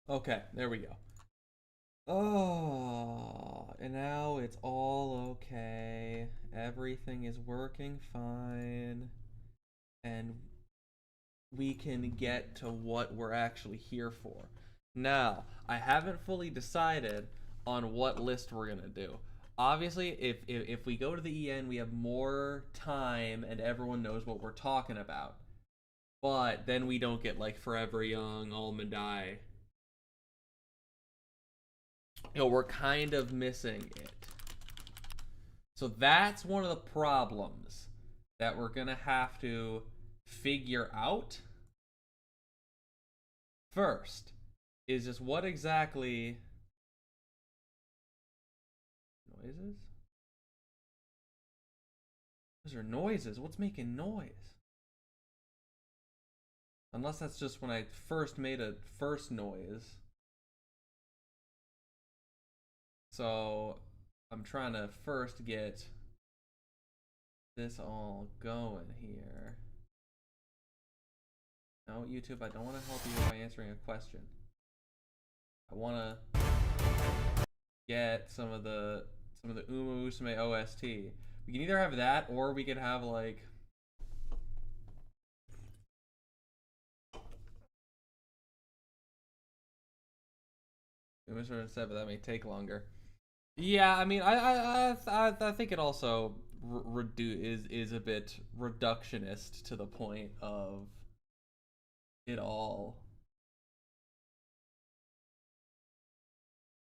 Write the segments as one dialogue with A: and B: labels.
A: Okay, there we go. Oh, and now it's all okay. Everything is working fine. And we can get to what we're actually here for. Now, I haven't fully decided on what list we're gonna do. Obviously, if we go to the EN, we have more time and everyone knows what we're talking about. But then we don't get like Forever Young, Almond Eye. We're kind of missing it. So that's one of the problems that we're gonna have to figure out first. Is just what exactly noises? Those are noises. What's making noise? Unless that's just when I first made a first noise. So I'm trying to first get this all going here. No, YouTube, I don't want to help you by answering a question. I want to get some of the Uma Musume OST. We can either have that or we could have like Uma Musume said, but that may take longer. Yeah, I mean, I think it also is a bit reductionist to the point of it all.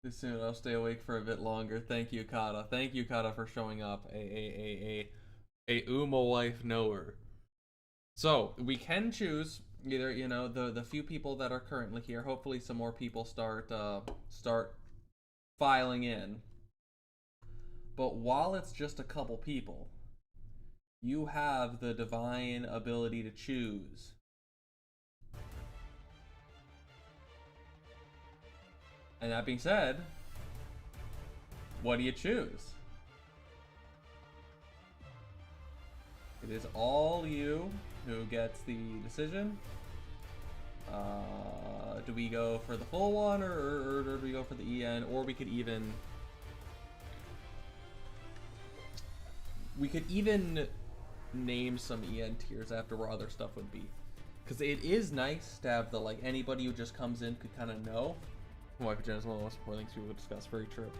A: Soon I'll stay awake for a bit longer. Thank you, Kata. Thank you, Kata, for showing up. A Uma wife knower. So we can choose either the few people that are currently here. Hopefully, some more people start filing in. But while it's just a couple people, you have the divine ability to choose. And that being said, what do you choose? It is all you who gets the decision. Do we go for the full one, or do we go for the EN? Or we could even name some EN tiers after where other stuff would be, because it is nice to have the like anybody who just comes in could kind of know. Why is one of the most important things we would discuss. Very true.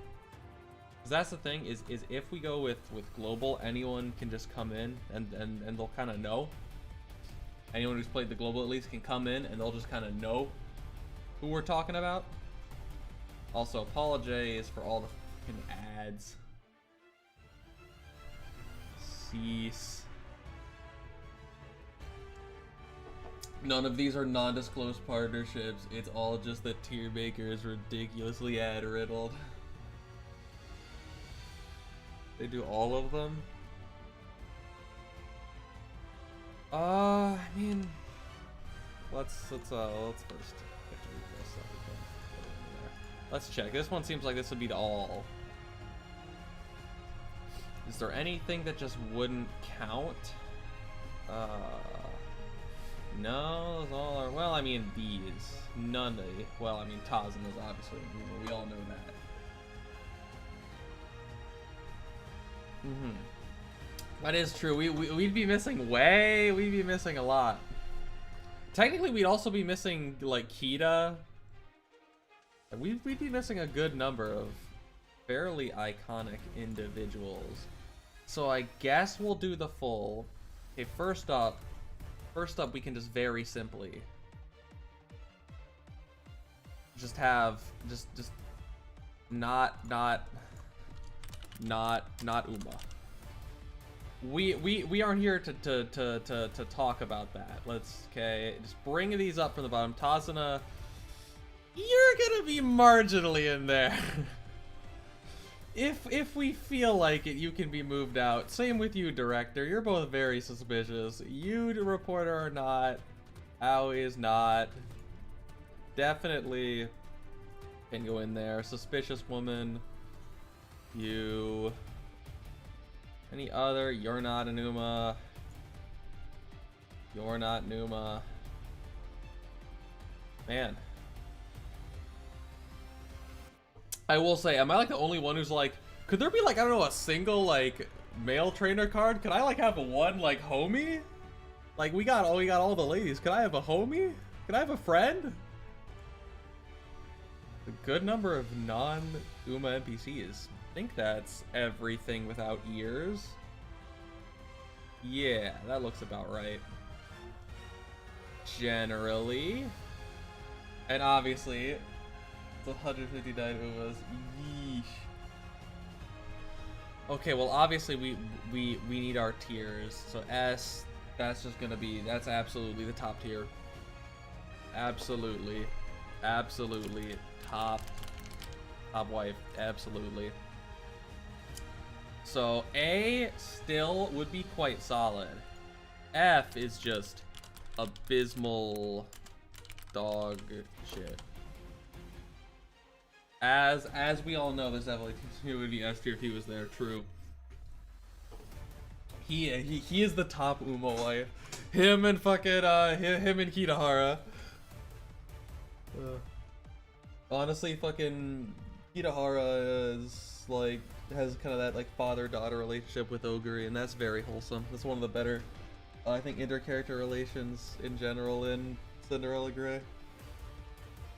A: Because that's the thing is if we go with global, anyone can just come in and they'll kind of know. Anyone who's played the global at least can come in and they'll just kind of know who we're talking about. Also, apologies for all the fucking ads. Cease. None of these are non-disclosed partnerships. It's all just that Tier Maker is ridiculously ad-riddled. They do all of them? I mean, let's first let's check. This one seems like this would be to all. Is there anything that just wouldn't count? No, those all are. Well, I mean, these. None of the. Well, I mean, Tazan is obviously a Uma. We all know that. That is true. We'd be missing we'd be missing a lot. Technically, we'd also be missing, like, Kita. We'd be missing a good number of fairly iconic individuals. So I guess we'll do the full. Okay, first up, we can just very simply just have just not Uma. We aren't here to talk about that. Let's just bring these up from the bottom. Tazana, you're gonna be marginally in there. If we feel like it, you can be moved out. Same with you, director. You're both very suspicious. You, the reporter, are not. Aoi is not. Definitely can go in there. Suspicious woman. You. Any other? You're not an Uma. You're not Numa. Man. I will say, am I like the only one who's like, could there be like, I don't know, a single like male trainer card? Could I like have one like homie? Like we got all the ladies. Could I have a homie? Could I have a friend? A good number of non-UMA NPCs. I think that's everything without ears. Yeah, that looks about right. Generally. And obviously, it's 159 UMAs. Yeesh. Okay, well obviously we need our tiers. So S, that's just gonna be, that's absolutely the top tier. Absolutely. Absolutely. Top wife. Absolutely. So A still would be quite solid. F is just abysmal dog shit. As we all know, there's definitely he would be S tier if he was there. True. He is the top Uma wife. Him and fucking him and Kitahara. Honestly, fucking Kitahara is like has kind of that like father-daughter relationship with Oguri, and that's very wholesome. That's one of the better, I think, inter-character relations in general in Cinderella Grey.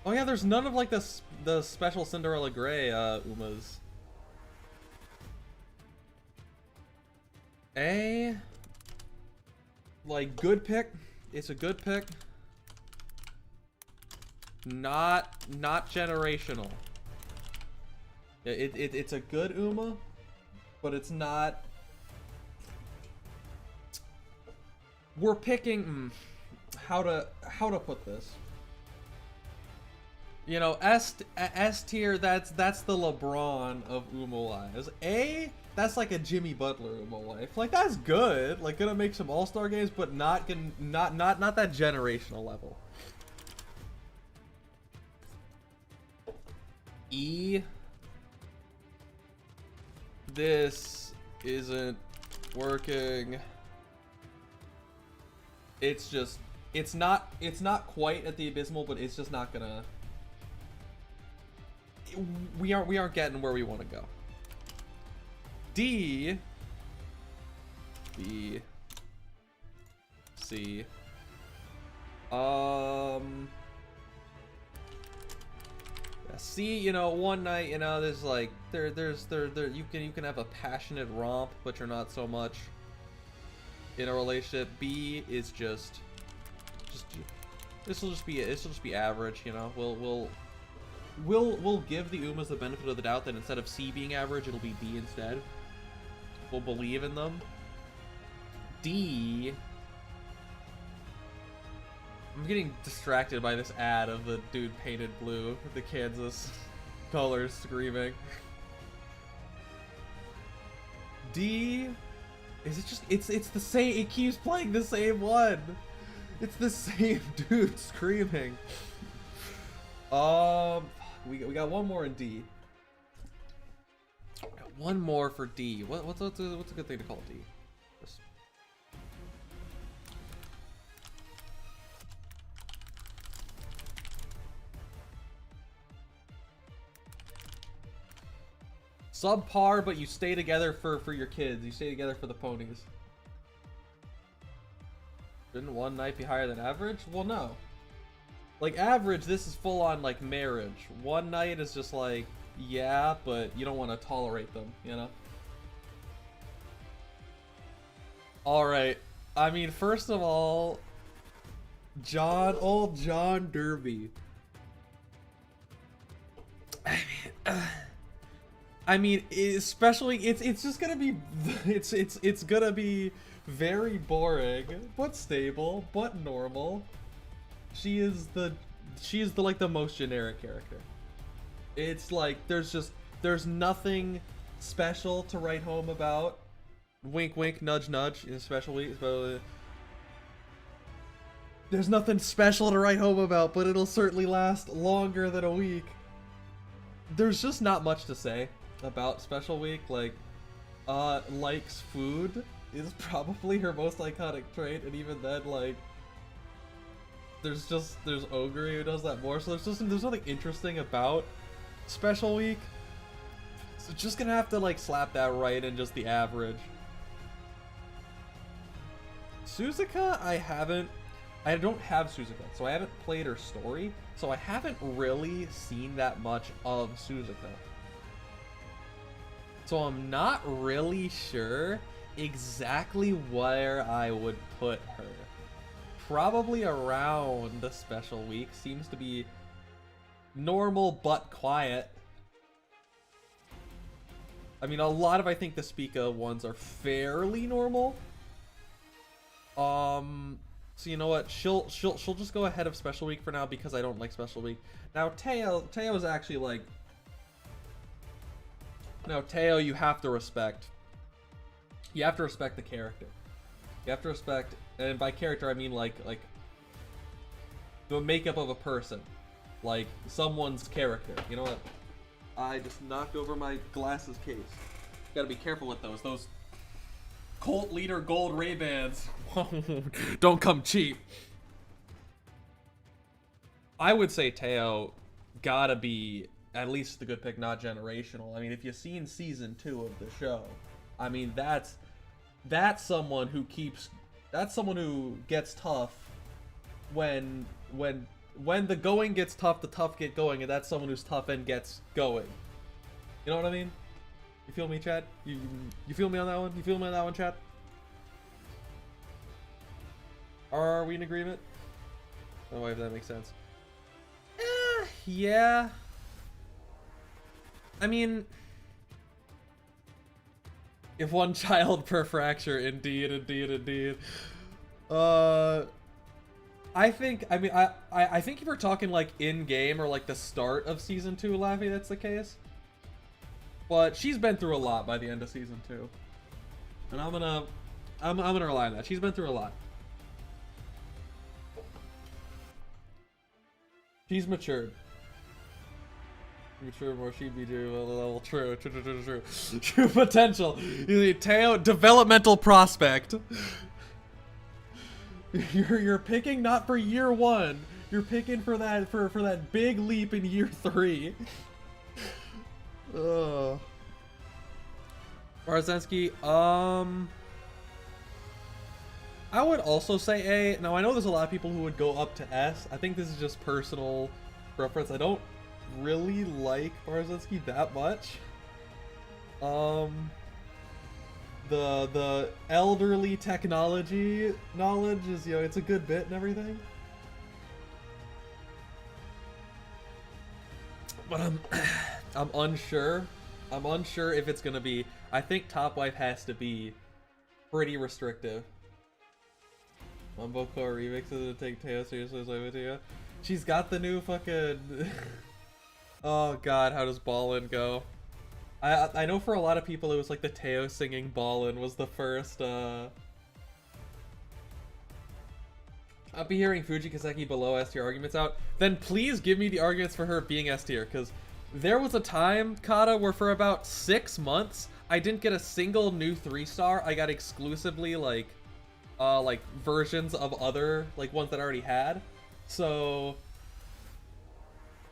A: Oh yeah, there's none of like the special Cinderella Grey Umas. A like good pick. It's a good pick. Not generational. It's a good Uma, but it's not. We're picking how to put this. You know, S tier. That's the LeBron of Uma lives. A, that's like a Jimmy Butler Uma life. Like that's good. Like gonna make some All-Star games, but not that generational level. E, this isn't working. It's just, it's not quite at the abysmal, but it's just not gonna, we aren't getting where we want to go. D, B, C, C, you know, one night, you know, there's like there you can have a passionate romp, but you're not so much in a relationship. B is just this will just be average, you know. We'll give the Umas the benefit of the doubt that instead of C being average, it'll be B instead. We'll believe in them. D, I'm getting distracted by this ad of the dude painted blue with the Kansas colors screaming. D, is it just, it's the same, it keeps playing the same one. It's the same dude screaming. We got one more in D. Got one more for D. What's a good thing to call D? Just... Subpar, but you stay together for your kids. You stay together for the ponies. Shouldn't one night be higher than average? Well, no. Like, average, this is full on, like, marriage. One night is just like, yeah, but you don't want to tolerate them, you know? Alright. I mean, first of all, old John Derby. I mean, especially, it's just gonna be, it's gonna be very boring, but stable, but normal. She is like the most generic character. It's like there's nothing special to write home about. Wink wink, nudge nudge, especially. There's nothing special to write home about, but it'll certainly last longer than a week. There's just not much to say about Special Week. Like, likes food is probably her most iconic trait, and even then, like, there's Ogre who does that more, so there's nothing interesting about Special Week. So just gonna have to like slap that right in just the average. Suzuka, I don't have Suzuka, so I haven't played her story, so I haven't really seen that much of Suzuka. So I'm not really sure exactly where I would put her. Probably around the special week. Seems to be normal but quiet. I mean, a lot of, I think, the Spica ones are fairly normal. So you know what? She'll just go ahead of special week for now because I don't like special week. Now Teo's actually like. Now Teo, you have to respect. You have to respect the character. You have to respect, and by character I mean like the makeup of a person, like someone's character. You know what? I just knocked over my glasses case. Gotta be careful with those. Those Cult Leader gold Ray-Bans don't come cheap. I would say Teo gotta be at least the good pick, not generational. I mean, if you've seen season 2 of the show, I mean that's someone who gets tough when the going gets tough, the tough get going, and that's someone who's tough and gets going. You know what I mean? You feel me, chat? You feel me on that one? You feel me on that one, chat? Are we in agreement? Oh, if that makes sense. Yeah. I mean, if one child per fracture, indeed. I think if we're talking like in game or like the start of season 2, Laffy, that's the case. But she's been through a lot by the end of season 2, and I'm gonna rely on that. She's been through a lot. She's matured. Mature more she'd be doing a level. True potential. Teo, developmental prospect. You're picking not for year 1. You're picking for that big leap in year 3. Barzensky, I would also say A. Now I know there's a lot of people who would go up to S. I think this is just personal preference. I don't really like Barzensky that much. The elderly technology knowledge is, you know, it's a good bit and everything. But I'm unsure. I'm unsure if it's gonna be. I think Top Wife has to be pretty restrictive. Mumblecore remixes to take Teo seriously as I would do. She's got the new fucking. Oh god, how does Ballin go? I know for a lot of people it was like the Teo singing Ballin was the first. I'll be hearing Fuji Kaseki below S tier arguments out. Then please give me the arguments for her being S tier, because there was a time, Kata, where for about 6 months I didn't get a single new 3-star. I got exclusively like versions of other like ones that I already had. So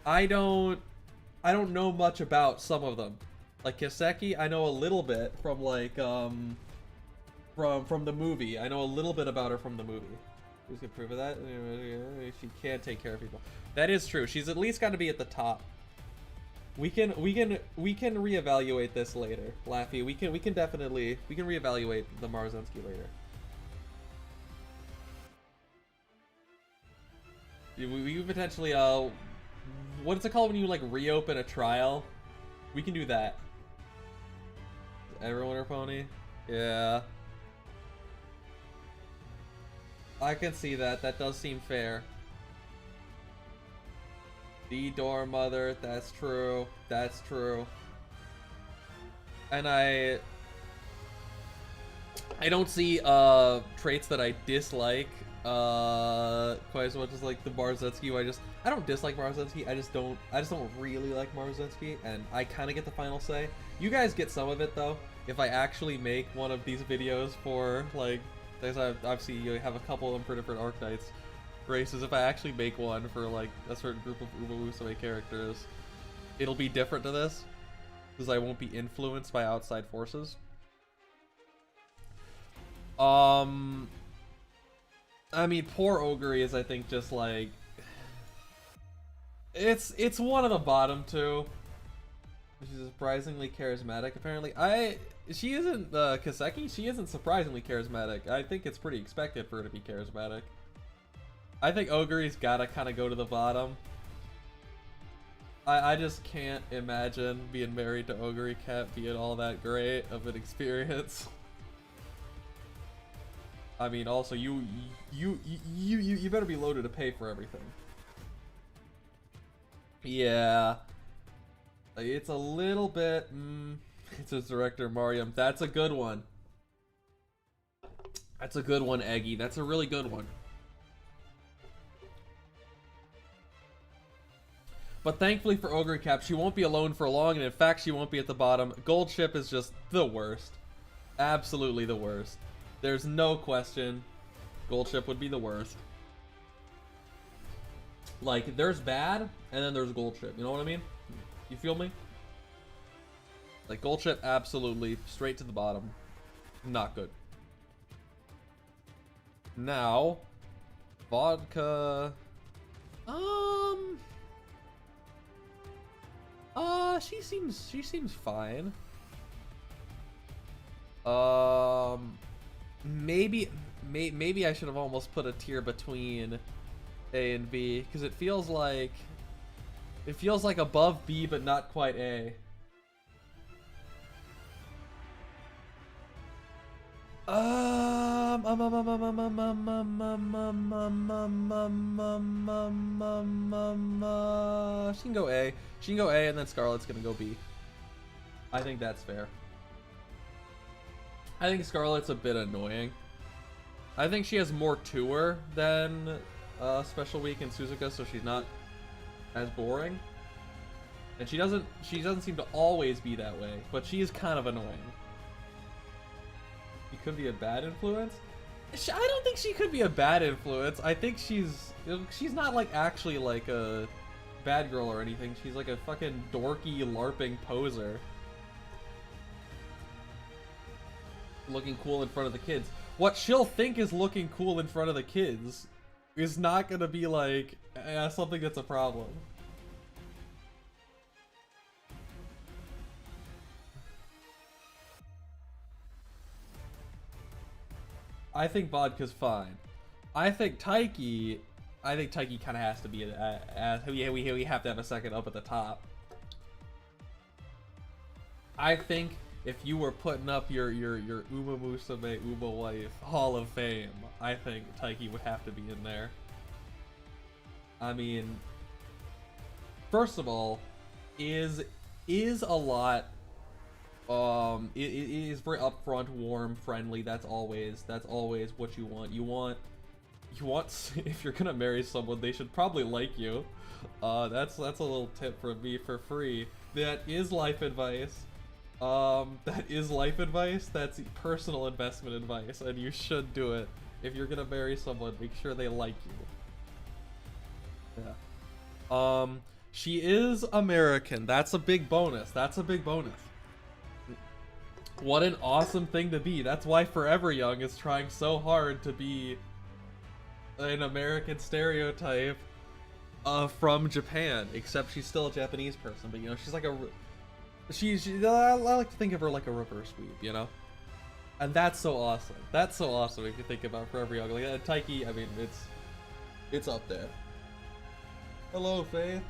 A: I don't know much about some of them. Like Kaseki, I know a little bit from like from the movie. I know a little bit about her from the movie. Who's gonna prove of that? She can take care of people. That is true. She's at least got to be at the top. We can reevaluate this later, Laffy. We can definitely reevaluate the Marzensky later. We potentially what is it called when you like reopen a trial? We can do that. Everyone or pony? Yeah. I can see that. That does seem fair. The door mother, that's true. That's true. And I don't see traits that I dislike quite as much as like the Marzensky. I don't dislike Marzensky. I just don't really like Marzensky, and I kind of get the final say. You guys get some of it though. If I actually make one of these videos for like, there's obviously you have a couple of them for different Archetypes races. If I actually make one for like a certain group of Uba Musume characters, it'll be different to this. because I won't be influenced by outside forces. I mean, poor Ogre is, I think, just like it's one of the bottom two. She's surprisingly charismatic. Apparently, she isn't Kaseki. She isn't surprisingly charismatic. I think it's pretty expected for her to be charismatic. I think Ogre's gotta kind of go to the bottom. I just can't imagine being married to Ogre Cat being all that great of an experience. I mean, also you better be loaded to pay for everything. Yeah, it's a little bit. It's his director Mariam. That's a good one. That's a good one, Eggy. That's a really good one. But thankfully for Ogre Cap, she won't be alone for long, and in fact, she won't be at the bottom. Gold Ship is just the worst. Absolutely the worst. There's no question. Gold Ship would be the worst. Like, there's bad, and then there's Gold Ship. You know what I mean? You feel me? Like, Gold Ship, absolutely. Straight to the bottom. Not good. Now, Vodka... she seems fine. Maybe I should have almost put a tier between A and B, because it feels like above B but not quite A. She can go A. She can go A, and then Scarlet's gonna go B. I think that's fair. I think Scarlet's a bit annoying. I think she has more to her than Special Week and Suzuka, so she's not as boring. And she doesn't seem to always be that way, but she is kind of annoying. She could be a bad influence. I don't think she could be a bad influence. I think she's not like actually like a bad girl or anything. She's like a fucking dorky LARPing poser. Looking cool in front of the kids. What she'll think is looking cool in front of the kids is not gonna be like something that's a problem. I think Vodka's fine. I think Taiki kind of has to be we have to have a second up at the top. I think if you were putting up your Uma Musume, Uma Wife Hall of Fame, I think Taiki would have to be in there. I mean, first of all, is a lot. It is very upfront, warm, friendly. That's always what you want. You want if you're gonna marry someone, they should probably like you. That's a little tip from me for free. That is life advice. That is life advice. That's personal investment advice, and you should do it. If you're gonna marry someone, make sure they like you. Yeah. She is American. That's a big bonus. That's a big bonus. What an awesome thing to be. That's why Forever Young is trying so hard to be an American stereotype from Japan, except she's still a Japanese person. But you know, she's like I like to think of her like a reverse sweep, you know? And that's so awesome. That's so awesome if you think about Forever Young. Like Taiki, I mean, it's up there. Hello, Faith.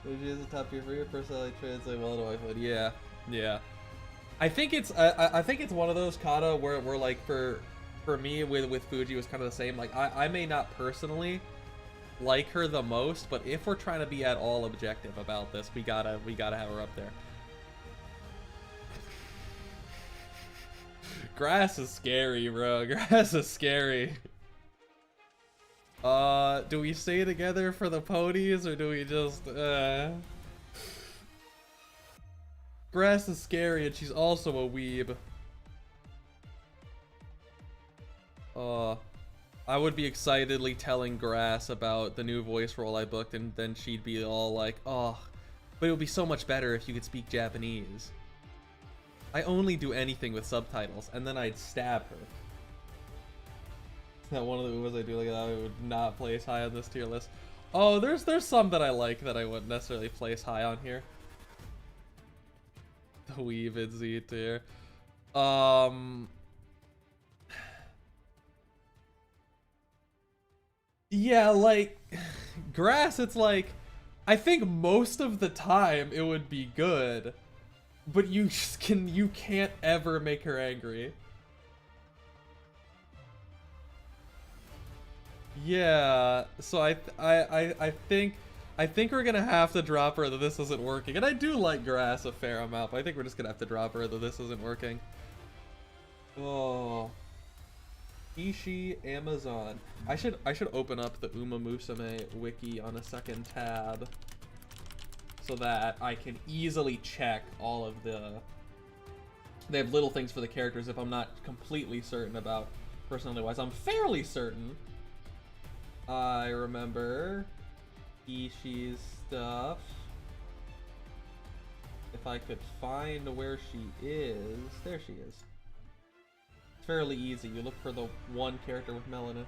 A: She is a top tier for your personality translate well to iPhone. Yeah, yeah. I think it's one of those kata where like for me with Fuji was kind of the same. Like I may not personally like her the most, but if we're trying to be at all objective about this, we gotta have her up there. Grass is scary, bro. Grass is scary. Do we stay together for the ponies or do we just Grass is scary, and she's also a weeb. I would be excitedly telling Grass about the new voice role I booked, and then she'd be all like, "Oh, But it would be so much better if you could speak Japanese. I only do anything with subtitles, and then I'd stab her. That one of the Umas I do like that would not place high on this tier list. Oh, there's some that I like that I wouldn't necessarily place high on here. The Weave in Z tier. Yeah, like Grass, it's like I think most of the time it would be good, but you can't ever make her angry. Yeah, so I think we're gonna have to drop her that this isn't working. And I do like Grass a fair amount, but I think we're just gonna have to drop her that this isn't working. Oh, Ishi Amazon. I should open up the Uma Musume wiki on a second tab so that I can easily check all of the. They have little things for the characters if I'm not completely certain about personality wise. I'm fairly certain. I remember Ishi's stuff. If I could find where she is. There she is. It's fairly easy. You look for the one character with melanin.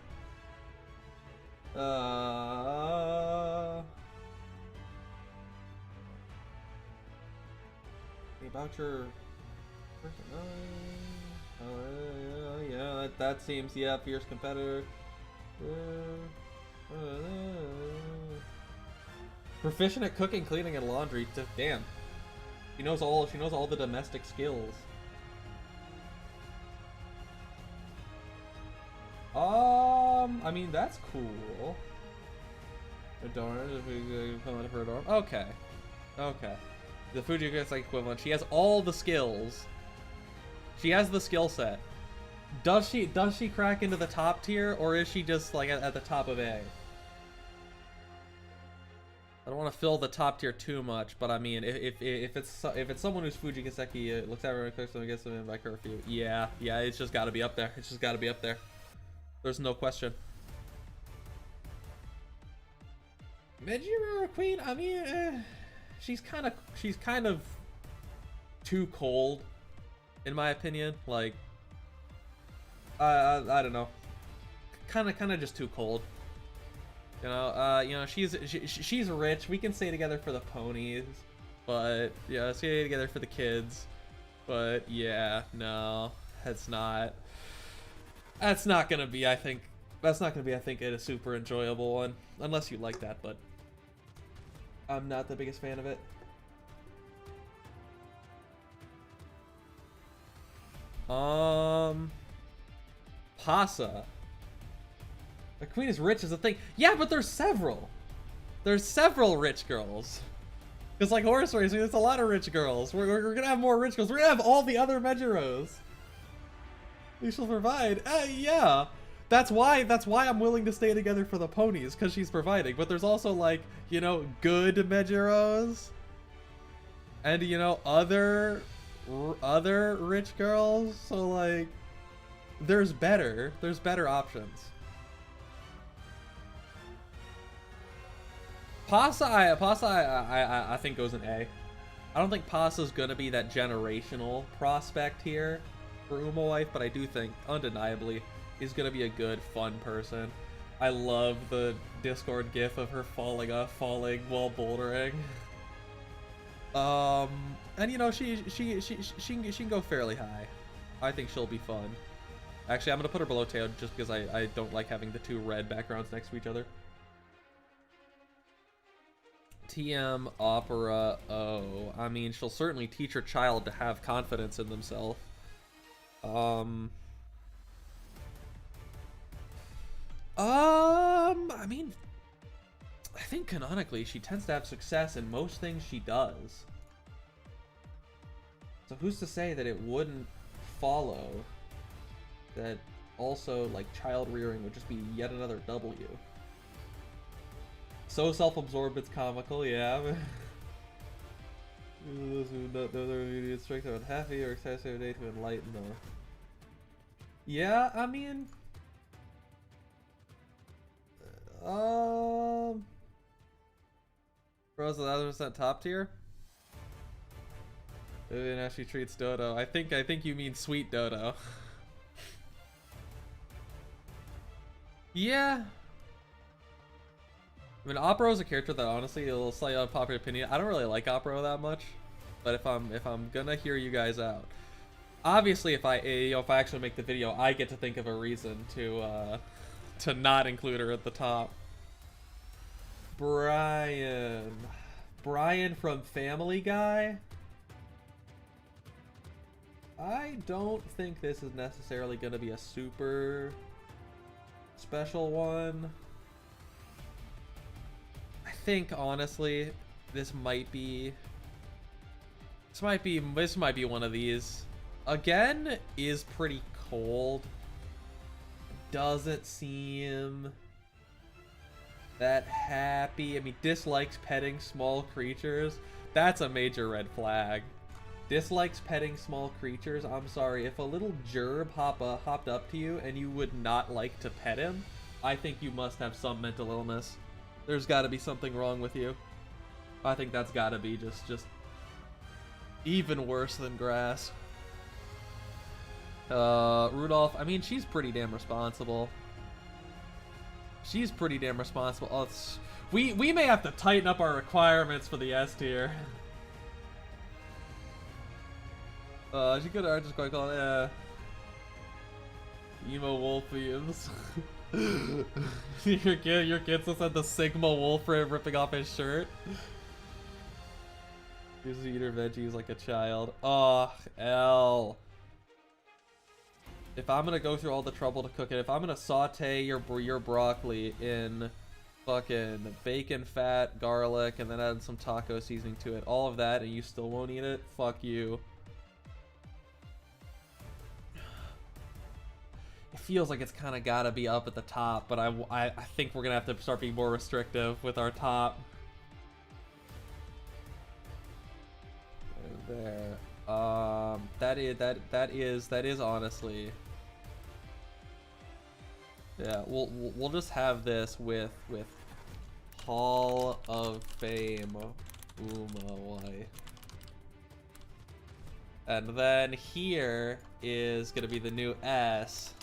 A: About your personality. Yeah, that seems, yeah, fierce competitor. Proficient at cooking, cleaning, and laundry. Damn. She knows all the domestic skills. I mean, that's cool. Adorn, if we come out of her adorn. Okay. Okay. The Fujika's like equivalent. She has all the skills. She has the skill set. Does she crack into the top tier, or is she just like at the top of A? I don't want to fill the top tier too much, but I mean, if it's someone who's Fujigaseki, looks at everyone, clicks them, gets them in by curfew. Yeah, it's just got to be up there. It's just got to be up there. There's no question. Medjiro Queen. I mean, she's kind of too cold, in my opinion. Like, I don't know. Kind of just too cold. You know, she's rich. We can stay together for the ponies, but yeah, stay together for the kids. But yeah, no, that's not gonna be. I think a super enjoyable one, unless you like that. But I'm not the biggest fan of it. Pasa. The queen is rich is a thing. Yeah, but there's several. There's several rich girls. Because like horse racing, there's a lot of rich girls. We're gonna have more rich girls. We're gonna have all the other Mejiros. We shall provide. Yeah. That's why I'm willing to stay together for the ponies, because she's providing. But there's also, like, you know, good Mejiros. And, you know, other rich girls. So, like, there's better options. Pasa, I think goes in A. I don't think Pasa's gonna be that generational prospect here for Uma Wife, but I do think, undeniably, he's gonna be a good, fun person. I love the Discord gif of her falling while bouldering. And you know, she can go fairly high. I think she'll be fun. Actually, I'm gonna put her below Teo just because I don't like having the two red backgrounds next to each other. TM Opera O. I mean, she'll certainly teach her child to have confidence in themselves. I mean, I think canonically she tends to have success in most things she does. So who's to say that it wouldn't follow that also, like, child rearing would just be yet another W. So self-absorbed it's comical, yeah. Those who don't know their immediate strength are unhappy or excited every day to enlighten them. Yeah, I mean, Bros, 1,000% top tier. And how she treats Dodo. I think you mean sweet Dodo. Yeah. I mean, Opero is a character that honestly, a little slightly unpopular opinion. I don't really like Opero that much, but if I'm gonna hear you guys out, obviously if I actually make the video, I get to think of a reason to not include her at the top. Brian from Family Guy. I don't think this is necessarily gonna be a super special one. I think honestly, this might be one of these. Again, is pretty cold. Doesn't seem that happy. I mean, dislikes petting small creatures. That's a major red flag. Dislikes petting small creatures. I'm sorry, if a little gerb hopped up to you and you would not like to pet him, I think you must have some mental illness. There's got to be something wrong with you. I think that's got to be just even worse than grass. Rudolph, I mean, she's pretty damn responsible. She's pretty damn responsible. Oh, we may have to tighten up our requirements for the S tier. She could have just quite called emo wolfians. your kid just had the Sigma wolf ripping off his shirt. He used to eat her veggies like a child. Oh, L. If I'm gonna go through all the trouble to cook it, if I'm gonna saute your broccoli in fucking bacon fat, garlic, and then add some taco seasoning to it, all of that, and you still won't eat it, fuck you. It feels like it's kind of gotta be up at the top, but I think we're gonna have to start being more restrictive with our top. There. That is honestly. Yeah, we'll just have this with Hall of Fame Umawai. And then here is gonna be the new S.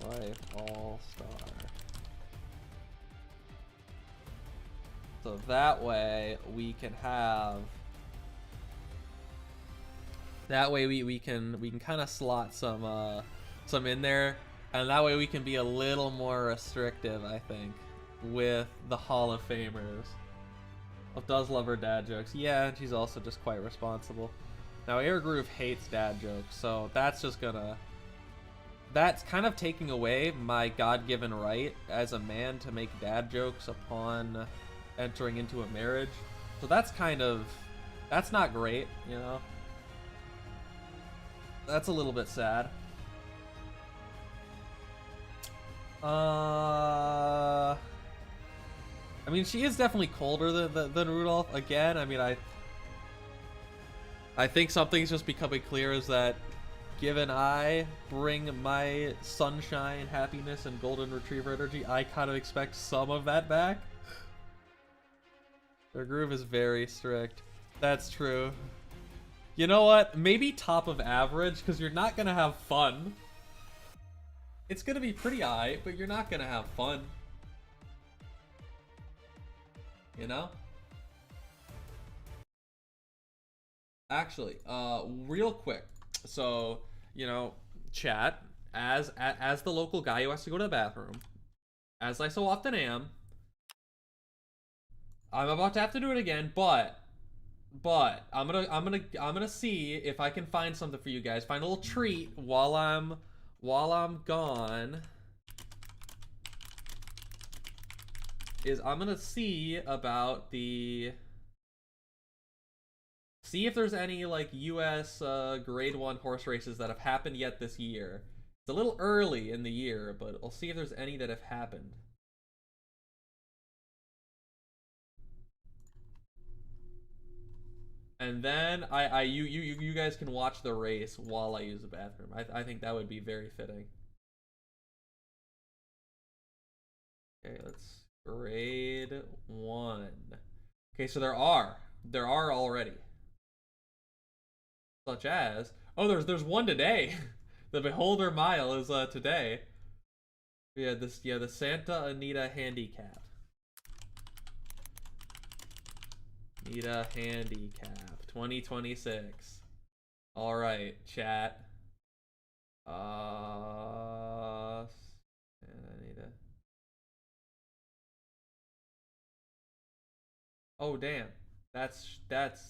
A: Life All-Star. So that way we can have. That way we can kind of slot some in there, and that way we can be a little more restrictive, I think, with the Hall of Famers. Does love her dad jokes, yeah, and she's also just quite responsible. Now Air Groove hates dad jokes, so that's kind of taking away my God-given right as a man to make dad jokes upon entering into a marriage. So that's not great, you know? That's a little bit sad. I mean, she is definitely colder than Rudolph. Again, I mean, I think something's just becoming clear is that given I bring my sunshine, happiness, and golden retriever energy, I kind of expect some of that back. Their groove is very strict. That's true. You know what? Maybe top of average, because you're not going to have fun. It's going to be pretty aight, but you're not going to have fun. You know? Actually, real quick. So, you know, chat, as the local guy who has to go to the bathroom, as I so often am, I'm about to have to do it again, but I'm gonna see if I can find something for you guys. Find a little treat while I'm gone. I'm gonna see about see if there's any like US grade 1 horse races that have happened yet this year. It's a little early in the year, but I'll see if there's any that have happened. And then you guys can watch the race while I use the bathroom. I think that would be very fitting. Okay, let's grade 1. Okay, so there are already, such as, oh, there's one today. The Beholder Mile is today. Yeah, the Santa Anita Handicap. Anita Handicap 2026. All right, chat. Anita. Oh damn, that's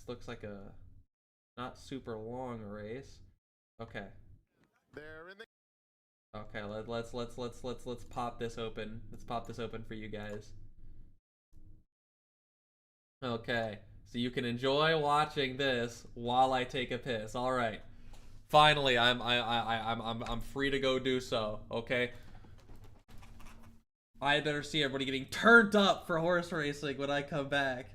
A: looks like a not super long race. Okay.
B: They're in the
A: Okay, let's pop this open. Let's pop this open for you guys. Okay, so you can enjoy watching this while I take a piss. All right. Finally, I'm free to go do so. Okay. I better see everybody getting turned up for horse racing when I come back.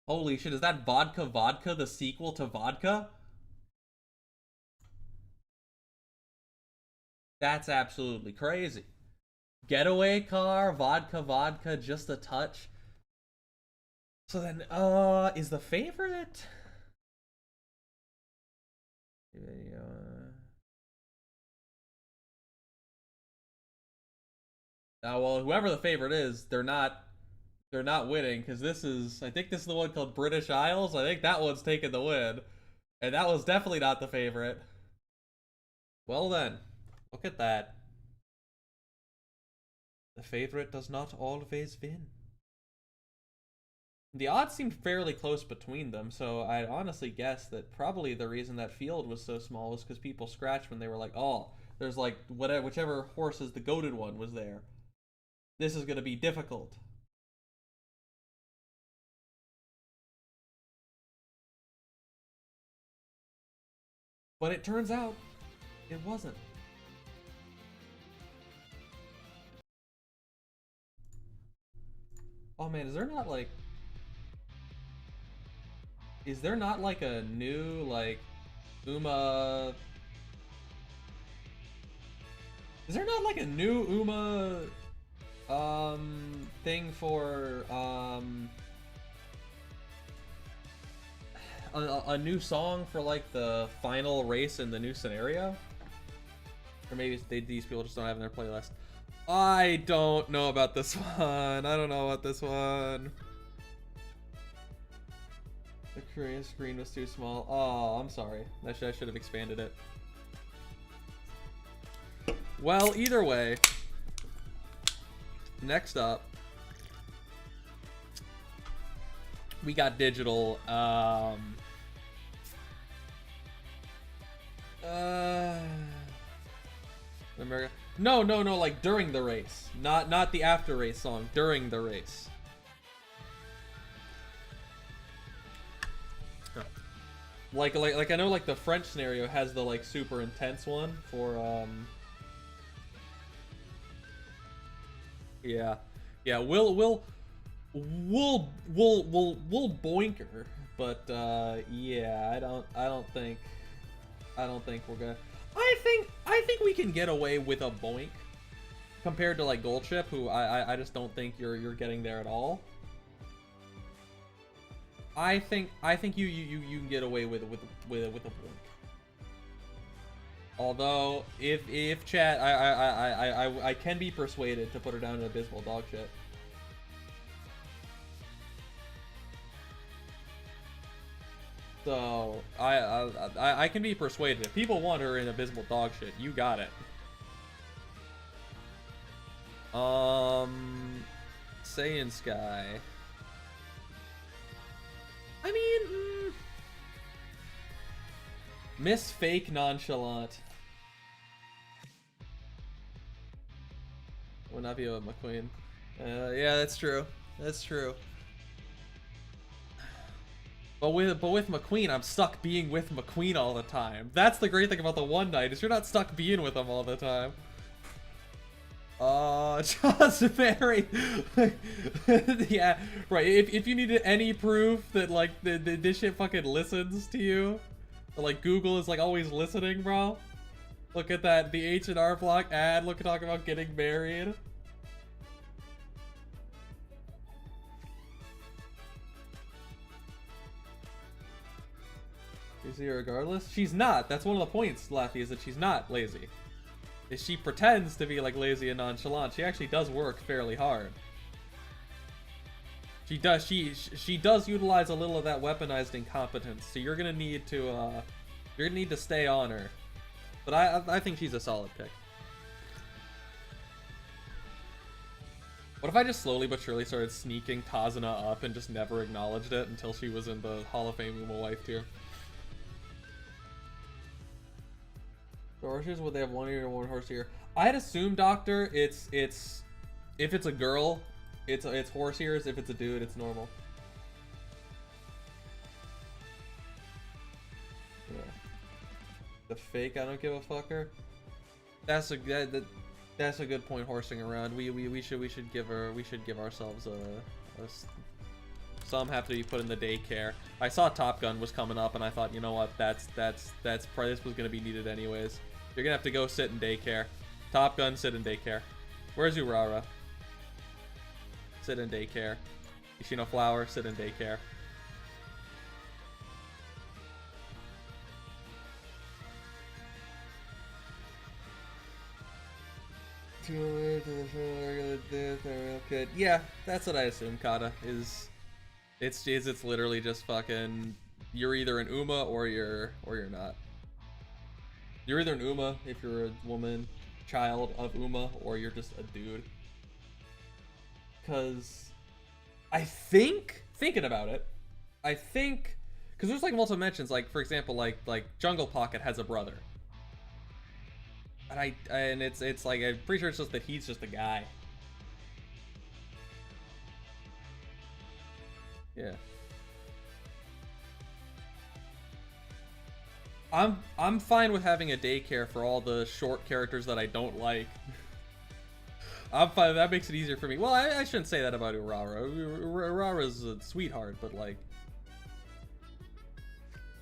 A: Holy shit, is that Vodka Vodka the sequel to Vodka? That's absolutely crazy. Getaway car, vodka, vodka, just a touch. So then, is the favorite? Well, whoever the favorite is, they're not winning because I think this is the one called British Isles. I think that one's taking the win, and that was definitely not the favorite. Well then, look at that. The favorite does not always win. The odds seemed fairly close between them, so I'd honestly guess that probably the reason that field was so small was because people scratched when they were like, oh, there's like whichever horse is the goated one was there. This is going to be difficult. But it turns out it wasn't. Oh man, is there not like a new like Uma is there not like a new Uma thing for a new song for like the final race in the new scenario? Or maybe these people just don't have in their playlist. I don't know about this one. I don't know about this one. The Korean screen was too small. Oh, I'm sorry. I should have expanded it. Well, either way. Next up, we got digital. America. No, like during the race, not the after race song. During the race. Like I know like the French scenario has the like super intense one for yeah we'll boinker, but yeah, I don't think we're gonna. I think we can get away with a boink compared to like Goldship, who I just don't think you're getting there at all. I think you can get away with a boink. Although if chat, I can be persuaded to put her down to abysmal dog shit. So I can be persuaded. If people want her in abysmal dog shit, you got it. Saiyan Sky. I mean, Miss Fake Nonchalant. Would not be a McQueen. Yeah, that's true. That's true. But with McQueen, I'm stuck being with McQueen all the time. That's the great thing about the One Night, is you're not stuck being with him all the time. Just very yeah, right. If you needed any proof that like this shit fucking listens to you, like Google is like always listening, bro. Look at that, the H&R Block ad. Look at talking about getting married. Lazy regardless? She's not. That's one of the points, Laffy, is that she's not lazy. Is she pretends to be like lazy and nonchalant. She actually does work fairly hard. She does utilize a little of that weaponized incompetence. So you're gonna need to stay on her. But I think she's a solid pick. What if I just slowly but surely started sneaking Tazuna up and just never acknowledged it until she was in the Hall of Fame Uma wife tier? The horses, would they have one ear or one horse ear? I'd assume, Doctor, it's if it's a girl, it's horse ears. If it's a dude, it's normal. Yeah. The fake, I don't give a fucker. That's a good point. Horsing around. We should give ourselves a some have to be put in the daycare. I saw Top Gun was coming up, and I thought, you know what, that's probably this was gonna be needed anyways. You're gonna have to go sit in daycare. Top Gun, sit in daycare. Where's Urara? Sit in daycare. Ishino Flower, sit in daycare. Yeah, that's what I assume. Kata is. It's literally just fucking. You're either an Uma or you're not. You're either an Uma if you're a woman, child of Uma, or you're just a dude. Cause I think thinking about it, I think because there's like multiple mentions, like for example, like Jungle Pocket has a brother. And it's like I'm pretty sure it's just that he's just a guy. Yeah. I'm fine with having a daycare for all the short characters that I don't like. I'm fine. That makes it easier for me. Well, I shouldn't say that about Urara. Urara's a sweetheart, but like,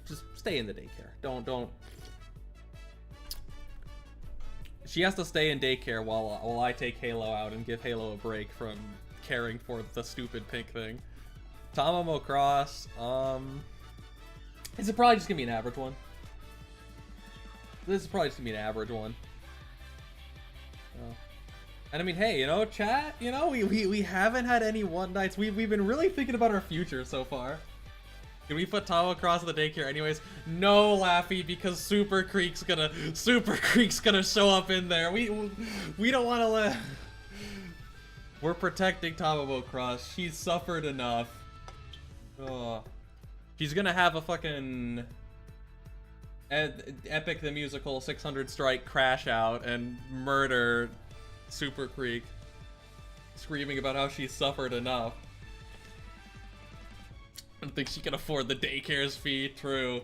A: just stay in the daycare. Don't. She has to stay in daycare while I take Halo out and give Halo a break from caring for the stupid pink thing. Tamamo Cross, is it probably just gonna be an average one? This is probably just gonna be an average one. Oh. And I mean, hey, you know, chat, you know, we haven't had any one nights. We've been really thinking about our future so far. Did we put Tama across the daycare anyways? No, Laffy, because Super Creek's gonna show up in there. We don't want to let. We're protecting Tamamo Cross. She's suffered enough. Oh. She's gonna have a fucking Epic the Musical 600 Strike crash out and murder Super Creek, screaming about how she's suffered enough. I don't think she can afford the daycare's fee. True.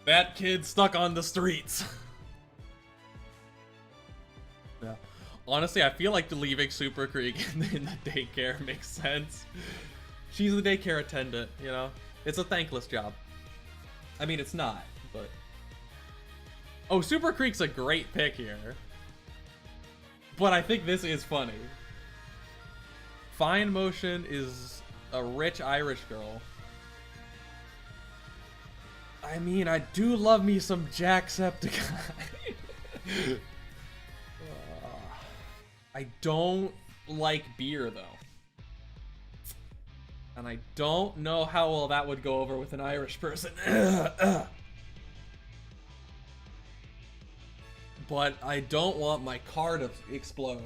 A: That kid's stuck on the streets. Yeah. Honestly, I feel like leaving Super Creek in the daycare makes sense. She's the daycare attendant, you know? It's a thankless job. I mean, it's not, but... Oh, Super Creek's a great pick here. But I think this is funny. Fine Motion is a rich Irish girl. I mean, I do love me some Jacksepticeye. I don't like beer, though. And I don't know how well that would go over with an Irish person. But I don't want my car to explode.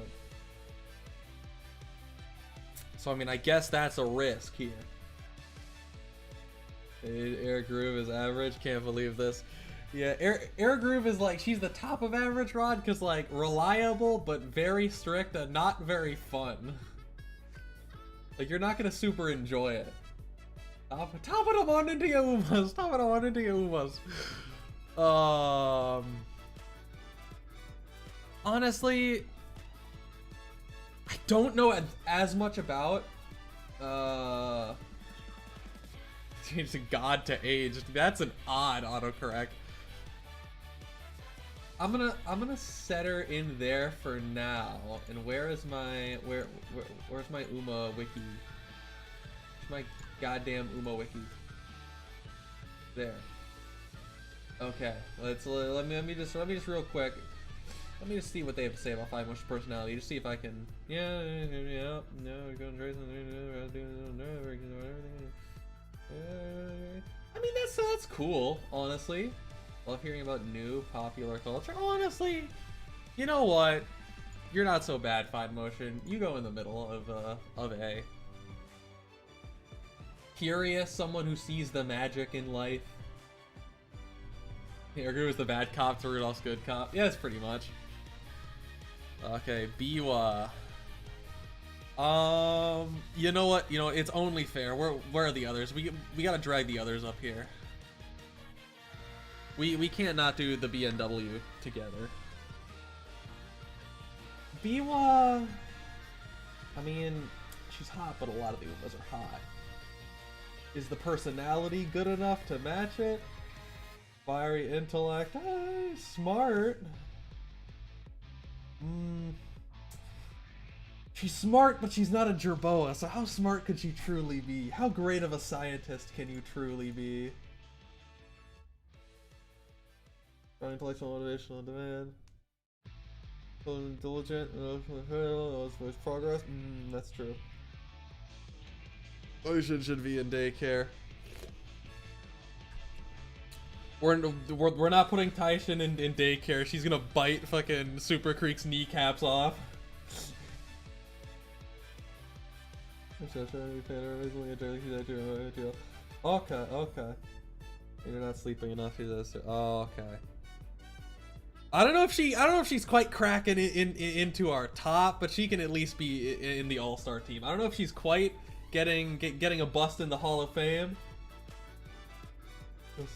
A: So, I mean, I guess that's a risk here. Air Groove is average. Can't believe this. Yeah, Air Groove is like, she's the top of average rod because, like, reliable, but very strict and not very fun. Like, you're not going to super enjoy it. Top of the morning to your umas. Top of the morning to your umas. Honestly, I don't know as much about change God to age. That's an odd autocorrect. I'm gonna set her in there for now. And where's my Uma wiki? Where's my goddamn Uma wiki? There. Okay. Let me just real quick. Let me just see what they have to say about Fine Motion personality. Just see if I can. Yeah. No, we're going to I mean, that's cool, honestly. Love hearing about new popular culture. Honestly, you know what? You're not so bad, Fine Motion. You go in the middle of A. Curious, someone who sees the magic in life. Ergu is the bad cop to Rudolph's good cop. Yeah, it's pretty much. Okay, Biwa. You know what? You know, it's only fair. Where are the others? We gotta drag the others up here. We can't not do the BMW together. Biwa. I mean, she's hot, but a lot of the Umas are hot. Is the personality good enough to match it? Fiery intellect. Smart. She's smart, but she's not a Jerboa, so how smart could she truly be? How great of a scientist can you truly be? Strong intellectual, motivational demand. Diligent, with progress. That's true. Ocean should be in daycare. We're not putting Taishin in daycare. She's gonna bite fucking Super Creek's kneecaps off. Okay. You're not sleeping enough. Oh, okay. I don't know if she's quite cracking into our top, but she can at least be in the All-Star team. I don't know if she's quite getting a bust in the Hall of Fame.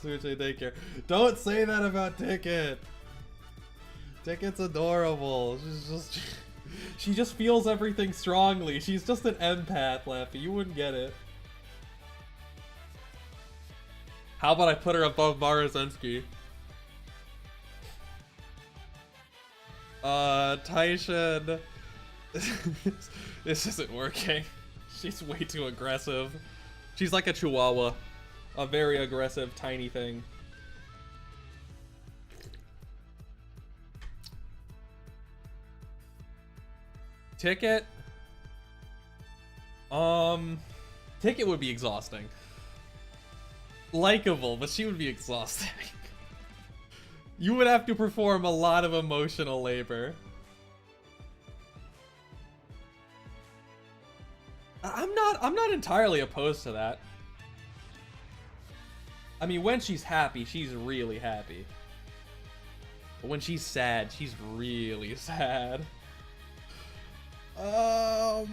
A: Daycare. Don't say that about Ticket. Ticket's adorable. She just feels everything strongly. She's just an empath, Laffy. You wouldn't get it. How about I put her above Marazensky? Taishin. This isn't working. She's way too aggressive. She's like a chihuahua. A very aggressive, tiny thing. Ticket? Ticket would be exhausting. Likeable, but she would be exhausting. You would have to perform a lot of emotional labor. I'm not entirely opposed to that. I mean, when she's happy, she's really happy. But when she's sad, she's really sad. I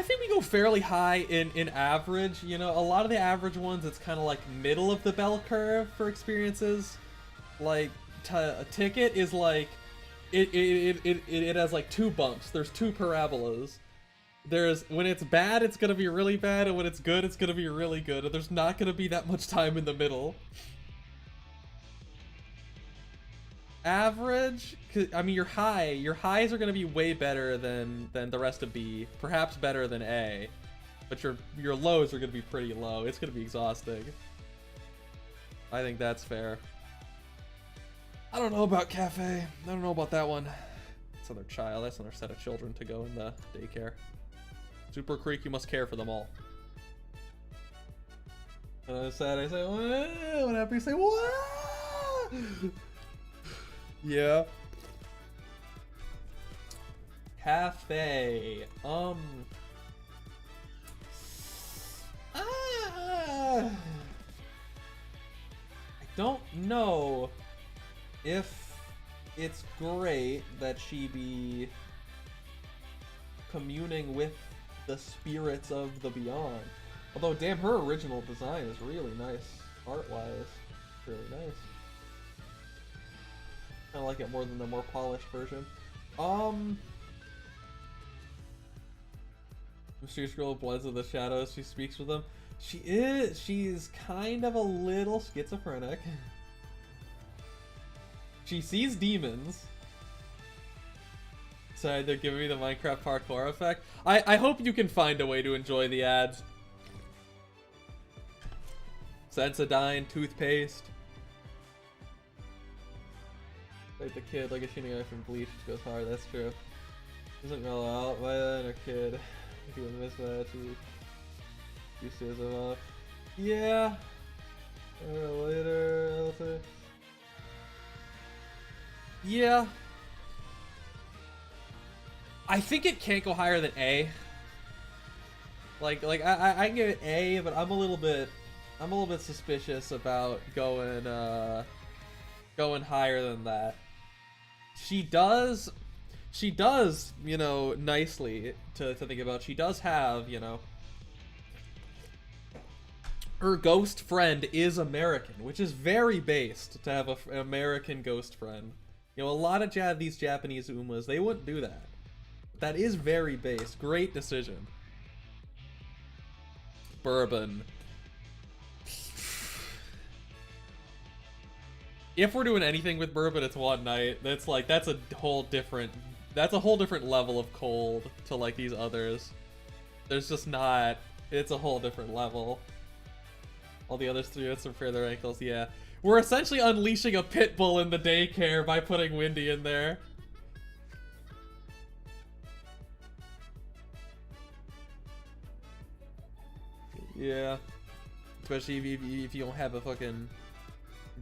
A: think we go fairly high in average. You know, a lot of the average ones, it's kind of like middle of the bell curve for experiences. Like, a Ticket is like, it has like 2 bumps. There's 2 parabolas. when it's bad, it's gonna be really bad, and when it's good, it's gonna be really good, and there's not gonna be that much time in the middle. Average, I mean, your highs are gonna be way better than the rest of B, perhaps better than A, but your lows are gonna be pretty low. It's gonna be exhausting. I think that's fair. I don't know about Cafe. I don't know about that one. That's another child. That's another set of children to go in the daycare. Super Creek, you must care for them all. And on the side, I say, what? When happy, you say, what? Yeah. Cafe. I don't know if it's great that she be communing with the spirits of the beyond. Although, damn, her original design is really nice, art-wise. Really nice. I like it more than the more polished version. Mysterious girl blends in the shadows. She speaks with them. She's kind of a little schizophrenic. She sees demons. So they're giving me the Minecraft parkour effect. I hope you can find a way to enjoy the ads. Sensodyne, toothpaste. Like the kid, like a shooting guy from Bleach goes hard, that's true. Doesn't roll out by then, or kid. If you mismatch, he says him off. Yeah. Later, I'll say. Yeah. I think it can't go higher than A. Like I can give it A, but I'm a little bit suspicious about going higher than that. She does, you know, nicely to think about. She does have, you know, her ghost friend is American, which is very based to have an American ghost friend. You know, a lot of these Japanese Umas, they wouldn't do that. That is very based. Great decision. Bourbon. If we're doing anything with bourbon, it's one night. That's a whole different level of cold to like these others. There's just not, it's a whole different level. All the others 3 minutes repair their ankles, yeah. We're essentially unleashing a pit bull in the daycare by putting Windy in there. Yeah. Especially if you don't have a fucking,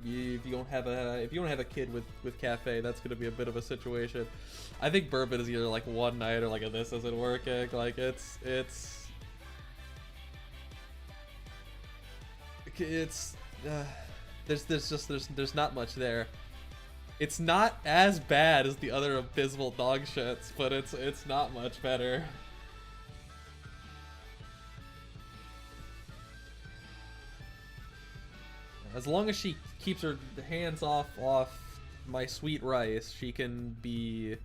A: if you don't have a kid with Cafe, that's gonna be a bit of a situation. I think bourbon is either like one night or like a this isn't working. Like it's there's not much there. It's not as bad as the other abysmal dog shits, but it's not much better. As long as she keeps her hands off my sweet rice, she can be.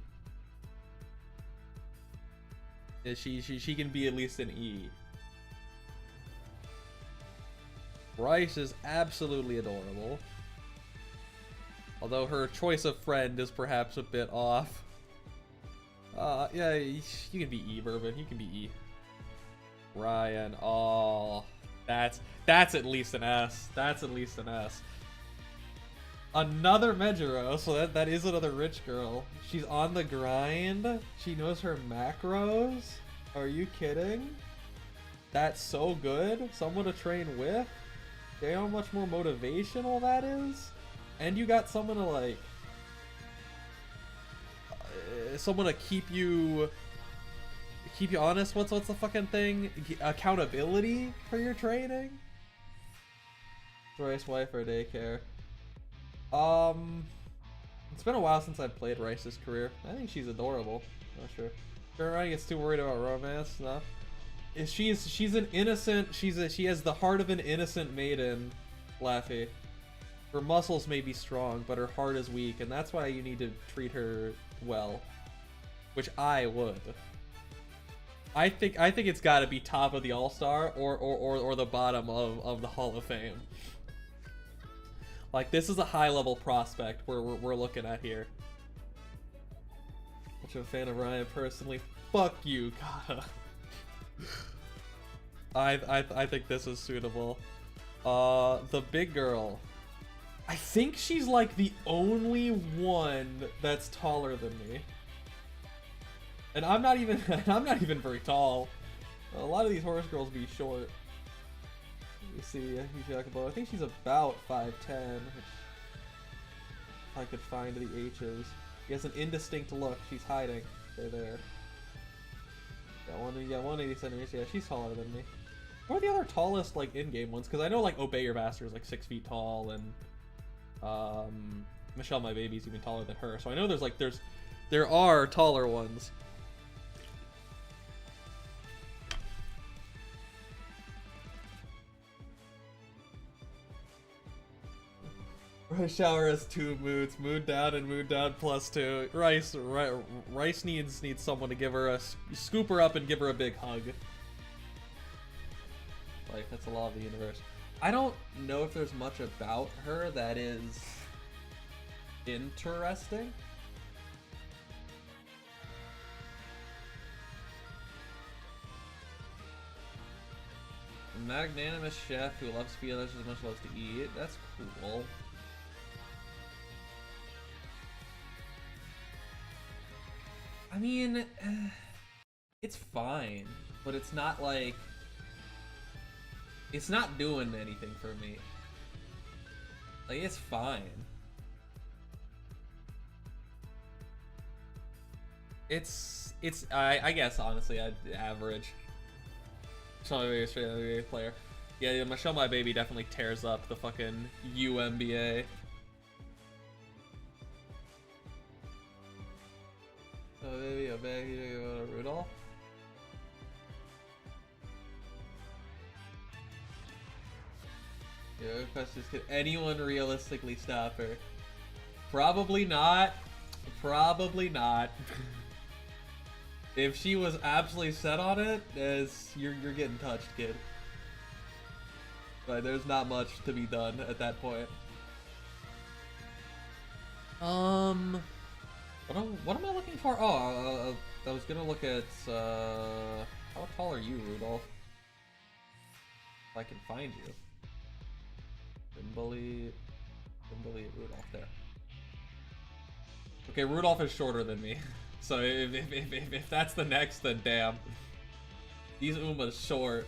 A: She can be at least an E. Rice is absolutely adorable. Although her choice of friend is perhaps a bit off. Yeah, you can be E, Bourbon. You can be E. Ryan, oh, that's at least an S. That's at least an S. Another Mejiro, so that is another rich girl. She's on the grind. She knows her macros. Are you kidding? That's so good. Someone to train with. You know how much more motivational that is? And you got someone to like... someone to keep you honest. What's the fucking thing? Accountability for your training? Rice wife or daycare? It's been a while since I've played Rice's career. I think she's adorable. Not sure. Everybody gets too worried about romance. No. She's an innocent. She has the heart of an innocent maiden, Laffy. Her muscles may be strong, but her heart is weak, and that's why you need to treat her well. Which I would. I think it's got to be top of the All-Star or the bottom of the Hall of Fame. Like, this is a high-level prospect we're looking at here. Much of a fan of Ryan personally. Fuck you, God. I think this is suitable. The big girl. I think she's like the only one that's taller than me. And I'm not even very tall. A lot of these horse girls be short. You see, I think she's about 5'10", which I could find the H's. She has an indistinct look. She's hiding. They're there. Yeah, 180 centimeters. Yeah, she's taller than me. What are the other tallest, like, in-game ones? Because I know, like, Obey Your Master is, like, 6 feet tall, and, Michelle My Baby's even taller than her. So I know there are taller ones. Rice shower has 2 moods, mood down and mood down +2. Rice needs someone to give her scoop her up and give her a big hug. Like, that's the law of the universe. I don't know if there's much about her that is interesting. A magnanimous chef who loves to feed others as much as loves to eat. That's cool. I mean, it's fine, but it's not like... It's not doing anything for me. Like, it's fine. I guess, honestly, I'd average. Michelle My Baby, straight NBA player. Yeah, Michelle My Baby definitely tears up the fucking UMBA. Oh, baby, a bag, you go to Rudolph? Yeah, question is, could anyone realistically stop her? Probably not. Probably not. If she was absolutely set on it, you're getting touched, kid. But there's not much to be done at that point. What am I looking for? Oh, I was gonna look at, how tall are you, Rudolph? If I can find you. Bully Rudolph, there. Okay, Rudolph is shorter than me. So if that's the next, then damn. These Uma's short.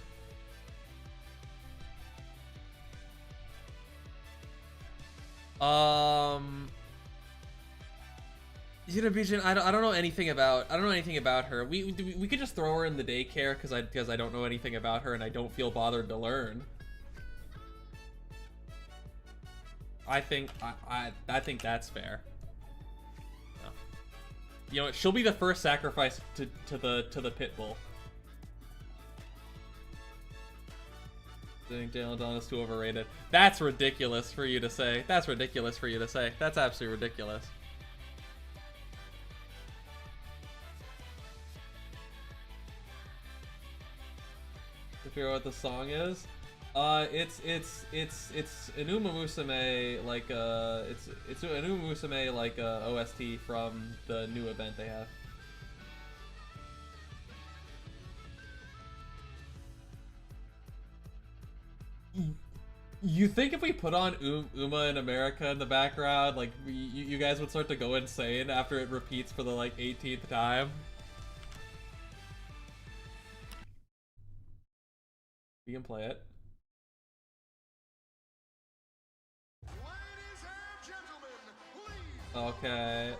A: Intermission, I don't know anything about her. We could just throw her in the daycare because I don't know anything about her and I don't feel bothered to learn. I think that's fair. No. You know what? She'll be the first sacrifice to the pit bull. I think Jalen Dawn is too overrated. That's ridiculous for you to say. That's ridiculous for you to say. That's absolutely ridiculous. To figure out what the song is. It's Inuma Musume, like it's Inuma Musume, like OST from the new event they have. You think if we put on Uma in America in the background, like you guys would start to go insane after it repeats for the like 18th time? You can play it. Okay.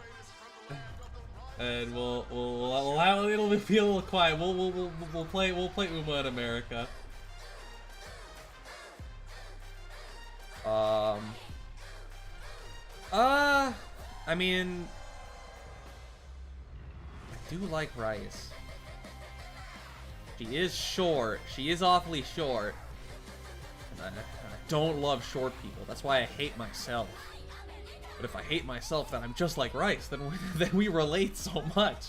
A: And we'll have it'll be a little quiet. We'll play Uma in America. I mean, I do like Rice. She is short. She is awfully short. And I don't love short people. That's why I hate myself. But if I hate myself, then I'm just like Rice. Then we relate so much.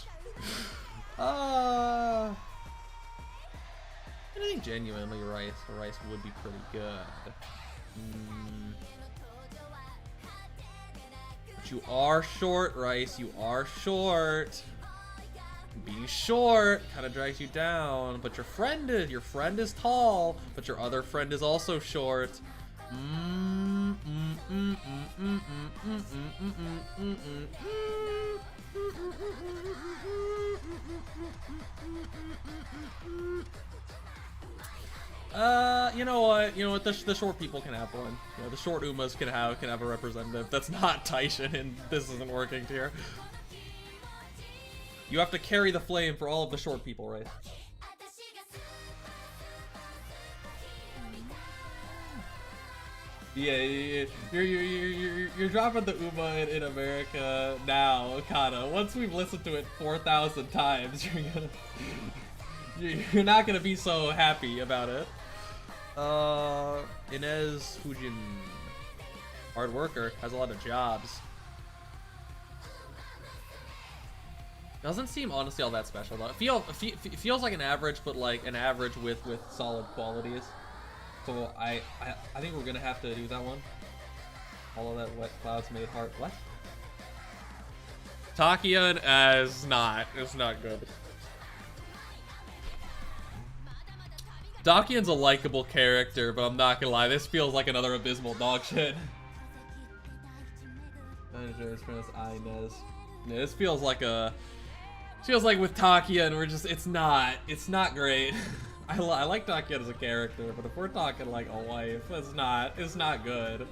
A: I think genuinely Rice would be pretty good. But you are short, Rice. You are short. Being short kind of drags you down. But your friend is tall, but your other friend is also short. You know what? The short people can have one. You know, the short Umas can have a representative. That's not Taishin, and this isn't working here. You have to carry the flame for all of the short people, right? Yeah, you're dropping the Uma in America now, Kana. Once we've listened to it 4,000 times, you're not gonna be so happy about it. Inez Fujin, hard worker, has a lot of jobs. Doesn't seem honestly all that special though. It feels like an average, but like an average with solid qualities. So I think we're gonna have to do that one. All of that wet clouds made heart. What? Takian is not good. Dakian's a likable character, but I'm not gonna lie, this feels like another abysmal dog shit. Inez. Yeah, this feels like with Takian, we're just it's not great. I like Takian as a character, but if we're talking like a wife, it's not good.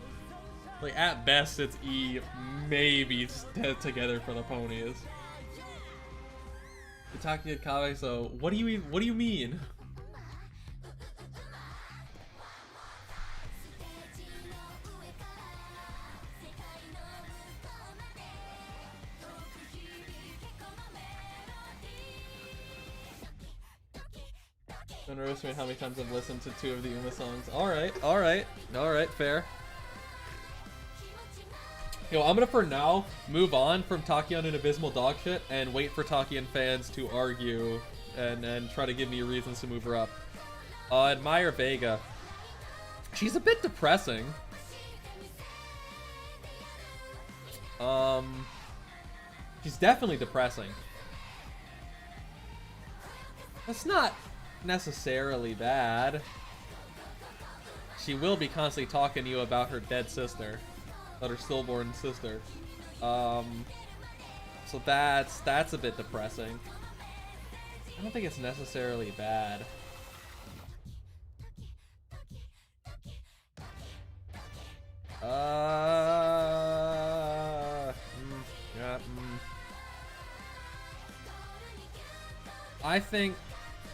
A: Like at best it's E, maybe together for the ponies. Takian Kabe, so what do you mean? Don't underestimate how many times I've listened to 2 of the Uma songs. Alright, fair. Yo, I'm gonna for now move on from Takian and abysmal dog shit and wait for Takian fans to argue and try to give me reasons to move her up. Admire Vega. She's a bit depressing. She's definitely depressing. That's not necessarily bad. She will be constantly talking to you about her dead sister, about her stillborn sister. So that's a bit depressing. I don't think it's necessarily bad.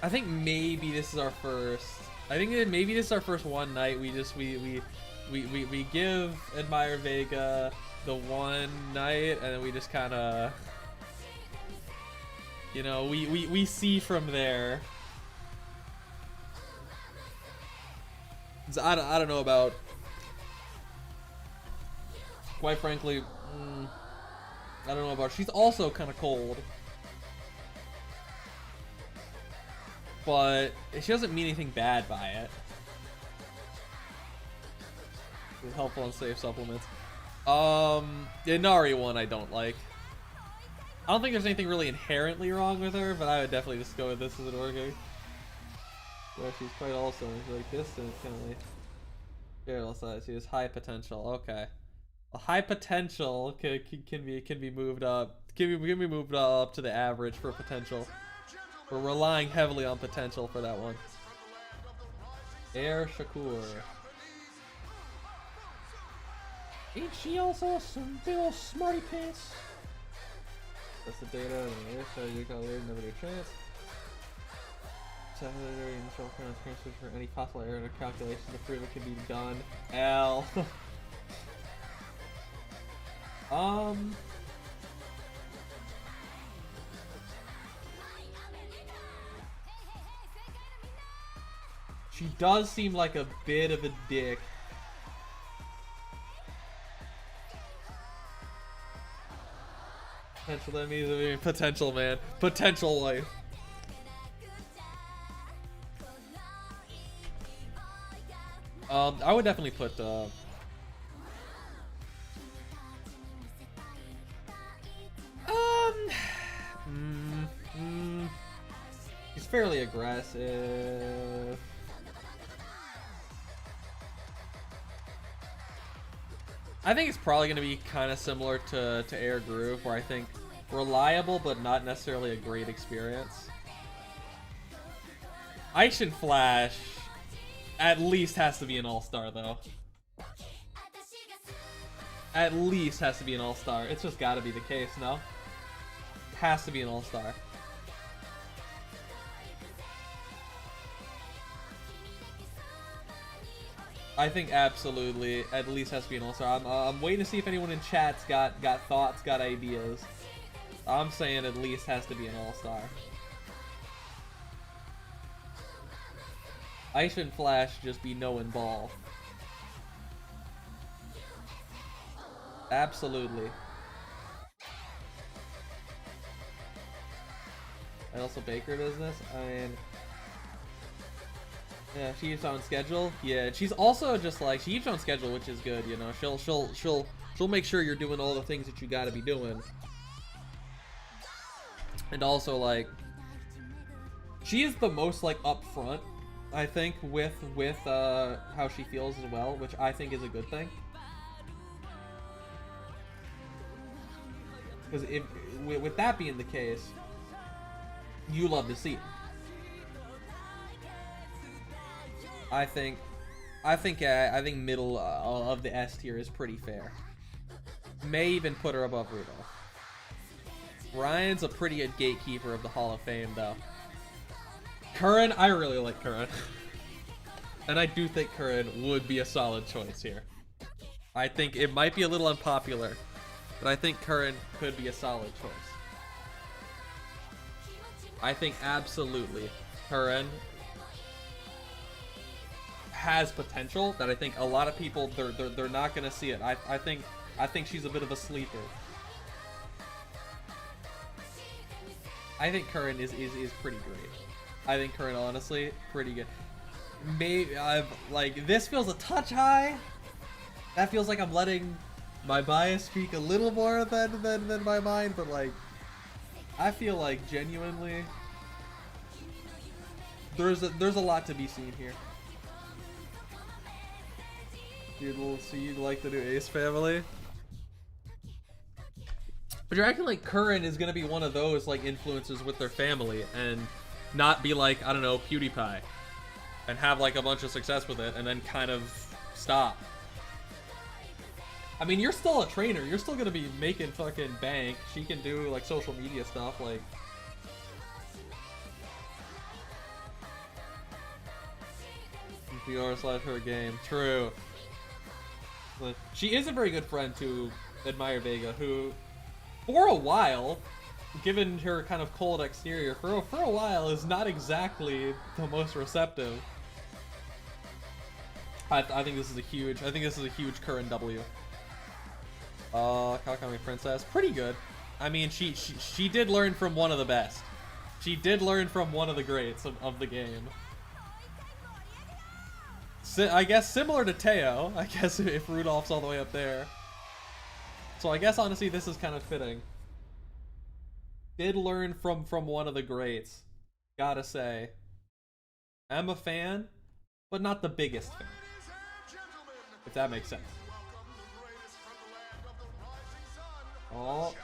A: I think maybe this is our first. I think that maybe this is our first one night. We give Admire Vega the one night, and then we just kind of, you know, we see from there. So I don't know about. Quite frankly, I don't know about. She's also kind of cold. But she doesn't mean anything bad by it. It's helpful and safe supplements. The Inari one I don't like. I don't think there's anything really inherently wrong with her, but I would definitely just go with this as an organ. Yeah, she's quite also like this and kind of like fearless. She has high potential. Okay, a high potential can be moved up. Can be moved up to the average for potential. We're relying heavily on potential for that one. Air Shakur. Ain't she also some big ol' smarty pants? That's the data and the air, so you got never do chance. Secondary initial transfers for any possible error in a calculation to prove it can be done. L. She does seem like a bit of a dick. Potential, that means potential, man. Potential life. I would definitely put he's fairly aggressive. I think it's probably going to be kind of similar to Air Groove, where I think reliable but not necessarily a great experience. Ice and Flash at least has to be an all-star, though. At least has to be an all-star. It's just got to be the case, no? Has to be an all-star. I think absolutely at least has to be an all-star. I'm waiting to see if anyone in chat's got thoughts, got ideas. I'm saying at least has to be an all-star. Ice and Flash just be knowing ball. Absolutely. And also baker business. I mean, yeah, she keeps on schedule. Yeah, she's also just like, she keeps on schedule, which is good. You know, she'll make sure you're doing all the things that you got to be doing. And also, like, she is the most like upfront, I think, with how she feels as well, which I think is a good thing. Because if with that being the case, you love to see it. I think middle of the S tier is pretty fair. May even put her above Rudolph. Ryan's a pretty good gatekeeper of the Hall of Fame, though. Curran, I really like Curran. And I do think Curran would be a solid choice here. I think it might be a little unpopular, but I think Curran could be a solid choice. I think absolutely Curran has potential that I think a lot of people they're not gonna see it. I think she's a bit of a sleeper. I think Curran is pretty great. I think Curran, honestly, pretty good. Maybe like, this feels a touch high. That feels like I'm letting my bias speak a little more than my mind, but like, I feel like genuinely there's a lot to be seen here. So you'd like the new Ace Family? But you're acting like Curran is gonna be one of those like influencers with their family and not be like, I don't know, PewDiePie, and have like a bunch of success with it and then kind of stop. I mean, you're still a trainer. You're still gonna be making fucking bank. She can do like social media stuff, like. PR/her game. True. But she is a very good friend to Admire Vega, who, for a while, given her kind of cold exterior, for a while is not exactly the most receptive. I think this is a huge Curran W. Kakami Princess, pretty good. I mean, she did learn from one of the best. She did learn from one of the greats of the game. I guess similar to Teo, I guess, if Rudolph's all the way up there. So I guess honestly this is kind of fitting. Did learn from one of the greats. Gotta say. I'm a fan, but not the biggest fan. If that makes sense. Oh.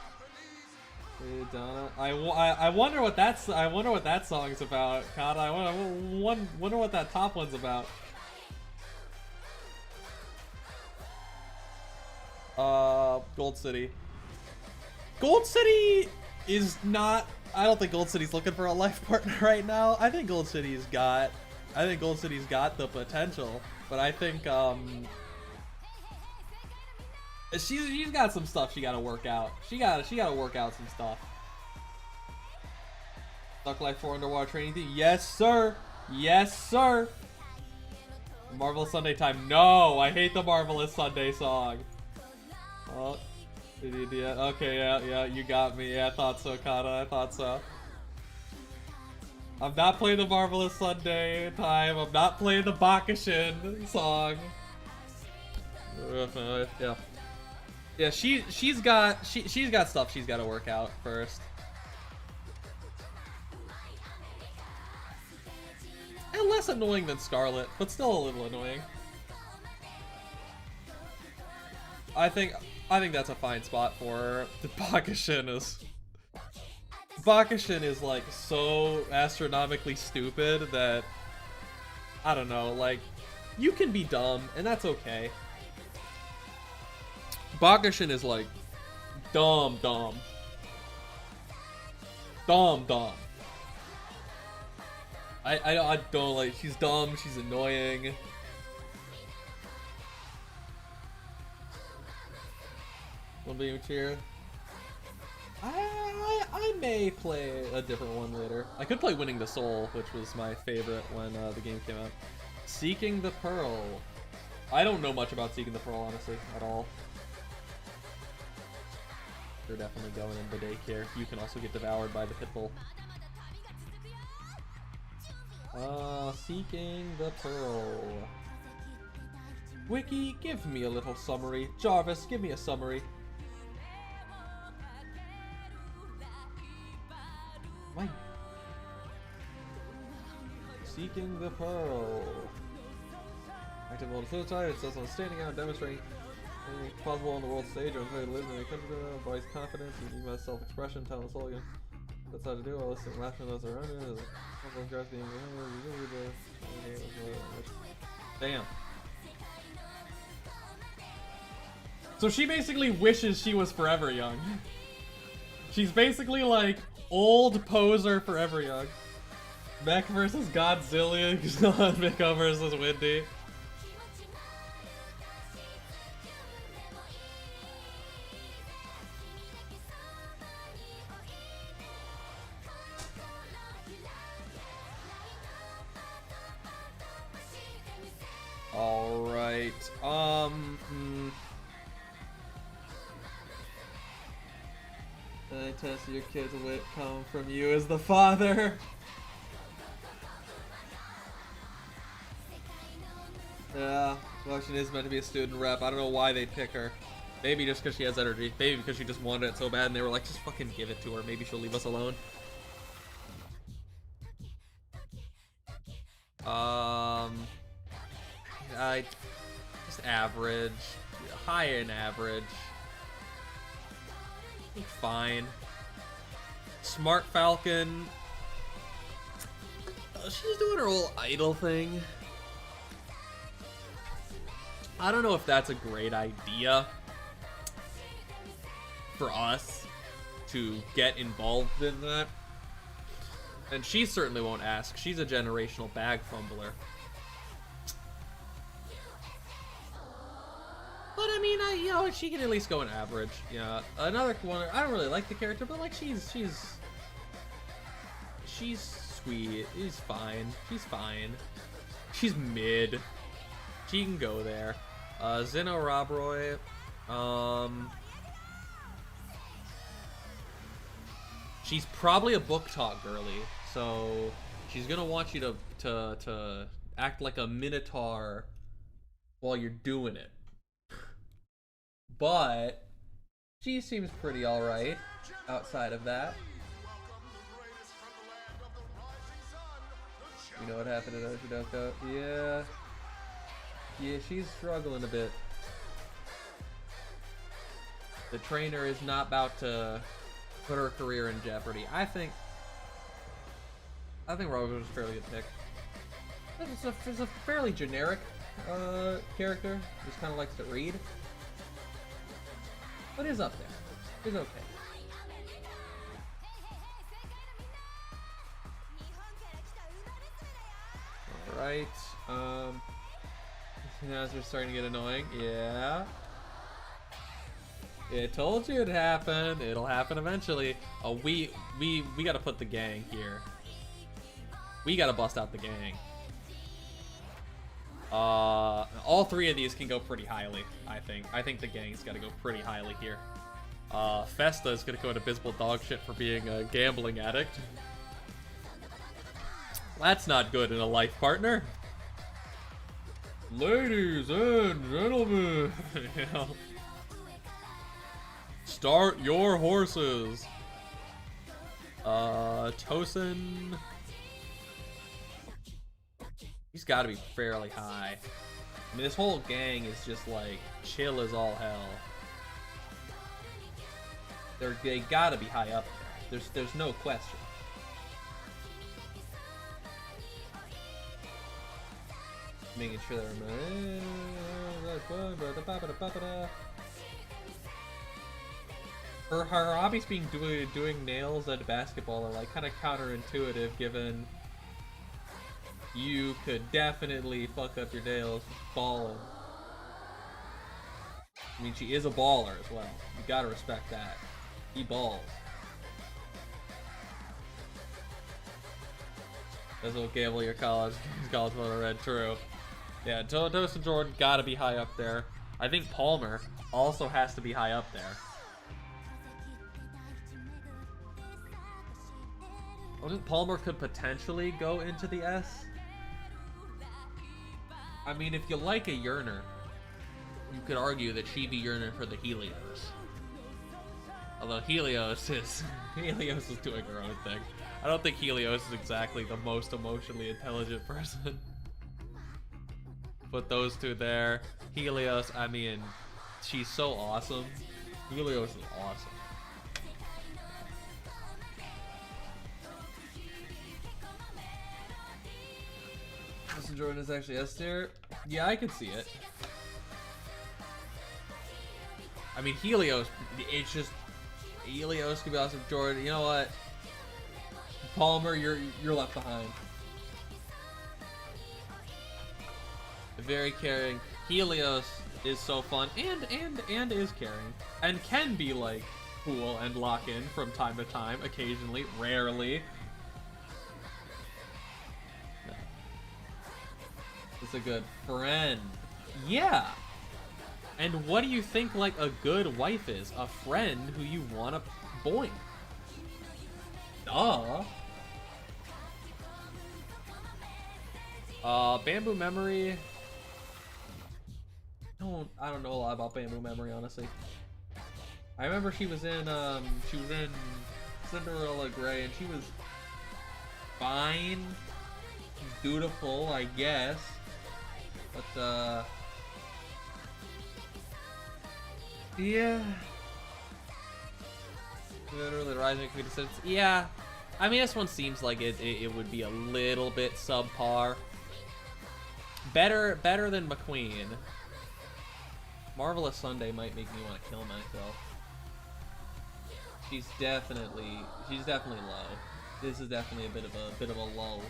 A: Hey, Donna. I wonder what that song's about, Kata. I wonder what that top one's about. Gold City. Gold City is not. I don't think Gold City's looking for a life partner right now. I think Gold City's got the potential, but I think she's got some stuff she got to work out. She got to work out some stuff. Duck Life 4 underwater training theme. Yes, sir. Yes, sir. Marvelous Sunday time. No, I hate the Marvelous Sunday song. Oh, yeah, okay, yeah, you got me. Yeah, I thought so, Kata. I thought so. I'm not playing the Marvelous Sunday time. I'm not playing the Bakushin song. Yeah. Yeah, she's got stuff she's got to work out first. And less annoying than Scarlet, but still a little annoying. I think that's a fine spot for her. The Bakushin is like so astronomically stupid that I don't know, like you can be dumb and that's okay. Bakushin is like dumb. I don't like, she's dumb, she's annoying. One beam cheer. I may play a different one later. I could play Winning the Soul, which was my favorite when the game came out. Seeking the Pearl. I don't know much about Seeking the Pearl, honestly, at all. They're definitely going into daycare. You can also get devoured by the pitbull. Seeking the Pearl. Wiki, give me a little summary. Jarvis, give me a summary. Why? Seeking the Pearl. Active mode suicide. It says on standing out, demonstrating anything possible on the world stage or way to live in a country, body's confidence, and even self-expression, talent, soul again. That's how to do. I'll listen, laughing those around you. Damn. So she basically wishes she was forever young. She's basically like old poser forever young. Mech versus Godzilla, Meko versus Windy. Alright, I test your kid's wit come from you as the father. Yeah, Luxion is meant to be a student rep. I don't know why they pick her. Maybe just because she has energy. Maybe because she just wanted it so bad and they were like, just fucking give it to her. Maybe she'll leave us alone. Just average. High and average. Fine. Smart Falcon. She's doing her whole idol thing. I don't know if that's a great idea for us to get involved in that. And she certainly won't ask. She's a generational bag fumbler. But I mean, you know, she can at least go an average. Yeah, another one. I don't really like the character, but like she's sweet. She's fine. She's fine. She's mid. She can go there. Zeno Robroy. She's probably a book talk girly, so she's gonna want you to act like a minotaur while you're doing it. But she seems pretty alright outside of that. You know what happened to Oshidoko? Yeah. Yeah, she's struggling a bit. The trainer is not about to put her career in jeopardy. I think Robert was a fairly good pick. It's a fairly generic character. Just kind of likes to read. But is up there. Is okay. Alright. Now it's starting to get annoying. Yeah. It told you it'd happen. It'll happen eventually. Oh, we gotta put the gang here. We gotta bust out the gang. All three of these can go pretty highly, I think. I think the gang's gotta go pretty highly here. Festa is gonna go into abysmal dog shit for being a gambling addict. That's not good in a life partner. Ladies and gentlemen, you know, start your horses. Tosin. He's got to be fairly high. I mean, this whole gang is just like chill as all hell. They gotta be high up there. There's no question. Making sure they're her hobbies being doing nails and basketball are like kind of counterintuitive, given you could definitely fuck up your nails balling. I mean, she is a baller as well. You gotta respect that. He balls. That's what gamble your college photo read true. Yeah, Tosin Jordan gotta be high up there. I think Palmer also has to be high up there. I think Palmer could potentially go into the S. I mean, if you like a yearner, you could argue that she'd be yearning for the Helios. Although Helios is doing her own thing. I don't think Helios is exactly the most emotionally intelligent person. Put those two there. Helios, I mean, she's so awesome. Helios is awesome. Tosin Jordan is actually S tier. Yeah, I could see it. I mean, Helios, it's just Helios could be awesome. Jordan, you know what? Palmer, you're left behind. Very caring. Helios is so fun and is caring and can be like cool and lock in from time to time, occasionally, rarely. It's a good friend. Yeah. And what do you think like a good wife is? A friend who you want to boink. Duh. Bamboo Memory. I don't know a lot about Bamboo Memory, honestly. I remember she was in Cinderella Grey, and she was fine, dutiful, I guess. But yeah. Literally Rising Queen. Yeah. I mean, this one seems like it would be a little bit subpar. Better than McQueen. Marvelous Sunday might make me want to kill myself. She's definitely low. This is definitely a bit of a lull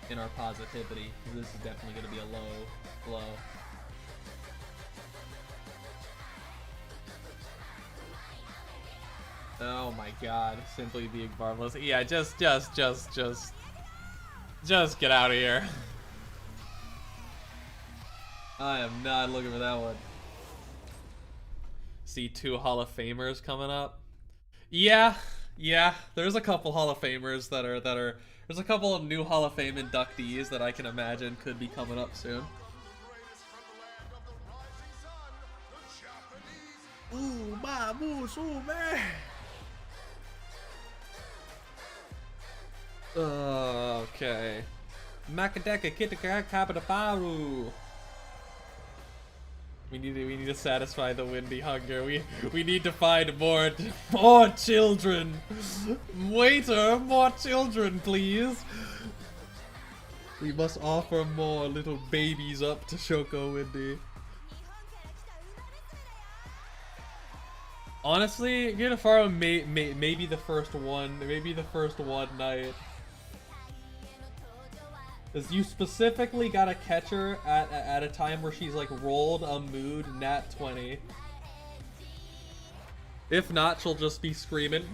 A: in our positivity. This is definitely going to be a low blow. Oh my god, simply being marvelous. Yeah, just get out of here. I am not looking for that one. See 2 Hall of Famers coming up. Yeah, there's a couple Hall of Famers that are there's a couple of new Hall of Fame inductees that I can imagine could be coming up soon. Ooh, my moose, ooh, man. Okay. Makadeka Kitika Kapitaparu. We need to satisfy the windy hunger. We need to find more children. Waiter, more children, please. We must offer more little babies up to Shoko Windy. Honestly, Ginafaro maybe the first one. Maybe the first one night. Because you specifically gotta catch her at a time where she's like rolled a mood nat 20. If not, she'll just be screaming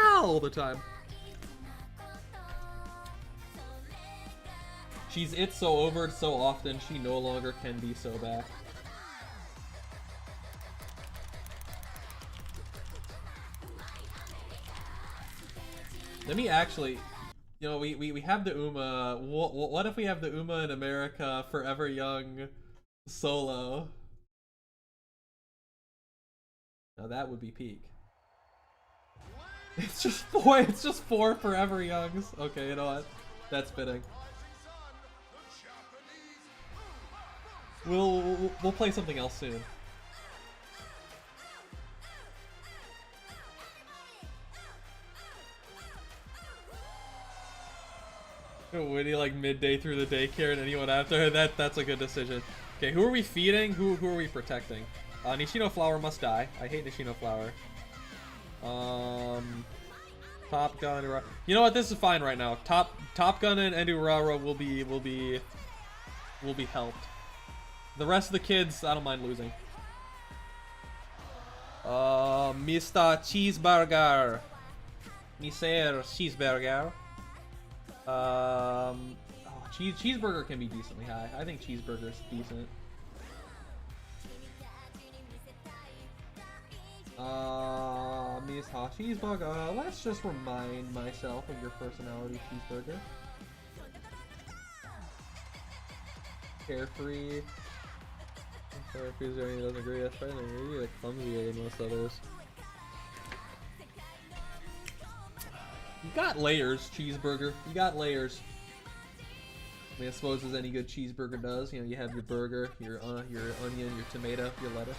A: all the time. She's it so over so often she no longer can be so back. Let me actually... You know, we have the Uma. What if we have the Uma in America, Forever Young, solo? Now that would be peak. It's just four. It's just four Forever Youngs. Okay, you know what? That's fitting. We'll play something else soon. Winnie like midday through the daycare and anyone after that's a good decision. Okay, who are we feeding? Who are we protecting? Nishino Flower must die. I hate Nishino Flower. Top Gun. You know what? This is fine right now. Top Gun and Endurara will be helped. The rest of the kids, I don't mind losing. Mr. Cheeseburger. Mr. Cheeseburger. Cheeseburger can be decently high. I think Cheeseburger's decent. Mr. Cheeseburger. Let's just remind myself of your personality, Cheeseburger. Carefree. Carefree's there, he doesn't agree. That's probably maybe like clumsier than most others. You got layers, Cheeseburger. You got layers. I mean, I suppose as any good cheeseburger does, you know, you have your burger, your onion, your tomato, your lettuce.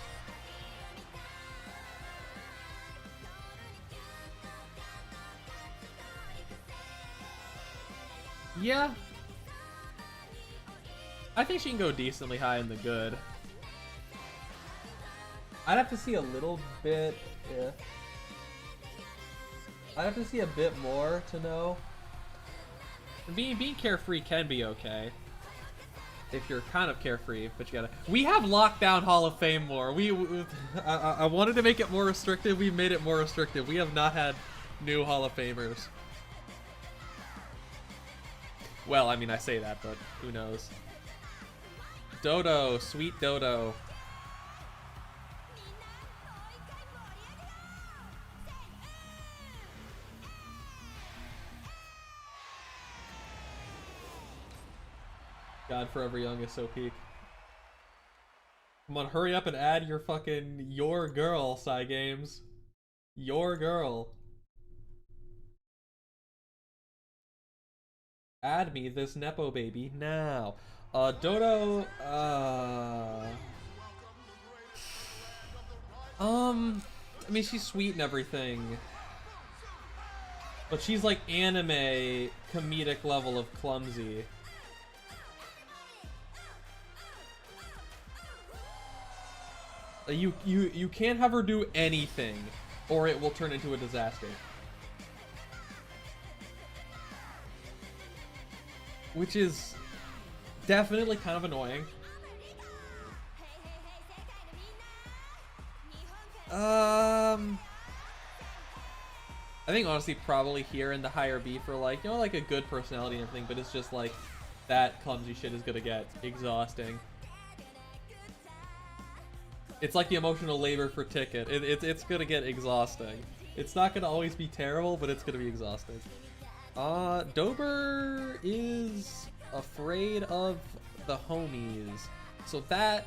A: Yeah. I think she can go decently high in the good. I'd have to see a little bit, yeah. I'd have to see a bit more to know. Being carefree can be okay. If you're kind of carefree, but you gotta... We have locked down Hall of Fame more. I wanted to make it more restrictive, we made it more restrictive. We have not had new Hall of Famers. Well, I mean, I say that, but who knows. Dodo, sweet Dodo. God, Forever Young is so peak. Come on, hurry up and add your fucking Your Girl, Psy Games. Your Girl. Add me this Nepo baby now. Dodo, I mean, she's sweet and everything. But she's like anime comedic level of clumsy. You can't have her do anything, or it will turn into a disaster. Which is definitely kind of annoying. I think honestly probably here in the higher B for like, you know, like a good personality and everything, but it's just like that clumsy shit is gonna get exhausting. It's like the emotional labor for Ticket. It's gonna get exhausting. It's not gonna always be terrible, but it's gonna be exhausting. Dober is afraid of the homies, so that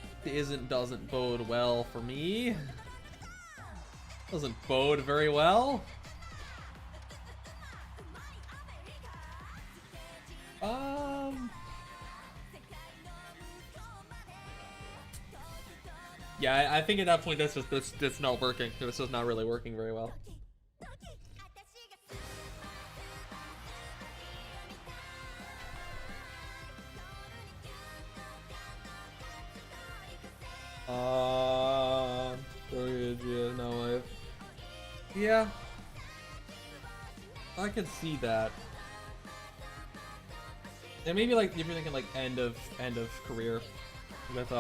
A: doesn't bode well for me. Doesn't bode very well. Yeah, I think at that point that's not working. This is not really working very well. Yeah, I can see that. And maybe like if you're thinking like end of career with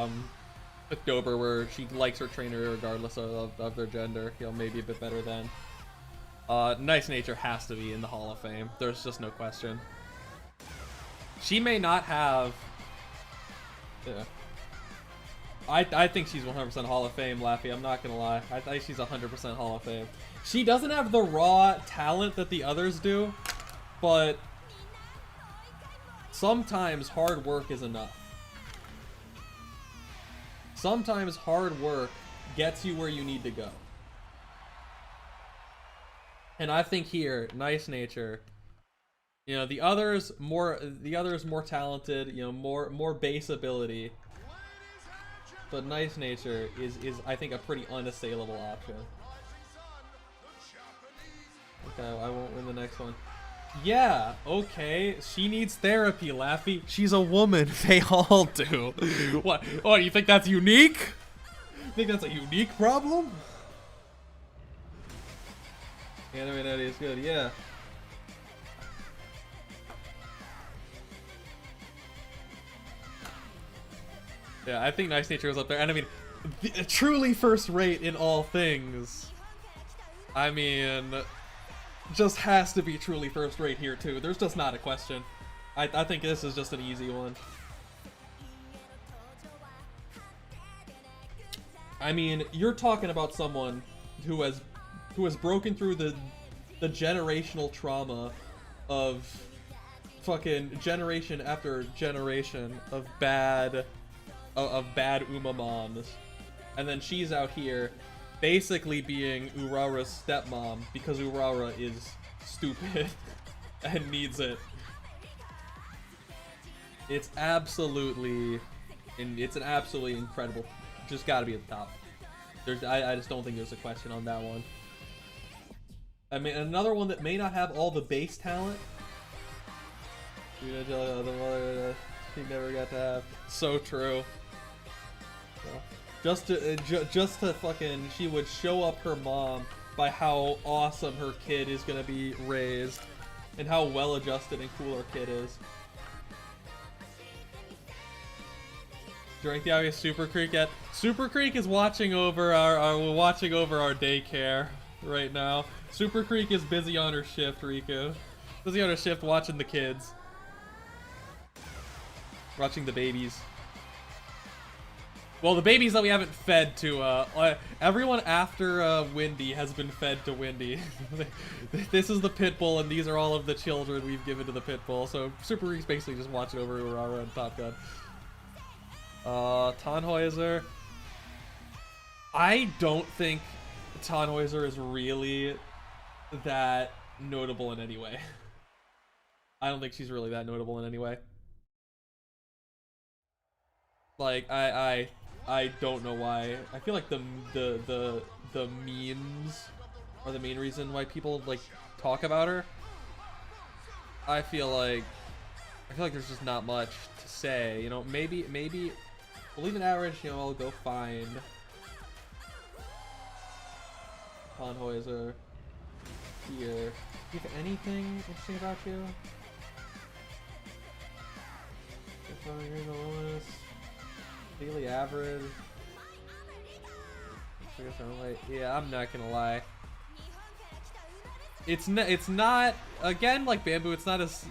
A: Dober, where she likes her trainer regardless of their gender, you know, maybe a bit better then. Nice Nature has to be in the Hall of Fame. There's just no question. She may not have. Yeah. I think she's 100% Hall of Fame, Laffy. I'm not gonna lie. I think she's 100% Hall of Fame. She doesn't have the raw talent that the others do, but sometimes hard work is enough. Sometimes hard work gets you where you need to go. And I think here, Nice Nature, you know, the others more talented, you know, more base ability. But Nice Nature is I think a pretty unassailable option. Okay, I won't win the next one. Yeah, okay. She needs therapy, Laffy. She's a woman. They all do. What? Oh, you think that's unique? You think that's a unique problem? Anime Daddy is good, yeah. Yeah, I think Nice Nature was up there. And I mean, truly first rate in all things. I mean, just has to be truly first rate here too. There's just not a question. I think this is just an easy one. I mean, you're talking about someone who has broken through the generational trauma of fucking generation after generation of bad Uma moms, and then she's out here basically being Urara's stepmom because Urara is stupid and needs it. It's an absolutely incredible. Just gotta be at the top. I just don't think there's a question on that one. I mean, another one that may not have all the base talent. She never got to have. So true. Just to fucking, she would show up her mom by how awesome her kid is gonna be raised, and how well adjusted and cool her kid is. Drink the obvious Super Creek yet? Super Creek is watching over our daycare right now. Super Creek is busy on her shift, Riku. Busy on her shift watching the kids. Watching the babies. Well, the babies that we haven't fed to, everyone after Windy has been fed to Windy. This is the pit bull, and these are all of the children we've given to the pit bull. So Super Creek's basically just watching over Urara and Top Gun. Tannhäuser. I don't think Tannhäuser is really that notable in any way. I don't think she's really that notable in any way. Like, I don't know why. I feel like the memes are the main reason why people like talk about her. I feel like there's just not much to say. You know, maybe we'll leave an average. You know, I'll go find Tannhäuser here. Do you have anything interesting about you? Daily average. Yeah, I'm not gonna lie. It's not again like Bamboo. It's not as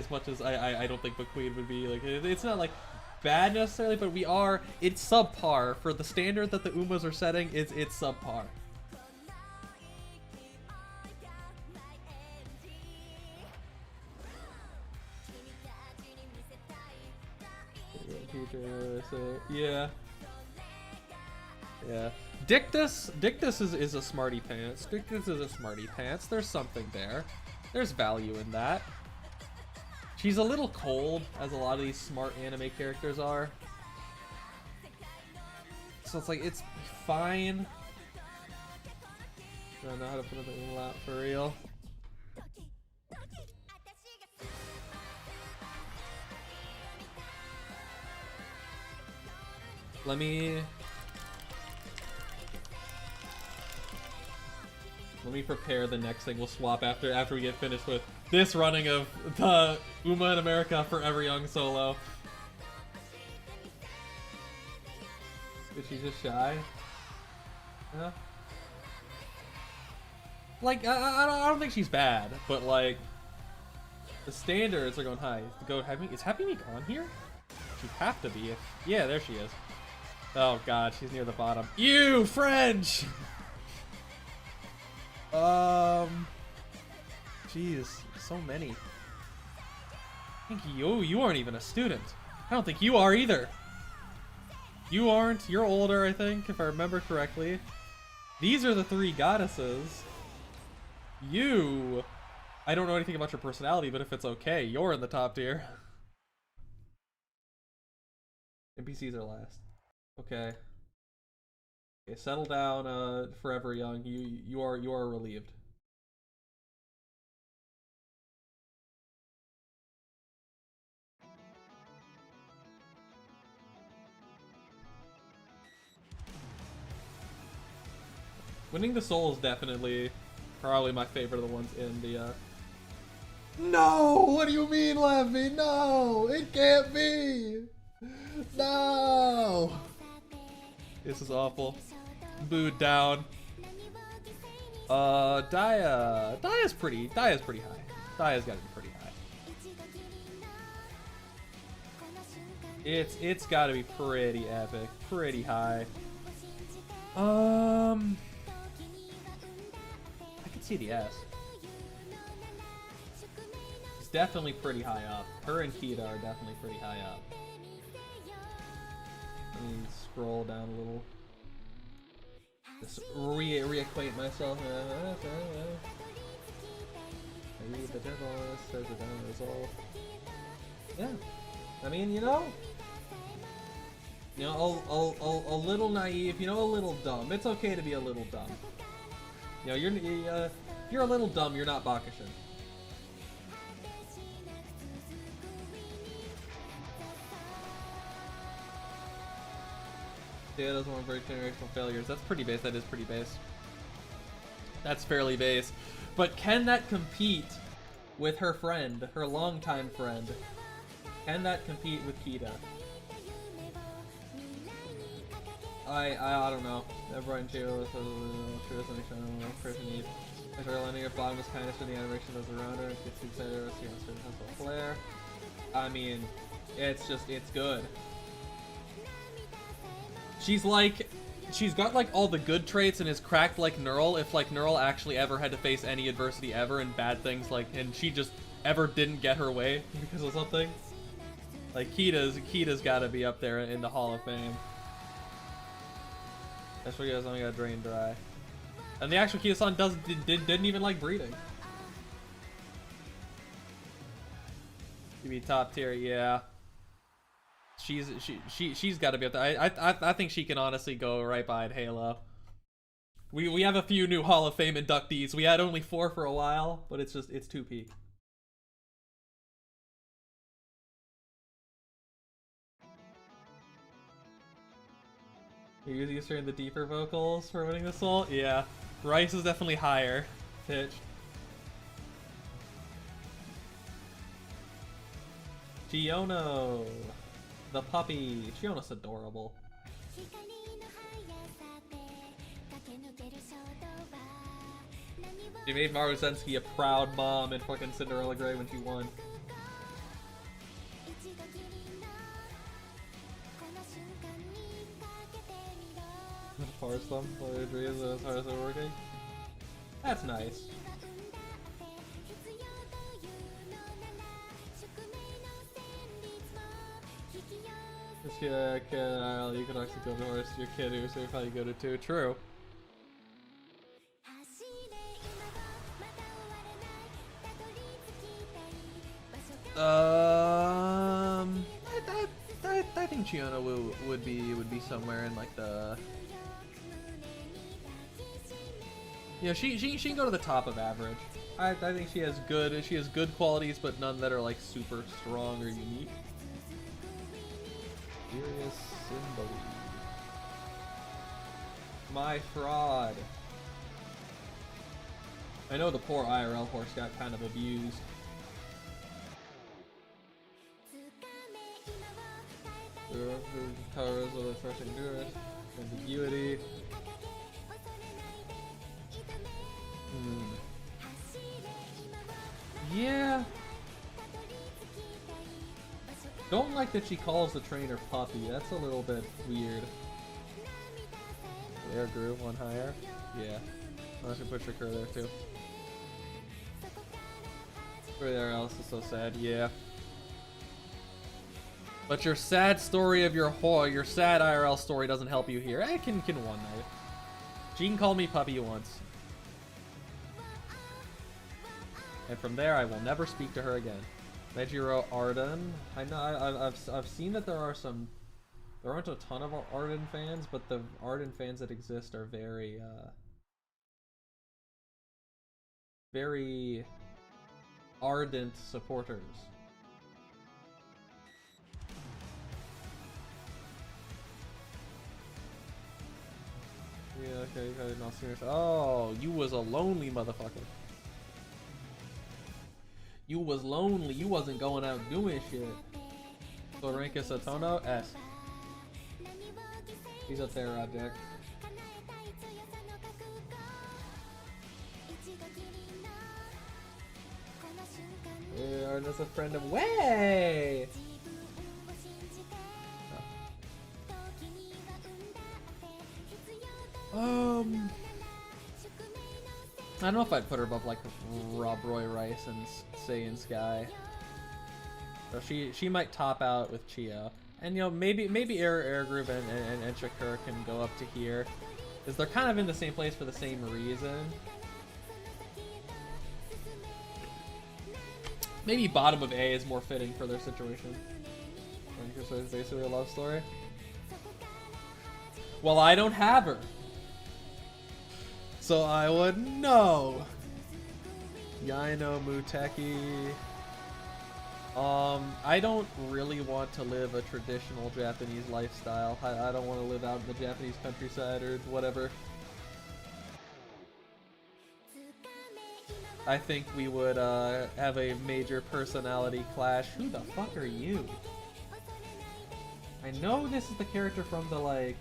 A: much as I don't think McQueen would be. Like it's not like bad necessarily, but it's subpar for the standard that the Umas are setting. It's subpar. Yeah. Dictus is a smarty pants. Dictus is a smarty pants. There's something there. There's value in that. She's a little cold, as a lot of these smart anime characters are. So it's like, it's fine. I don't know how to put it out for real. Let me prepare the next thing. We'll swap after we get finished with this running of the Uma in America Forever Young solo. Is she just shy? Yeah. Like I don't think she's bad, but like the standards are going high. Is Happy Meek on here? She'd have to be. Yeah, there she is. Oh god, she's near the bottom. Ew, French! Jeez, so many. I think you aren't even a student. I don't think you are either. You aren't. You're older, I think, if I remember correctly. These are the three goddesses. You... I don't know anything about your personality, but if it's okay, you're in the top tier. NPCs are last. Okay. Okay, settle down, Forever Young. You are relieved. Winning the Soul is definitely probably my favorite of the ones in the No! What do you mean, Levy? No! It can't be! No! This is awful. Booed down. Daya's pretty high. Daya's gotta be pretty high. It's gotta be pretty epic. Pretty high. I could see the S. It's definitely pretty high up. Her and Kita are definitely pretty high up. Let me scroll down a little. Just reacquaint myself. I read the devil, says the down result. Yeah. I mean, you know, a little naive, you know, a little dumb. It's okay to be a little dumb. You know, you're a little dumb. You're not Bakushin. Yeah, doesn't want to break generational failures. That's pretty base. That is pretty base. That's fairly base. But can that compete with her friend, her longtime friend? Can that compete with Kita? I don't know. Everyone cheerless has a person need. If her lending her bottomless kindness for the animation of the rounder, it gets excited to see how certain has a flare. I mean, it's good. She's got like all the good traits and is cracked like Neural if like Neural actually ever had to face any adversity ever and bad things and she just ever didn't get her way because of something. Like Kita's gotta be up there in the Hall of Fame. That's why you guys only got drained dry. And the actual Kita-san didn't even like breeding. To be top tier, yeah. She's got to be up there. I think she can honestly go right behind Halo. We have a few new Hall of Fame inductees. We had only 4 for a while, but it's 2P. You're used to hearing the deeper vocals for Winning the Soul? Yeah. Rice is definitely higher pitched. Chiono, the puppy. Chiono's adorable. She made Maru Zensky a proud mom in fucking Cinderella Grey when she won. Parse them while your dreams as hard as they're working. That's nice. This kid, you can actually go to horse. Your kid who so probably go to 2. True. I think Chiono would be somewhere in like the. Yeah, she can go to the top of average. I think she has good qualities, but none that are like super strong or unique. Furious Symbol. My fraud. I know the poor IRL horse got kind of abused. Powers of the fresh endurance, ambiguity. Yeah. Don't like that she calls the trainer puppy. That's a little bit weird. There grew 1 higher. Yeah. I should put Shakura there too. Everything else is so sad. Yeah. But your sad story of your sad IRL story doesn't help you here. I can one night. She can call me puppy once. And from there, I will never speak to her again. Mejiro Arden. I know I've seen that there aren't a ton of Arden fans, but the Arden fans that exist are very very ardent supporters. Yeah, okay, not serious. Oh, you was a lonely motherfucker. You was lonely. You wasn't going out doing shit. So rank is Satono S. He's up there, Jack. Yeah, that's a friend of way. I don't know if I'd put her above like Rob Roy Rice and Saiyan Sky. So she might top out with Chio, and you know maybe Air Groove and Shakur can go up to here, because they're kind of in the same place for the same reason. Maybe bottom of A is more fitting for their situation. So it's basically a love story. Well, I don't have her, so I would know. Yaino Muteki. I don't really want to live a traditional Japanese lifestyle. I don't want to live out in the Japanese countryside or whatever. I think we would have a major personality clash. Who the fuck are you? I know this is the character from the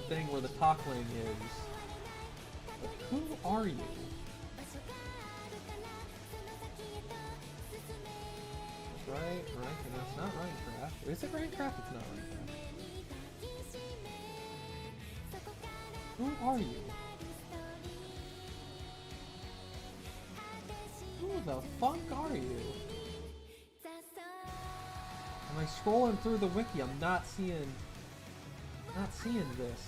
A: thing where the Talkling is. But who are you? Right, no, it's not Minecraft. Is it Minecraft? It's not Minecraft. Who are you? Who the fuck are you? Am I scrolling through the wiki? I'm not seeing this.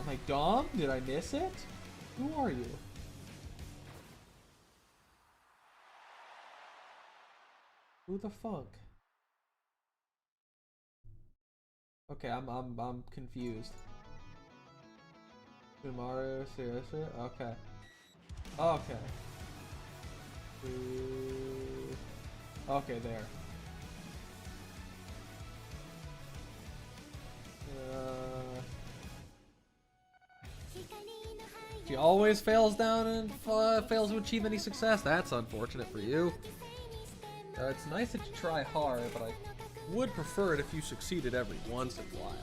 A: Am I dumb? Did I miss it? Who are you? Who the fuck? Okay, I'm confused. Sumaru, seriously? Okay. Okay. Okay, there. She always fails down and fails to achieve any success. That's unfortunate for you. It's nice that you try hard, but I would prefer it if you succeeded every once in a while.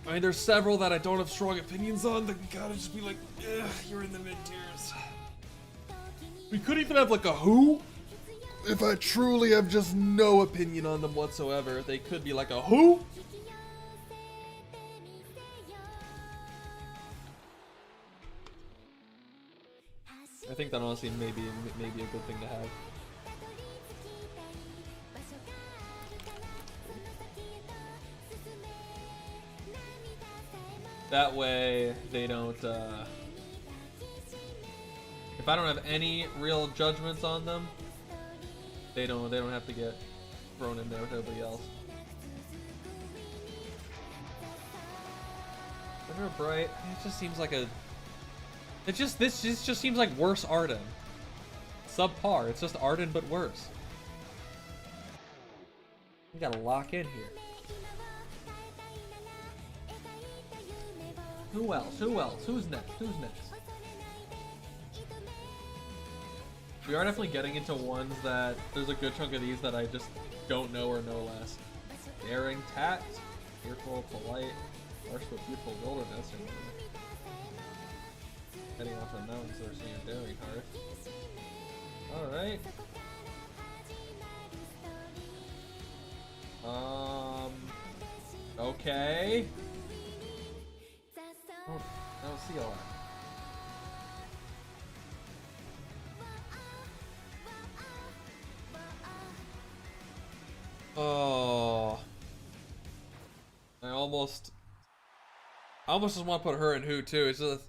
A: I mean, there's several that I don't have strong opinions on that can kind of just be like, ugh, you're in the mid-tiers. We could even have like a who? If I truly have just no opinion on them whatsoever, they could be like a who? I think that honestly may be a good thing to have. That way they don't if I don't have any real judgments on them, they don't have to get thrown in there with everybody else. Thunder Bright, it just seems like this just seems like worse Arden. Subpar. It's just Arden but worse. We gotta lock in here. Who else? Who else? Who's next? Who's next? We are definitely getting into ones that there's a good chunk of these that I just don't know or know less. Daring Tact, Fearful, Polite, Harsh but Beautiful Wilderness, and heading off the mountains or seeing Daring Heart. Alright. Okay. I don't see a lot. Oh, I almost just want to put her in who too. It's just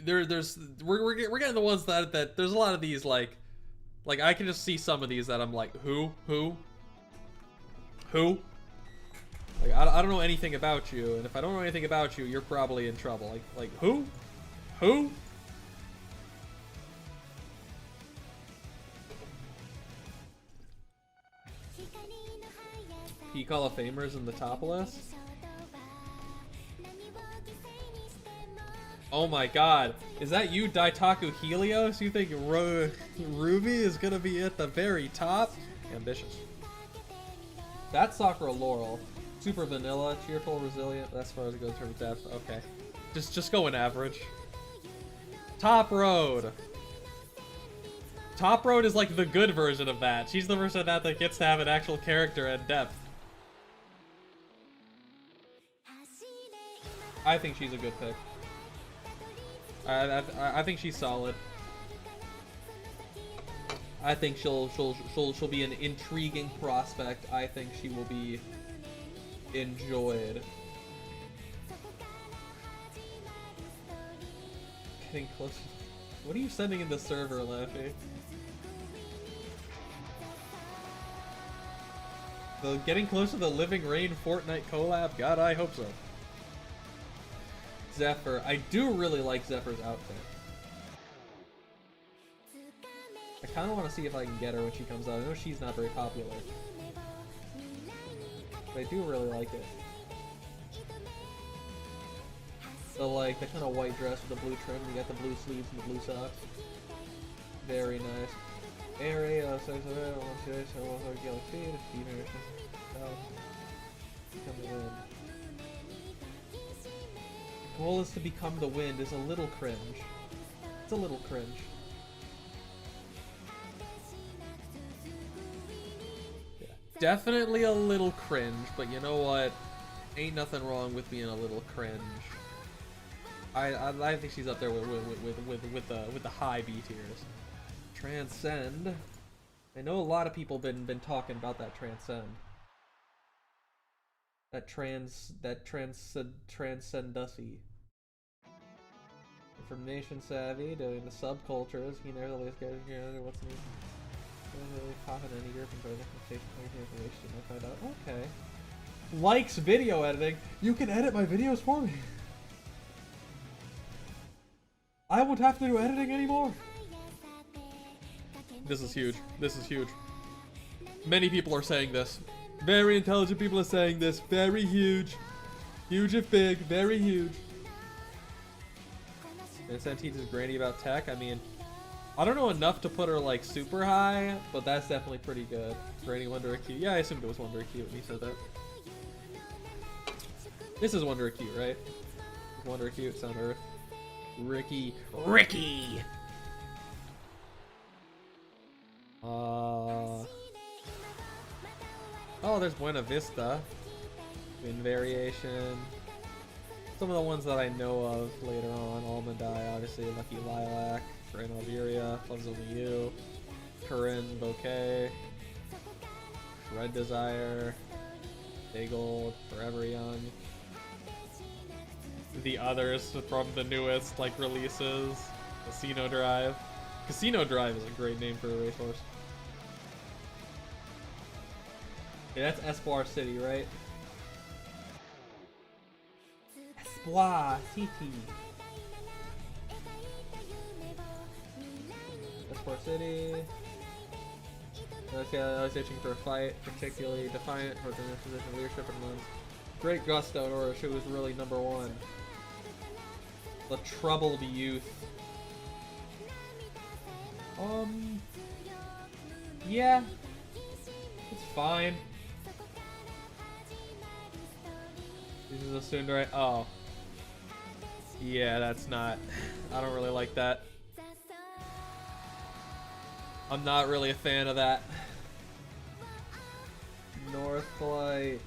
A: we're getting the ones that there's a lot of these like I can just see some of these that I'm like who. Like I don't know anything about you, and if I don't know anything about you, you're probably in trouble. Like who? Peak Hall of Famers in the top list? Oh my god. Is that you, Daitaku Helios? You think Ruby is gonna be at the very top? Ambitious. That's Sakura Laurel. Super vanilla, cheerful, resilient. That's as far as it goes in terms of depth. Okay. Just go in average. Top Road. Top Road is like the good version of that. She's the version of that gets to have an actual character and depth. I think she's a good pick. I think she's solid. I think she'll be an intriguing prospect. I think she will be enjoyed. Getting close. What are you sending in the server, Laffy? Getting close to the Living Rain Fortnite collab? God, I hope so. Zephyr. I do really like Zephyr's outfit. I kind of want to see if I can get her when she comes out. I know she's not very popular, but I do really like it. The kind of white dress with the blue trim. You got the blue sleeves and the blue socks. Very nice. Area, so become the wind. Goal is to become the wind is a little cringe. It's a little cringe. Yeah. Definitely a little cringe, but you know what? Ain't nothing wrong with being a little cringe. I think she's up there with the high B tiers. Transcend. I know a lot of people been talking about that Transcend. That transcendussy. Information savvy, doing the subcultures, you know, the latest guys, you know, what's new. Really popping any group and information, I find out. Okay. Likes video editing. You can edit my videos for me. I won't have to do editing anymore. This is huge. This is huge. Many people are saying this. Very intelligent people are saying this. Very huge. Huge if big. Very huge. Vincent teaches Granny about tech. I mean, I don't know enough to put her like super high, but that's definitely pretty good. Granny Wonder Acute. Yeah, I assumed it was Wonder Acute when he said that. This is Wonder Acute, right? Wonder Acute, it's on Earth. Ricky. Oh, there's Buena Vista. Wind Variation. Some of the ones that I know of later on. Almond Eye, obviously. Lucky Lilac. Grand Algeria. Loves Only You. Corinne Bouquet. Red Desire. Day Gold. Forever Young. The others from the newest like releases. Casino Drive. Casino Drive is a great name for a racehorse. Yeah, that's Espoir City, right? Espoir City. Espoir City. Okay, I was itching for a fight, particularly defiant for the position of leadership and runs. Great gusto in order to show who's really number one. The troubled youth. Yeah. It's fine. This is a Sundari. Oh. Yeah, that's not. I don't really like that. I'm not really a fan of that. Northlight.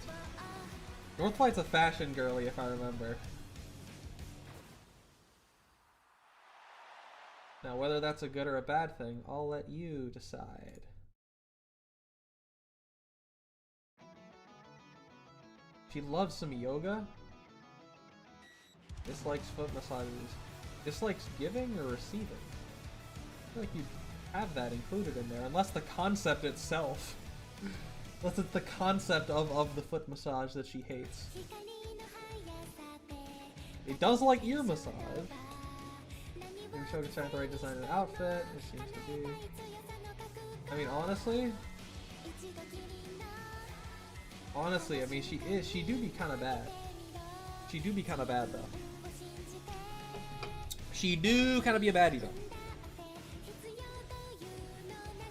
A: Northlight's a fashion girly, if I remember. Now, whether that's a good or a bad thing, I'll let you decide. She loves some yoga. Dislikes foot massages. Dislikes giving or receiving. I feel like you have that included in there, unless the concept itself. Unless it's the concept of the foot massage that she hates. It does like ear massage. Maybe she'll try the right design of the outfit. It seems to be. I mean, honestly, I mean, she do be kind of bad. She do be kind of bad, though. She do kind of be a baddie, though.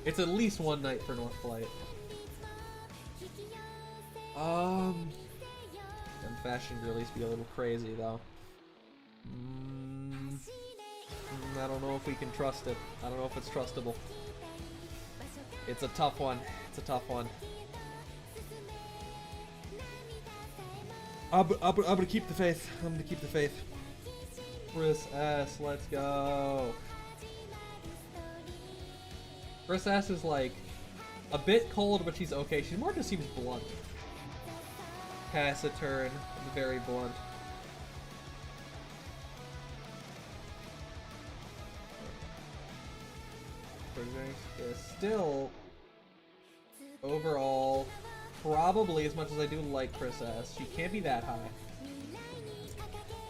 A: It's at least one night for North Flight. And fashion girlies be a little crazy, though. I don't know if we can trust it. I don't know if it's trustable. It's a tough one. It's a tough one. I'm gonna keep the faith. I'm gonna keep the faith. Chris S, let's go. Chris S is like a bit cold, but she's okay. She more just seems blunt. Taciturn, very blunt. Yeah, still, overall, probably as much as I do like Chris S, she can't be that high.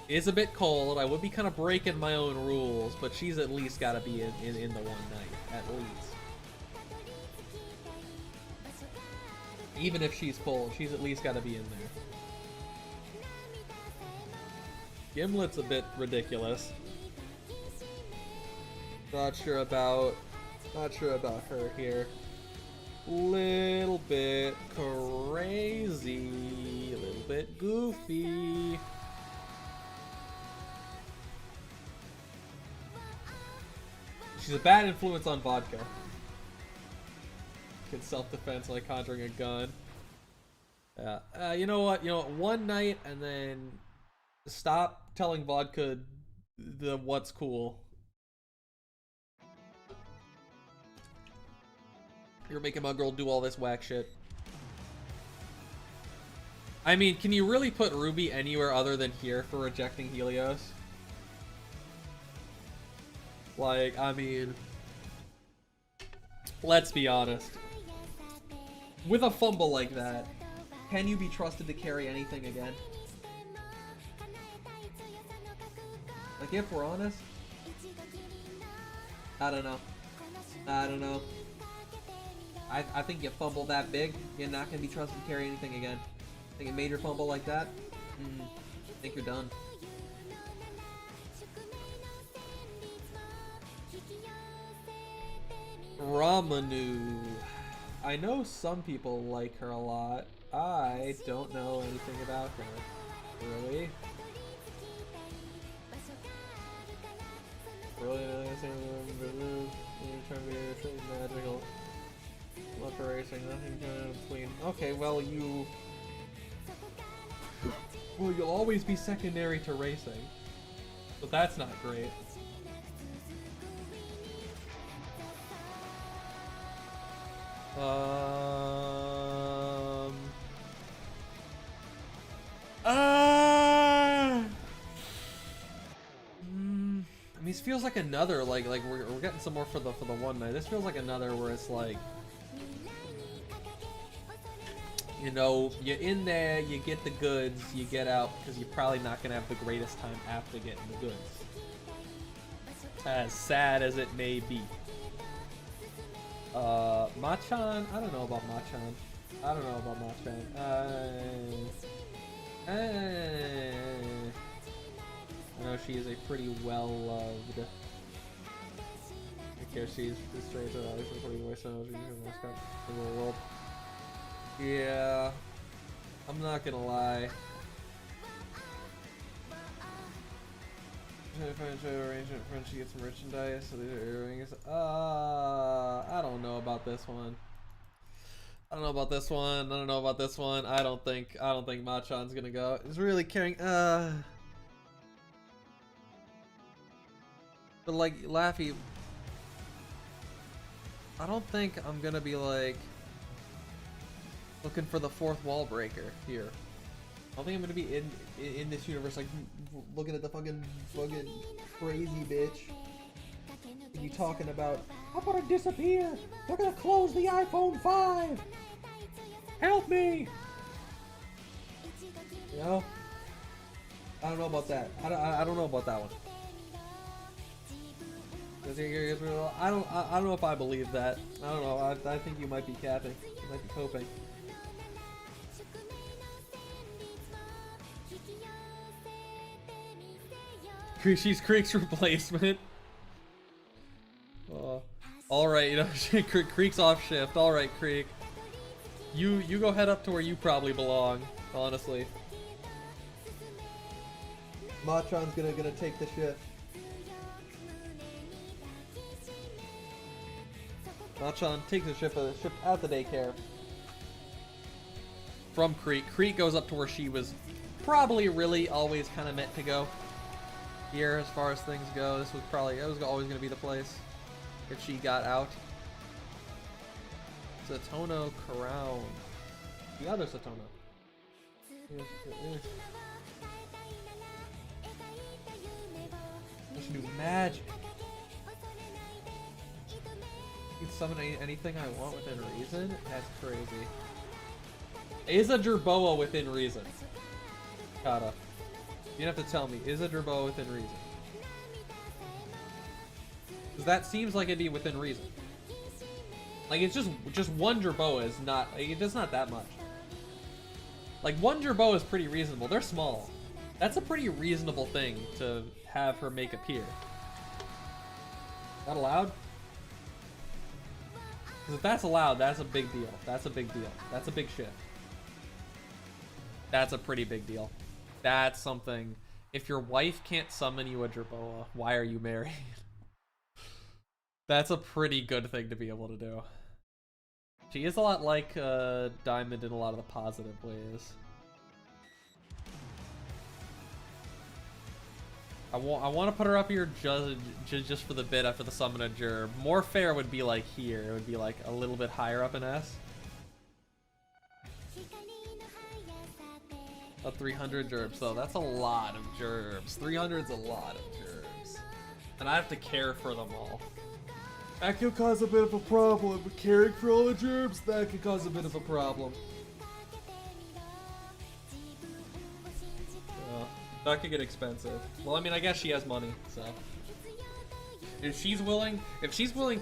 A: Is a bit cold. I would be kind of breaking my own rules, but she's at least got to be in the one night, at least. Even if she's cold, she's at least got to be in there. Gimlet's a bit ridiculous. Not sure about her here. Little bit crazy, a little bit goofy. She's a bad influence on vodka. Can self-defense like conjuring a gun. Yeah. You know what? One night and then stop telling vodka what's cool. You're making my girl do all this whack shit. I mean, can you really put Ruby anywhere other than here for rejecting Helios? Like, I mean, let's be honest. With a fumble like that, can you be trusted to carry anything again? Like, if we're honest, I don't know. I think you fumble that big, you're not going to be trusted to carry anything again. I think a major fumble like that, I think you're done. Ramanu. I know some people like her a lot. I don't know anything about her. Really? Really? Trying to be magical. Not for racing, nothing in between. Okay, well you'll always be secondary to racing. But that's not great. I mean, this feels like another like we're getting some more for the one night. This feels like another where it's like, you know, you're in there, you get the goods, you get out because you're probably not gonna have the greatest time after getting the goods. As sad as it may be. Machan? I don't know about Machan. I know she is a pretty well-loved. I care she's straight to the voice in the world. Yeah, I'm not gonna lie. Trying to find a arrangement for when she gets some merchandise. So these are earrings. I don't know about this one. I don't think Machan's gonna go. It's really caring. But like Laffy, I don't think I'm gonna be like looking for the fourth wall breaker here. I don't think I'm gonna be in this universe like looking at the fucking crazy bitch. And you talking about, I'm gonna disappear. They're gonna close the iPhone 5. Help me. You know? I don't know about that. I don't know about that one. I don't know if I believe that. I don't know. I think you might be capping. You might be coping. She's Creek's replacement. All right, you know, Creek's off shift. All right, Creek. You go head up to where you probably belong. Honestly. Machan's gonna take the shift. Machan takes the shift out the daycare. From Creek. Creek goes up to where she was probably really always kind of meant to go. Here, as far as things go, this was always gonna be the place if she got out. Satono Crown. The other Satono. I should do magic. You can summon anything I want within reason? That's crazy. Is a Jerboa within reason? Kata. You have to tell me, is a Jerboa within reason? Because that seems like it'd be within reason. Like, it's just one Jerboa is not, like, it's not that much. Like, one Jerboa is pretty reasonable. They're small. That's a pretty reasonable thing to have her make appear. That allowed? Because if that's allowed, that's a big deal. That's a big deal. That's a big shift. That's a pretty big deal. That's something. If your wife can't summon you a Jerboa, why are you married? That's a pretty good thing to be able to do. She is a lot like Diamond in a lot of the positive ways. I want to put her up here just for the bit after the summon a Jer. More fair would be like here. It would be like a little bit higher up in S. A 300 gerbs though. That's a lot of gerbs. 300's a lot of gerbs. And I have to care for them all. That could cause a bit of a problem. Caring for all the gerbs, that could cause a bit of a problem. That could get expensive. Well, I mean, I guess she has money, so. If she's willing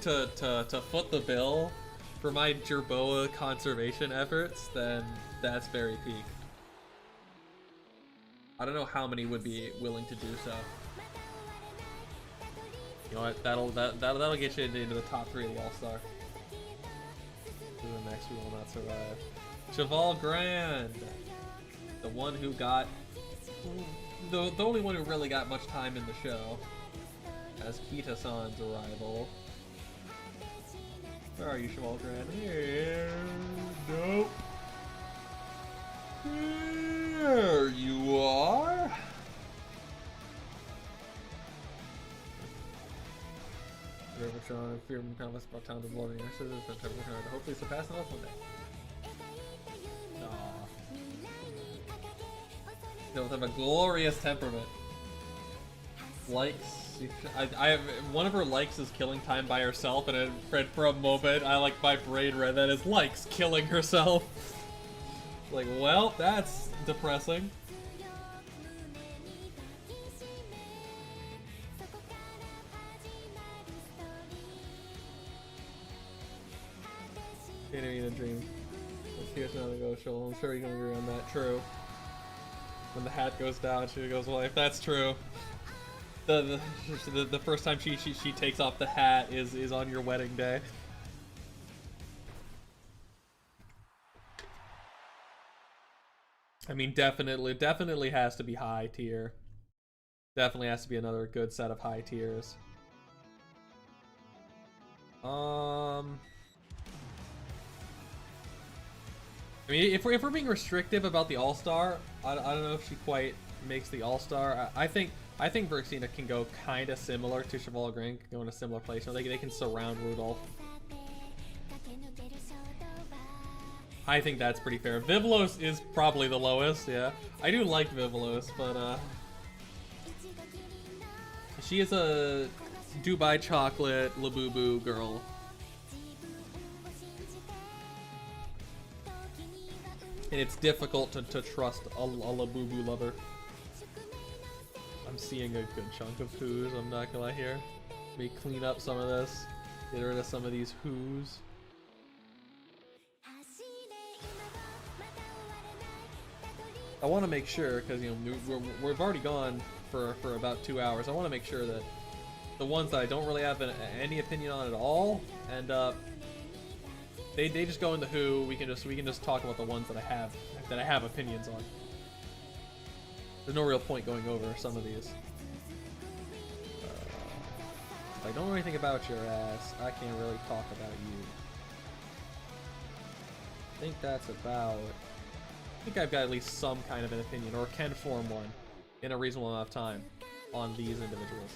A: to foot the bill for my Jerboa conservation efforts, then that's very peak. I don't know how many would be willing to do so. You know what? That'll get you into the top 3 of the All-Star. The next we will not survive. Cheval Grand, the one who got the only one who really got much time in the show, as Kita-san's arrival. Where are you, Cheval Grand? Here. Nope. There you are. Sean, if you're countless about town of loving your sisters, hopefully surpass the last one day. They'll have a glorious temperament. Likes. I have one of her likes is killing time by herself, and it read for a moment. My brain read that as likes killing herself. Like, well, that's depressing. Intermission a dream. Here's another ghost show. I'm sure you can agree on that. True. When the hat goes down, she goes, well, if that's true, the first time she takes off the hat is on your wedding day. I mean, definitely has to be high tier. Definitely has to be another good set of high tiers. I mean, if we're being restrictive about the All-Star, I don't know if she quite makes the All-Star. I think Verxina can go kind of similar to Cheval Grand, can go in a similar place. You know, they can surround Rudolph. I think that's pretty fair. Vivlos is probably the lowest, yeah. I do like Vivlos, but she is a Dubai chocolate Labubu girl. And it's difficult to trust a Labubu lover. I'm seeing a good chunk of whoos, I'm not gonna lie here. Let me clean up some of this. Get rid of some of these whoos. I want to make sure, because you know we've already gone for about 2 hours. I want to make sure that the ones that I don't really have any opinion on at all end up they just go into who. We can just talk about the ones that I have opinions on. There's no real point going over some of these. If I don't know anything about your ass, I can't really talk about you. I think that's about. I think I've got at least some kind of an opinion, or can form one, in a reasonable amount of time, on these individuals.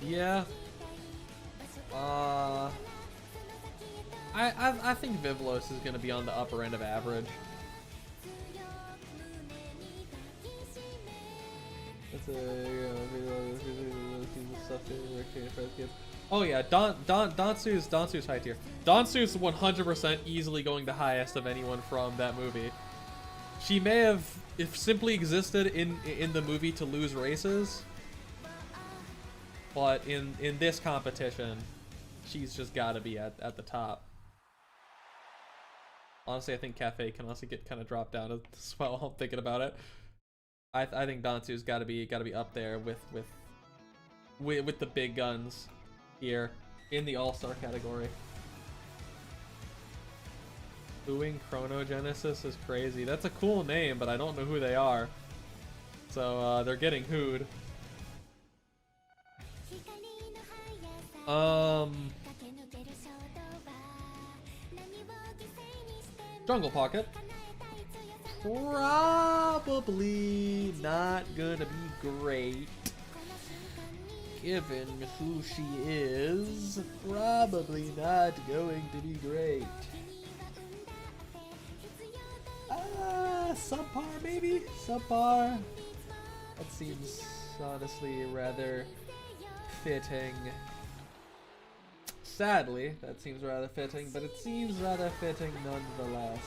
A: Yeah. I think Vivlos is going to be on the upper end of average. Oh yeah, Dansu's high tier. Dansu's 100% easily going the highest of anyone from that movie. She may have simply existed in the movie to lose races, but in this competition, she's just got to be at the top. Honestly, I think Cafe can also get kind of dropped down as well. I'm thinking about it. I think Dansu's got to be up there with the big guns here in the All-Star category. Booing Chronogenesis is crazy. That's a cool name, but I don't know who they are. So they're getting hooed. Jungle Pocket. Probably not gonna be great, given who she is. Probably not going to be great. Subpar maybe? Subpar? That seems honestly rather fitting. Sadly, that seems rather fitting, but it seems rather fitting nonetheless.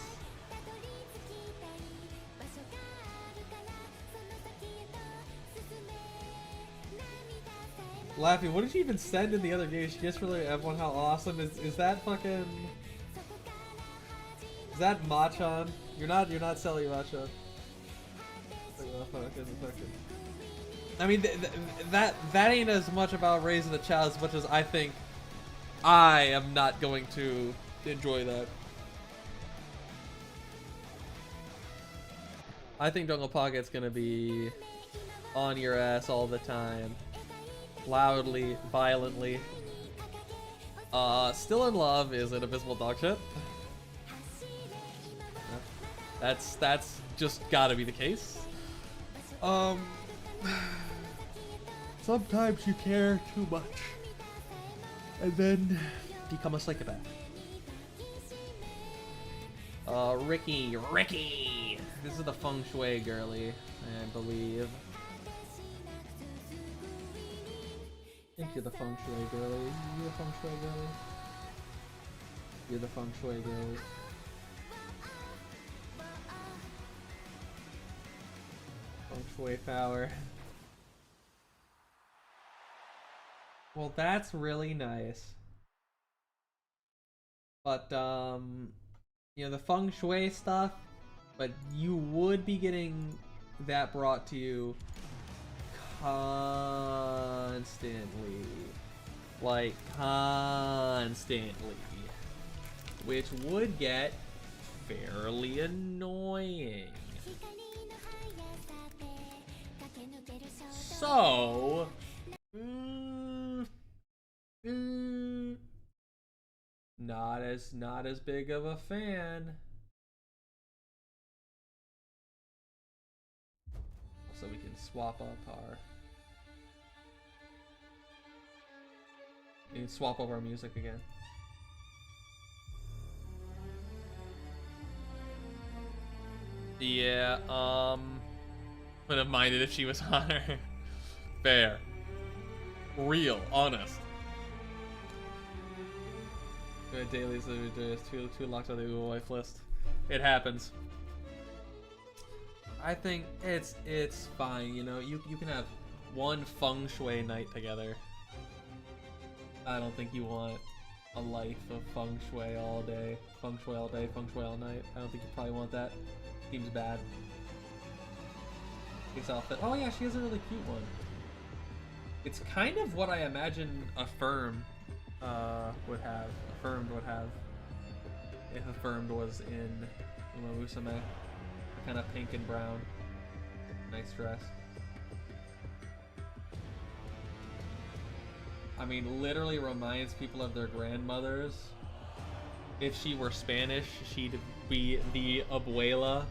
A: Laffy, what did you even send in the other game? She just really everyone how awesome is that fucking. Is that Machan? You're not selling Machan. I mean, that ain't as much about raising a child as much as I think I am not going to enjoy that. I think Jungle Pocket's gonna be on your ass all the time. Loudly, violently. Still in Love is an abysmal dog shit. That's just gotta be the case. Sometimes you care too much and then become a psychopath. Ricky! This is the feng shui girly, I believe. I think you're the feng shui girly. You're the feng shui girly. You're the feng shui girly. Feng shui power. Well, that's really nice. But, you know, the feng shui stuff, but you would be getting that brought to you constantly. Like, constantly. Which would get fairly annoying. So, not as big of a fan. swap up our... We need to swap over our music again. Yeah, would have minded if she was on her. Fair. Real, honest. Dailies, there's two locked on the Google wife list. It happens. I think it's fine, you know. You can have one feng shui night together. I don't think you want a life of feng shui all day. Feng shui all day, feng shui all night. I don't think you probably want that. Seems bad. This outfit. Oh yeah, she has a really cute one. It's kind of what I imagine Affirmed would have. Affirmed would have. If Affirmed was in Uma Musume. Kind of pink and brown. Nice dress. I mean, literally reminds people of their grandmothers. If she were Spanish, she'd be the abuela.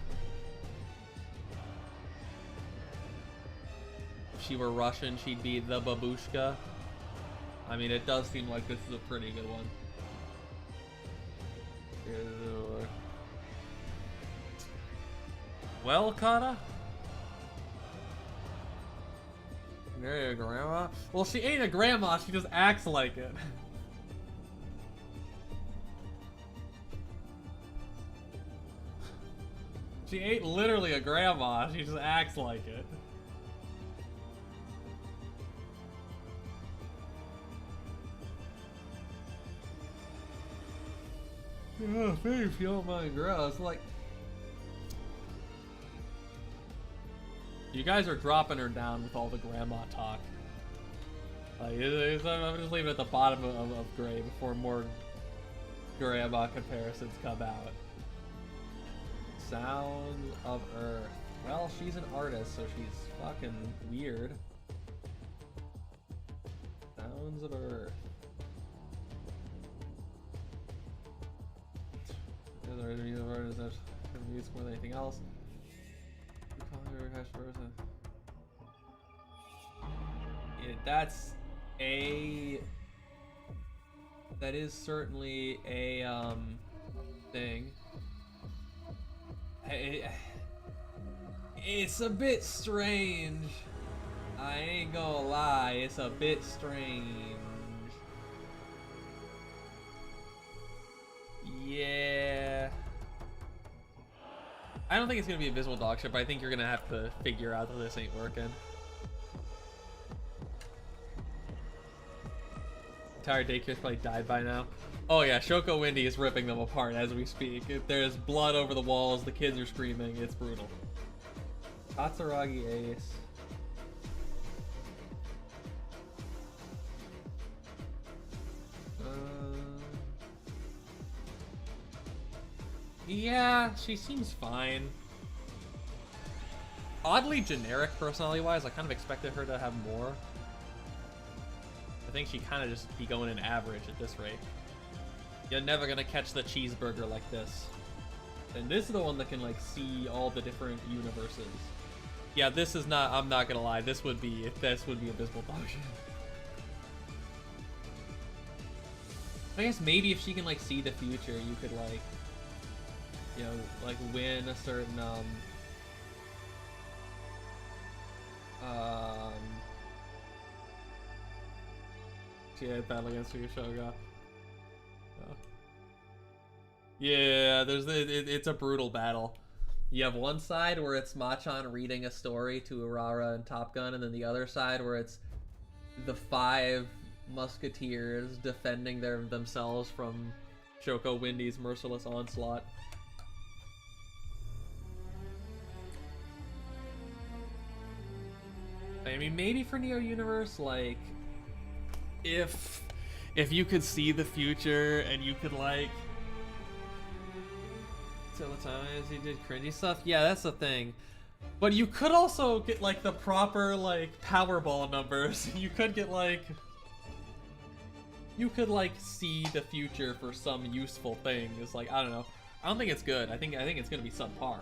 A: If she were Russian, she'd be the babushka. I mean, it does seem like this is a pretty good one. Well, Kata? Marry a grandma? Well, she ain't a grandma, she just acts like it. She ain't literally a grandma, she just acts like it. Oh, maybe if you don't mind gross, like... You guys are dropping her down with all the grandma talk. Like, I'm just leaving it at the bottom of gray before more grandma comparisons come out. Sounds of Earth. Well, she's an artist, so she's fucking weird. Sounds of Earth. Music more than anything else. Yeah, that is certainly a thing. It's a bit strange. I ain't gonna lie, it's a bit strange. Yeah. I don't think it's gonna be a visible dog ship, but I think you're gonna have to figure out that this ain't working. Entire daycare's probably died by now. Oh yeah, Shoko Windy is ripping them apart as we speak. If there's blood over the walls, the kids are screaming, it's brutal. Katsuragi Ace. Yeah, she seems fine. Oddly generic personality-wise, I kind of expected her to have more. I think she kind of just be going in average at this rate. You're never gonna catch the cheeseburger like this. And this is the one that can like see all the different universes. Yeah, this is not, I'm not gonna lie, this would be abysmal dog shit. I guess maybe if she can like see the future, you could like, you know, like win a certain yeah, battle against Ryushoga. Oh. Yeah, it's a brutal battle. You have one side where it's Machan reading a story to Urara and Top Gun, and then the other side where it's the 5 musketeers defending themselves from Shoko Windy's merciless onslaught. I mean, maybe for Neo Universe, like, if you could see the future and you could like tell the times he did cringy stuff, yeah, that's the thing. But you could also get like the proper like Powerball numbers. You could get like, you could like see the future for some useful thing. It's like, I don't know. I don't think it's good. I think it's gonna be subpar.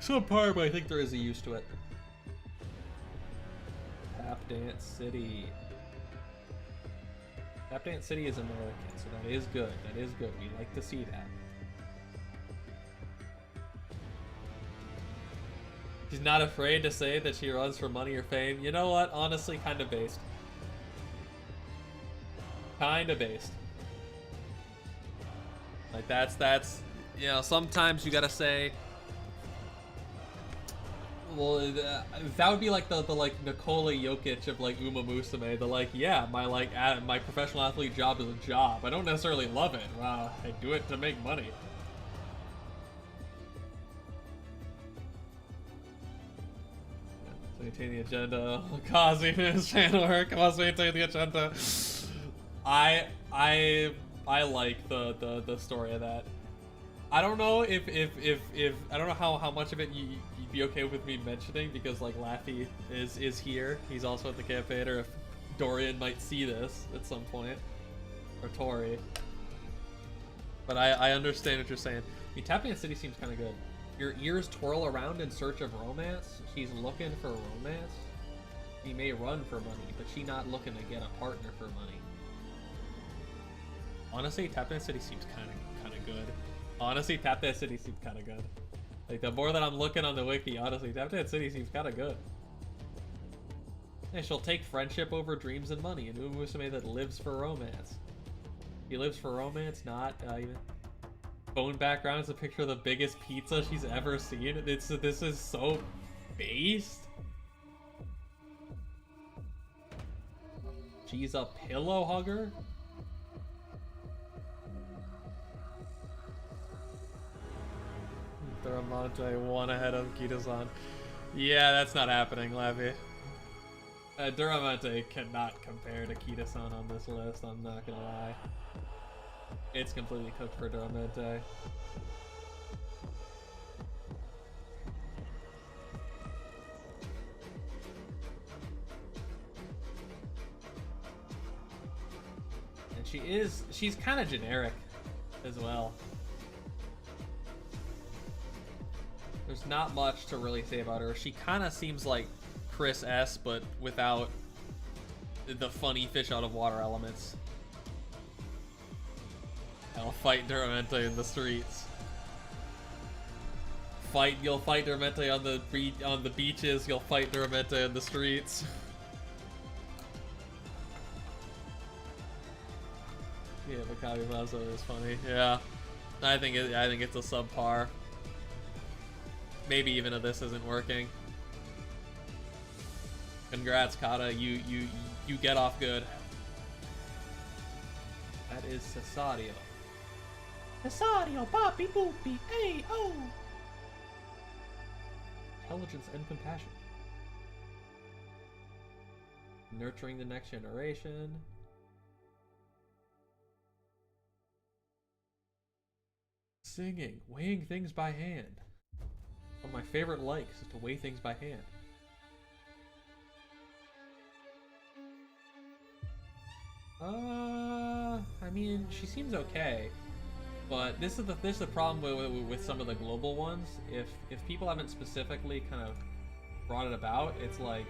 A: Subpar, but I think there is a use to it. Tap Dance City. Tap Dance City is American, so that is good. That is good. We like to see that. She's not afraid to say that she runs for money or fame. You know what? Honestly, kind of based. Kind of based. Like that's you know, sometimes you gotta say, well, that would be like the like Nikola Jokic of like Uma Musume. The like, yeah, my professional athlete job is a job. I don't necessarily love it. I do it to make money. Maintain the agenda. Kazi is fan work. Must maintain the agenda. I like the story of that. I don't know if I don't know how much of it you'd be okay with me mentioning, because like Laffy is here. He's also at the campaigner. If Dorian might see this at some point, or Tori. But I understand what you're saying. I mean, Tap Dance City seems kind of good. Your ears twirl around in search of romance. She's looking for romance. She may run for money, but she not looking to get a partner for money. Honestly, Tap Dance City seems kind of good. Honestly, Tap Dance City seems kind of good. Like, the more that I'm looking on the wiki, honestly, Tap Dance City seems kind of good. And she'll take friendship over dreams and money. And Uma Musume that lives for romance. He lives for romance, not even. Phone background is a picture of the biggest pizza she's ever seen. This is so based. She's a pillow hugger. Duramonte one ahead of Kita-san. Yeah, that's not happening, Lavi. Duramonte cannot compare to Kita-san on this list, I'm not gonna lie. It's completely cooked for Duramonte. And she's kind of generic as well. There's not much to really say about her. She kind of seems like Chris S, but without the funny fish out of water elements. I'll fight Duramente in the streets. You'll fight Duramente on the beaches. You'll fight Duramente in the streets. Yeah, the Kabimazo is funny. Yeah, I think it's a subpar. Maybe even if this isn't working. Congrats, Kata. You get off good. That is Cesario. Cesario, Poppy Boopy, hey, oh! Intelligence and compassion. Nurturing the next generation. Singing, weighing things by hand. One of my favorite likes is to weigh things by hand. I mean, she seems okay. But this is the problem with some of the global ones. If people haven't specifically kind of brought it about, it's like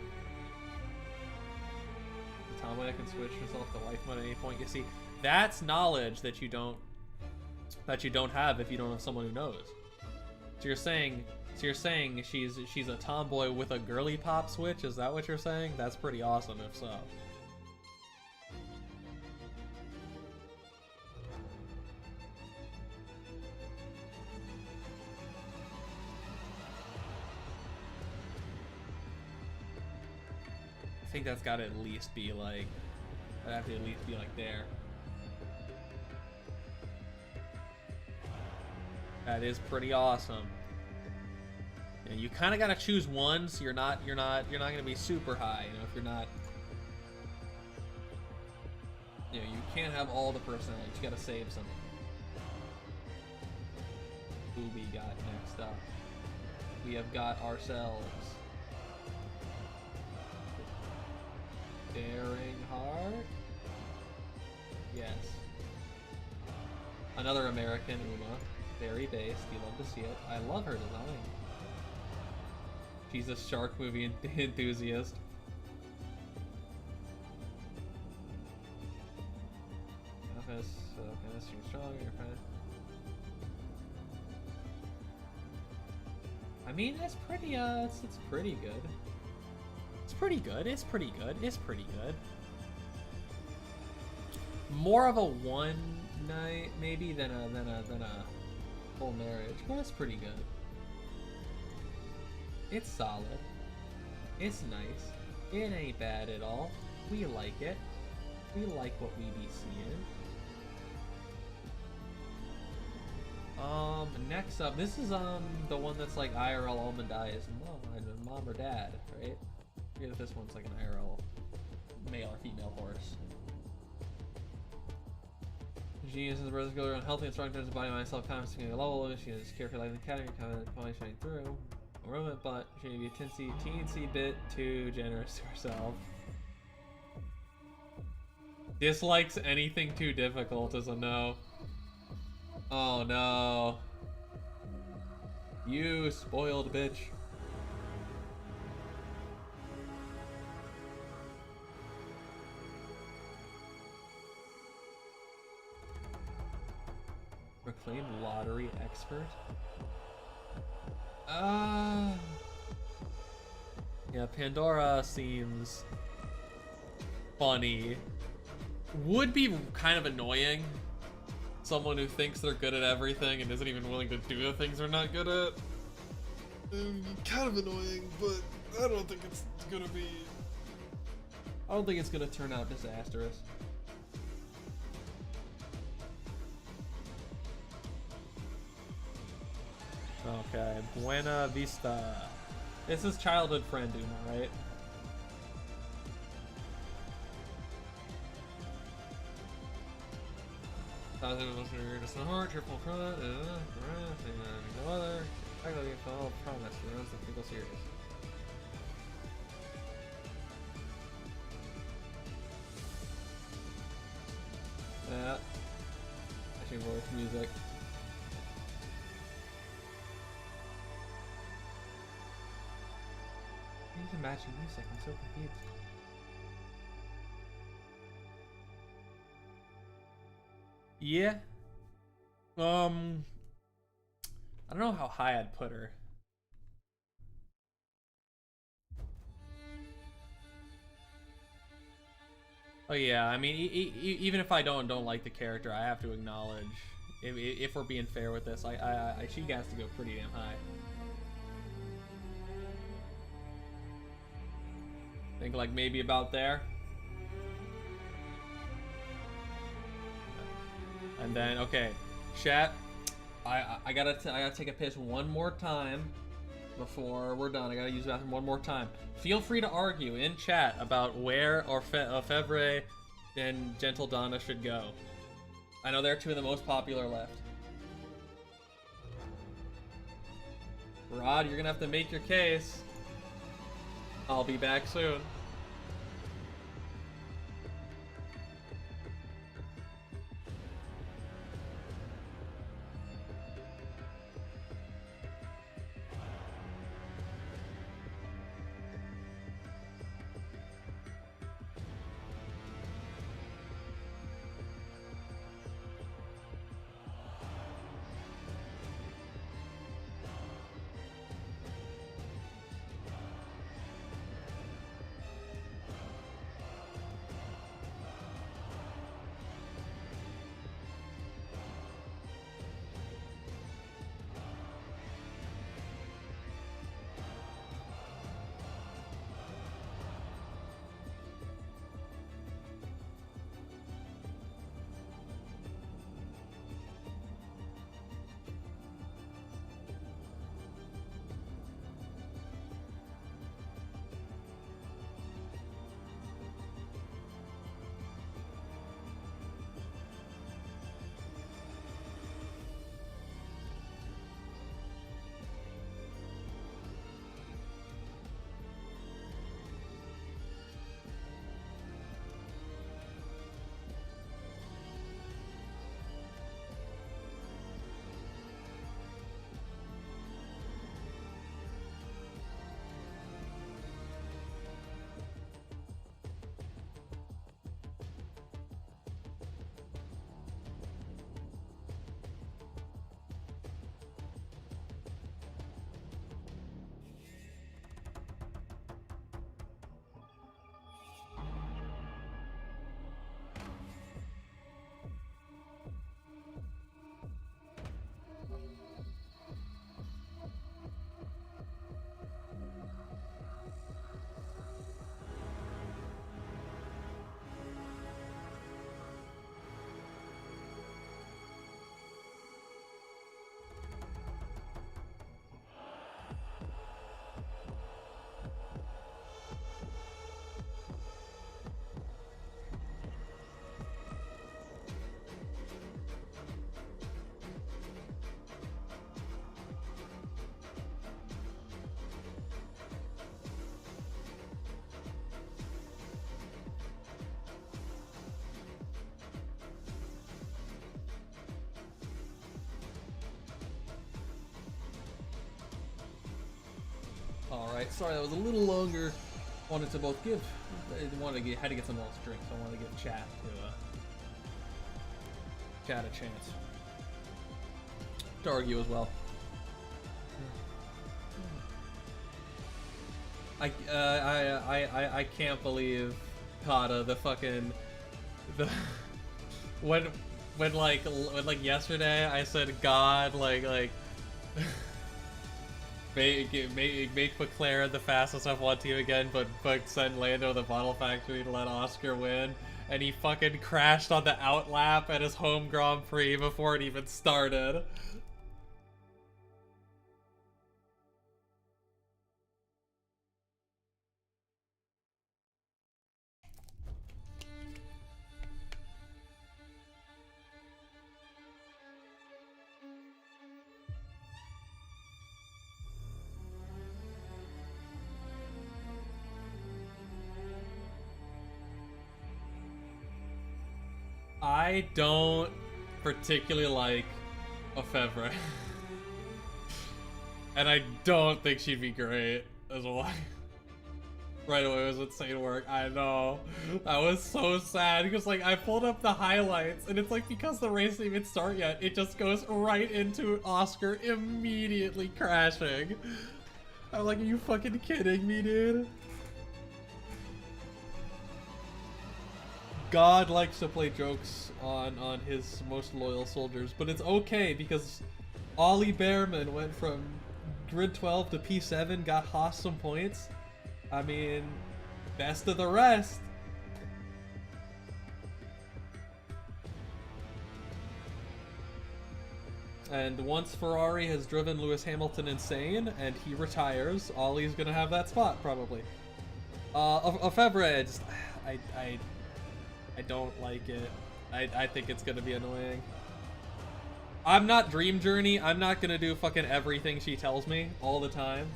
A: the tomboy that can switch herself to wife mode at any point. You see, that's knowledge that you don't have if you don't have someone who knows. So you're saying she's a tomboy with a girly pop switch? Is that what you're saying? That's pretty awesome if so. I think that's got to at least be like, I'd have to at least be like there. That is pretty awesome. Yeah, you kind of got to choose one, so you're not gonna be super high. You know, if you're not, you know, you can't have all the personalities. You got to save some. Who we got next up? We have got ourselves. Daring Heart? Yes. Another American Uma. Very based. You love to see it. I love her design. She's a shark movie enthusiast. Office, strong, you're fine. I mean, it's pretty, it's pretty good. It's pretty good, it's pretty good, it's pretty good. More of a one night, maybe, than a full marriage, but it's pretty good. It's solid. It's nice. It ain't bad at all. We like it. We like what we be seeing. Next up, this is the one that's like IRL almond eye is mom or dad, right? I forget if this one's like an IRL male or female horse. Genius is brother's girl unhealthy and strong towards the body, mind, self-confidence, a level. She has character like the academy, finally shining through. A moment, but she may be a teensy bit too generous to herself. Dislikes anything too difficult is a no. Oh no. You spoiled bitch. Proclaimed lottery expert. Yeah, Pandora seems funny. Would be kind of annoying. Someone who thinks they're good at everything and isn't even willing to do the things they're not good at. Kind of annoying, but I don't think it's gonna be... I don't think it's gonna turn out disastrous. Okay, Buena Vista. This is childhood friend Uma, right? Just a heart, triple front, no other. I gotta get the whole promise. He runs the people series. Yeah. Actually, more music. These are matching music. I'm so confused. Yeah. I don't know how high I'd put her. Oh yeah, I mean, even if I don't like the character, I have to acknowledge, if we're being fair with this, she has to go pretty damn high. Think like maybe about there. And then, okay, chat, I gotta take a piss one more time before we're done. I gotta use the bathroom one more time. Feel free to argue in chat about where Orfevre and Gentle Donna should go. I know they're two of the most popular left. Rod, you're gonna have to make your case. I'll be back soon. Alright, sorry that was a little longer. Wanted to both give, had to get someone else to drink, so I wanted to give chat a chance to argue as well. I can't believe Kata, when yesterday I said God like make McLaren the fastest F1 team again, but send Lando to the Bottle Factory to let Oscar win, and he fucking crashed on the outlap at his home Grand Prix before it even started. I don't particularly like Lefebvre. And I don't think she'd be great as well. Right away, it was insane work. I know. I was so sad because, like, I pulled up the highlights and it's like, because the race didn't even start yet, it just goes right into Oscar immediately crashing. I'm like, are you fucking kidding me, dude? God likes to play jokes on his most loyal soldiers, but it's okay because Ollie Behrman went from grid 12 to P7, got Haas some points. I mean, best of the rest. And once Ferrari has driven Lewis Hamilton insane and he retires, Ollie's gonna have that spot probably. Lefebvre, I don't like it. I think it's gonna be annoying. I'm not Dream Journey. I'm not gonna do fucking everything she tells me all the time.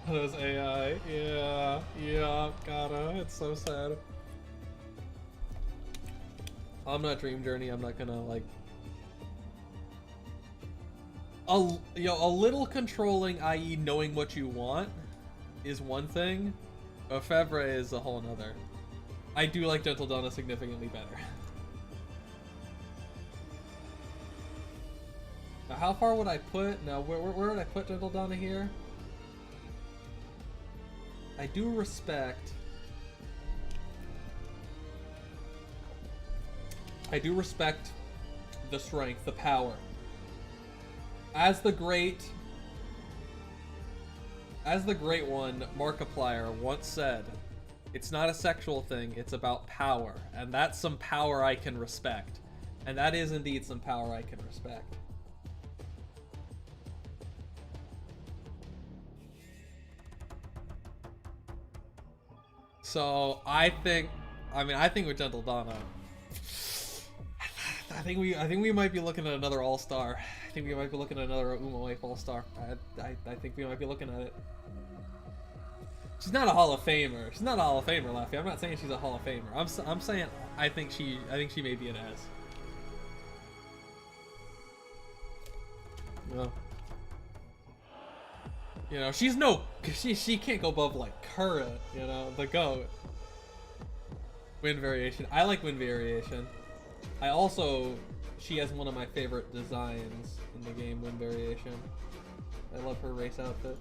A: Those AI, yeah, gotta. It's so sad. I'm not Dream Journey. I'm not gonna like. A little controlling, i.e., knowing what you want, is one thing. Lefebvre is a whole nother. I do like Gentle Donna significantly better. Now, how far would I put? Now, where would I put Gentle Donna here? I do respect. I do respect the strength, the power. As the great one, Markiplier, once said, it's not a sexual thing, it's about power. And that's some power I can respect. And that is indeed some power I can respect. So I think with Gentle Donna, I think we might be looking at another All-Star. I think we might be looking at another Uma Wife All-Star. I think we might be looking at it. She's not a Hall of Famer. She's not a Hall of Famer, Laffy. I'm not saying she's a Hall of Famer. I'm saying I think she may be an S. Well, you know, she can't go above like current, you know, the GOAT. Wind Variation. I like Wind Variation. She has one of my favorite designs in the game, Wind Variation. I love her race outfit.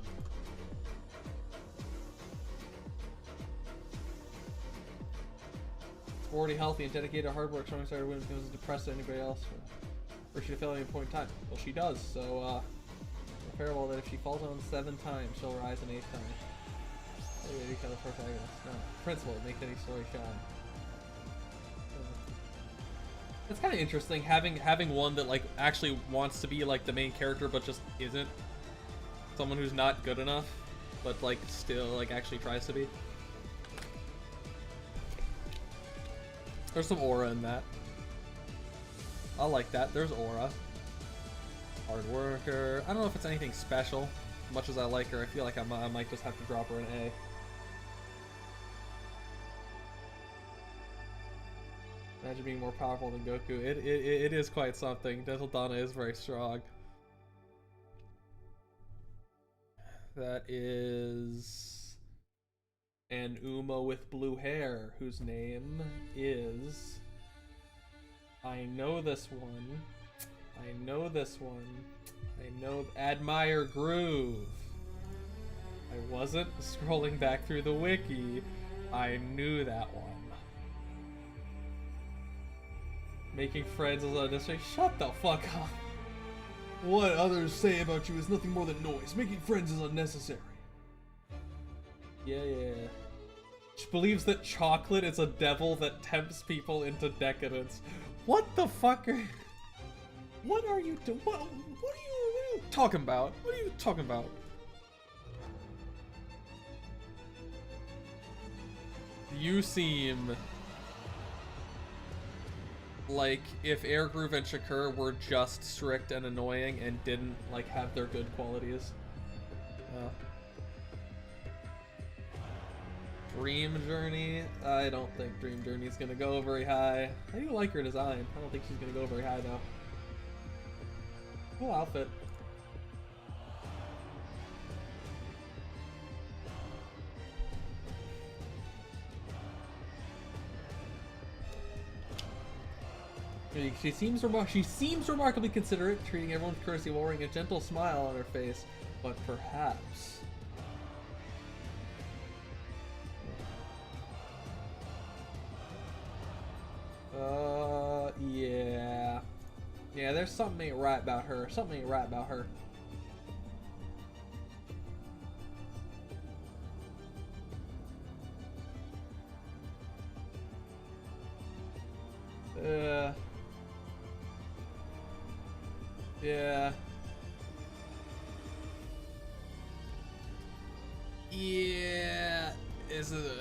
A: Sporty, healthy, and dedicated hard work. Showing started winning becomes depressed to anybody else. Or she fail at any point in time. Well, she does, so, comparable that if she falls on 7 times, she'll rise an 8th time. Maybe kind of protagonist. No. Principle, make any story shine. It's kind of interesting having one that like actually wants to be like the main character but just isn't. Someone who's not good enough, but like still like actually tries to be. There's some aura in that. I like that. There's aura. Hard worker. I don't know if it's anything special. As much as I like her, I feel like I might just have to drop her an A. Imagine being more powerful than Goku. It is quite something. Gentle Donna is very strong. That is an Uma with blue hair, whose name is... I know this one. I know this one. I know... Admire Groove. I wasn't scrolling back through the wiki. I knew that one. Making friends is unnecessary. Shut the fuck up. What others say about you is nothing more than noise. Making friends is unnecessary. Yeah. She believes that chocolate is a devil that tempts people into decadence. What the fuck are... What are you doing? What are you talking about? What are you talking about? You seem like if Air Groove and Shakur were just strict and annoying and didn't like have their good qualities. Dream Journey? I don't think Dream Journey's gonna go very high. I do like her design. I don't think she's gonna go very high though. Cool outfit. She seems remarkably considerate, treating everyone with courtesy while wearing a gentle smile on her face. But perhaps... yeah. Yeah, there's something ain't right about her. Something ain't right about her. Yeah. Yeah.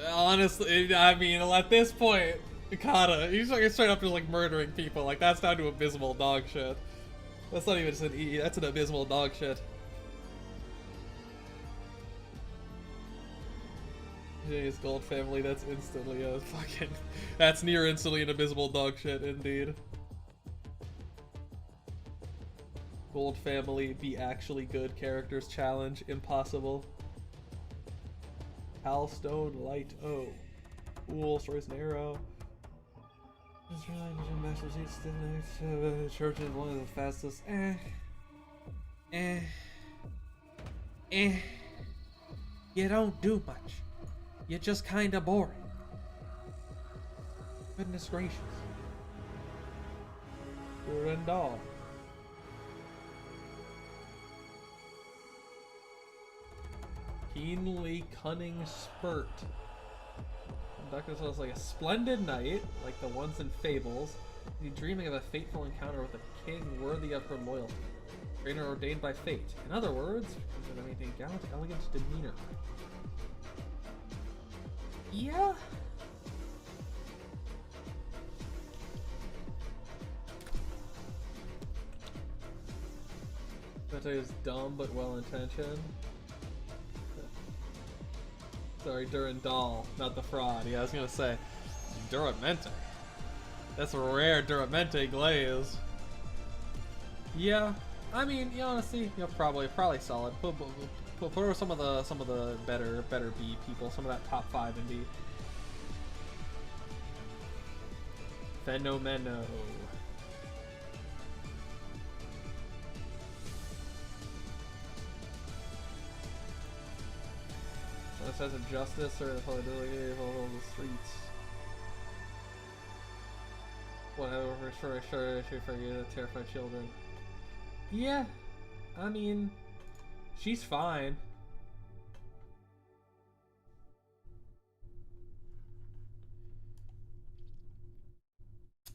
A: Honestly, I mean, at this point, Ikata, he's like straight up just like murdering people. Like, that's down to abysmal dog shit. That's not even just an E, that's an abysmal dog shit. Jay's Gold family, that's instantly a fucking... That's near instantly an abysmal dog shit, indeed. Gold family, be actually good characters challenge, impossible. Halstone, Light O. Fool, Royce Narrow. Church is one of the fastest. You don't do much. You're just kinda boring. Goodness gracious. Durandal. Keenly cunning spurt. Conduct ourselves like a splendid knight, like the ones in fables. Be dreaming of a fateful encounter with a king worthy of her loyalty. Trainer ordained by fate. In other words, consider anything gallant, elegant demeanor. Yeah. That is dumb but well intentioned. Sorry, Durandal, not the fraud. Yeah, I was gonna say Duramente. That's a rare Duramente glaze. Yeah, I mean, you honestly, probably solid. Put over some of the better B people, some of that top 5 in B. Fenomeno. Sense of justice or the probability of all the streets. Whatever, sure, for you to terrify children. Yeah, I mean, she's fine.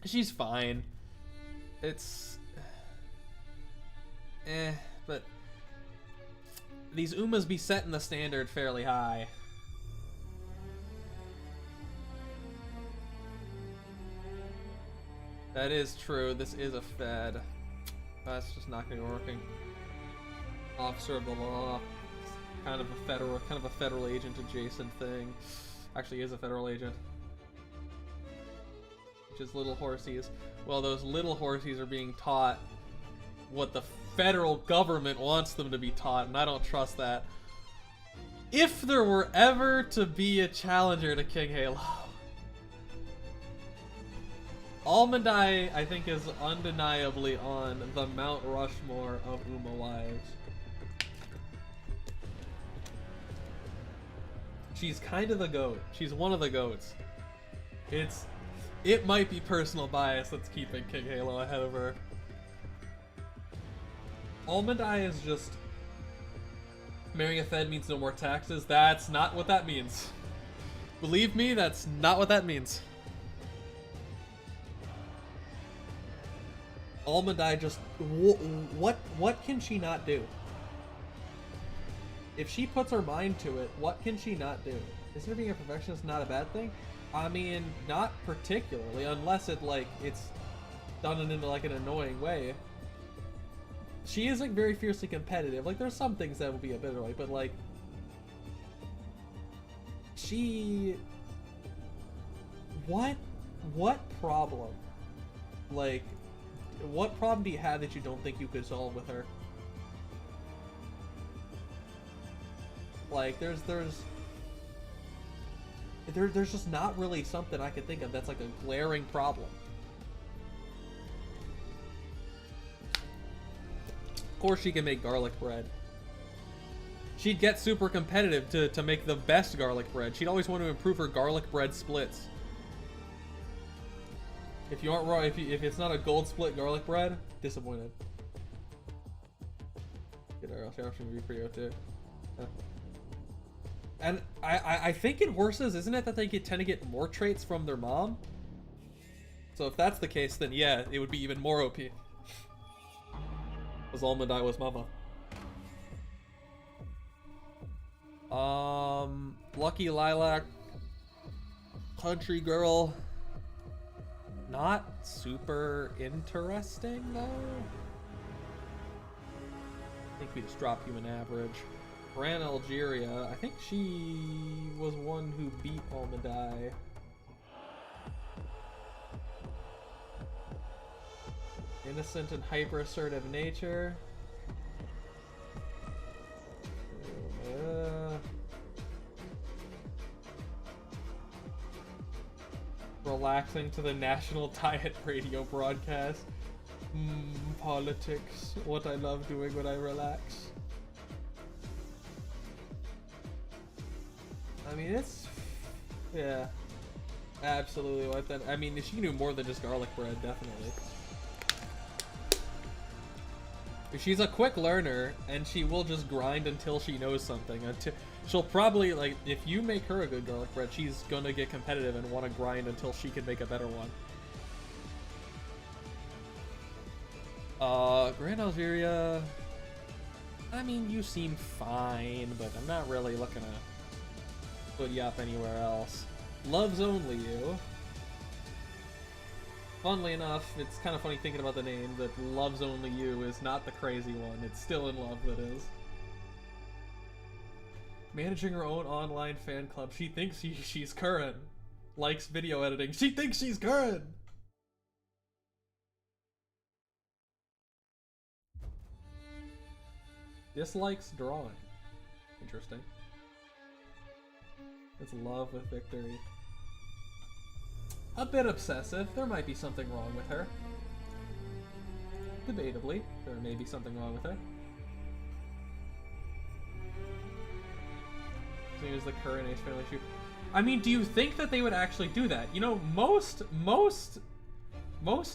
A: She's fine. It's... but... These Umas be setting the standard fairly high. That is true. This is a Fed. That's just not going to be working. Officer of the law. Kind of a federal agent adjacent thing. Actually is a federal agent. Which is little horsies. Well, those little horsies are being taught what the federal government wants them to be taught, and I don't trust that. If there were ever to be a challenger to King Halo, Almondai, I think, is undeniably on the Mount Rushmore of Uma wives. She's kind of the GOAT. She's one of the GOATs. It might be personal bias that's keeping King Halo ahead of her. Almondai is just... Marrying a Fed means no more taxes. That's not what that means. Believe me, that's not what that means. Almondai just... What can she not do? If she puts her mind to it, what can she not do? Isn't her being a perfectionist not a bad thing? I mean, not particularly, unless it, like, it's done in, like, an annoying way. She is, like, very fiercely competitive. Like, there's some things that will be a bit annoying, but, like... She... What problem? Like, what problem do you have that you don't think you could solve with her? Like, there's just not really something I could think of that's like a glaring problem. Of course she can make garlic bread. She'd get super competitive to make the best garlic bread. She'd always want to improve her garlic bread splits. If you aren't raw, if it's not a gold split garlic bread, disappointed. Get our option to be pretty too. Yeah. And I think in horses, isn't it that they tend to get more traits from their mom? So if that's the case, then yeah, it would be even more OP. Because Almondai was mama. Lucky Lilac. Country Girl. Not super interesting, though. I think we just drop you an average. Gran Algeria, I think she was one who beat Almondai. Innocent and hyper-assertive nature. Relaxing to the national diet radio broadcast. Politics. What I love doing when I relax. I mean, it's... Yeah. Absolutely. What that? I mean, she can do more than just garlic bread, definitely. She's a quick learner, and she will just grind until she knows something. She'll probably, like, if you make her a good garlic bread, she's gonna get competitive and want to grind until she can make a better one. Grand Algeria... I mean, you seem fine, but I'm not really looking to put you up anywhere else. Loves Only You. Funnily enough, it's kind of funny thinking about the name, that Loves Only You is not the crazy one. It's Still in Love that is. Managing her own online fan club. She thinks she's current. Likes video editing. She thinks she's current! Dislikes drawing. Interesting. It's love with victory. A bit obsessive. There might be something wrong with her. Debatably, there may be something wrong with her. As the current age family shoot. I mean, do you think that they would actually do that? You know, most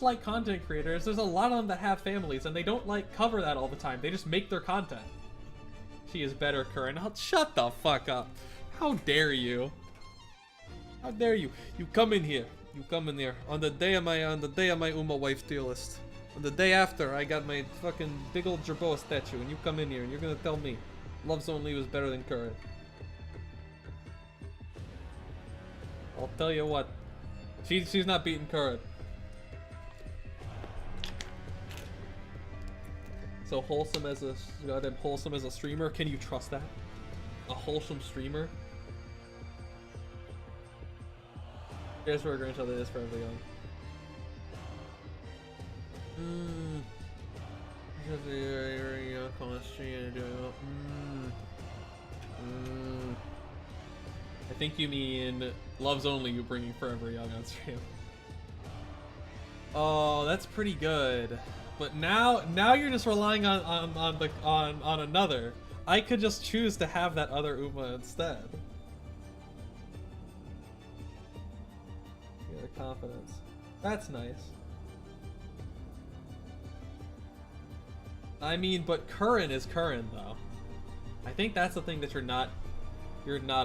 A: like content creators, there's a lot of them that have families and they don't like cover that all the time. They just make their content. She is better current. Oh, shut the fuck up. How dare you? How dare you? You come in here. You come in there on the day of my Uma wife tier list. On the day after I got my fucking big old Jerboa statue, and you come in here and you're gonna tell me Loves Only was better than current. I'll tell you what. She's not beating current. So wholesome as a goddamn wholesome as a streamer. Can you trust that? A wholesome streamer? Here's where grandchild is forever young. think you mean Love's Only You bringing Forever Young on stream. Oh, that's pretty good. But now you're just relying on another. I could just choose to have that other Uma instead. Yeah, the confidence. That's nice. I mean, but Curran is Curran though. I think that's the thing that you're not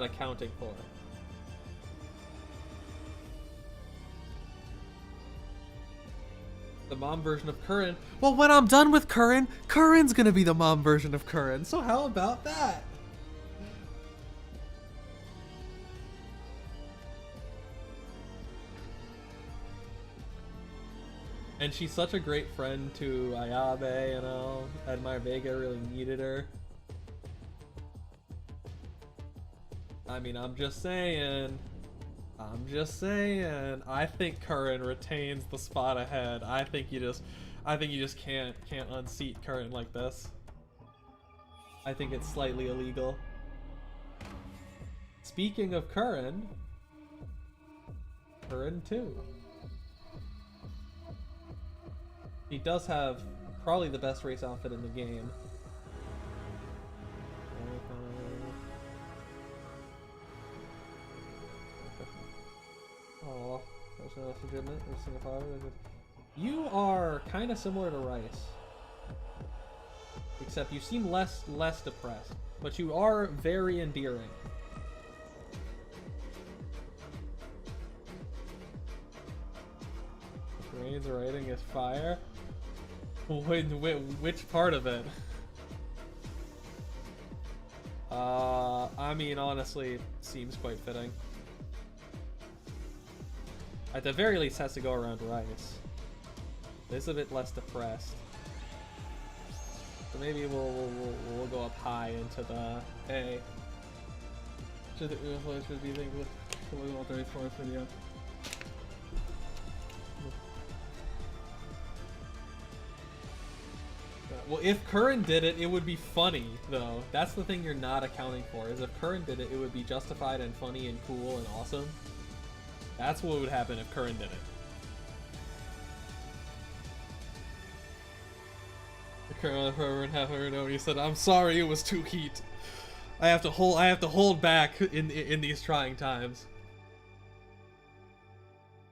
A: accounting for. The mom version of Curran. Well, when I'm done with Curran, Curran's gonna be the mom version of Curran. So how about that? And she's such a great friend to Ayabe, you know. Admire Vega really needed her. I mean, I'm just saying. I think Curran retains the spot ahead. I think you just can't unseat Curran like this. I think it's slightly illegal. Speaking of Curran 2. He does have probably the best race outfit in the game. Oh, that's legitimate. You are kind of similar to Rice, except you seem less depressed, but you are very endearing. Rain's writing is fire. Which part of it? I mean, honestly, seems quite fitting. At the very least, has to go around Rice. This is a bit less depressed. So maybe we'll go up high into the A. Should be thinking with the 34th video. Well, if Curran did it, it would be funny, though. That's the thing you're not accounting for, is if Curran did it, it would be justified and funny and cool and awesome. That's what would happen if Curran did it. Curran he said, "I'm sorry, it was too heat. I have to hold back in these trying times.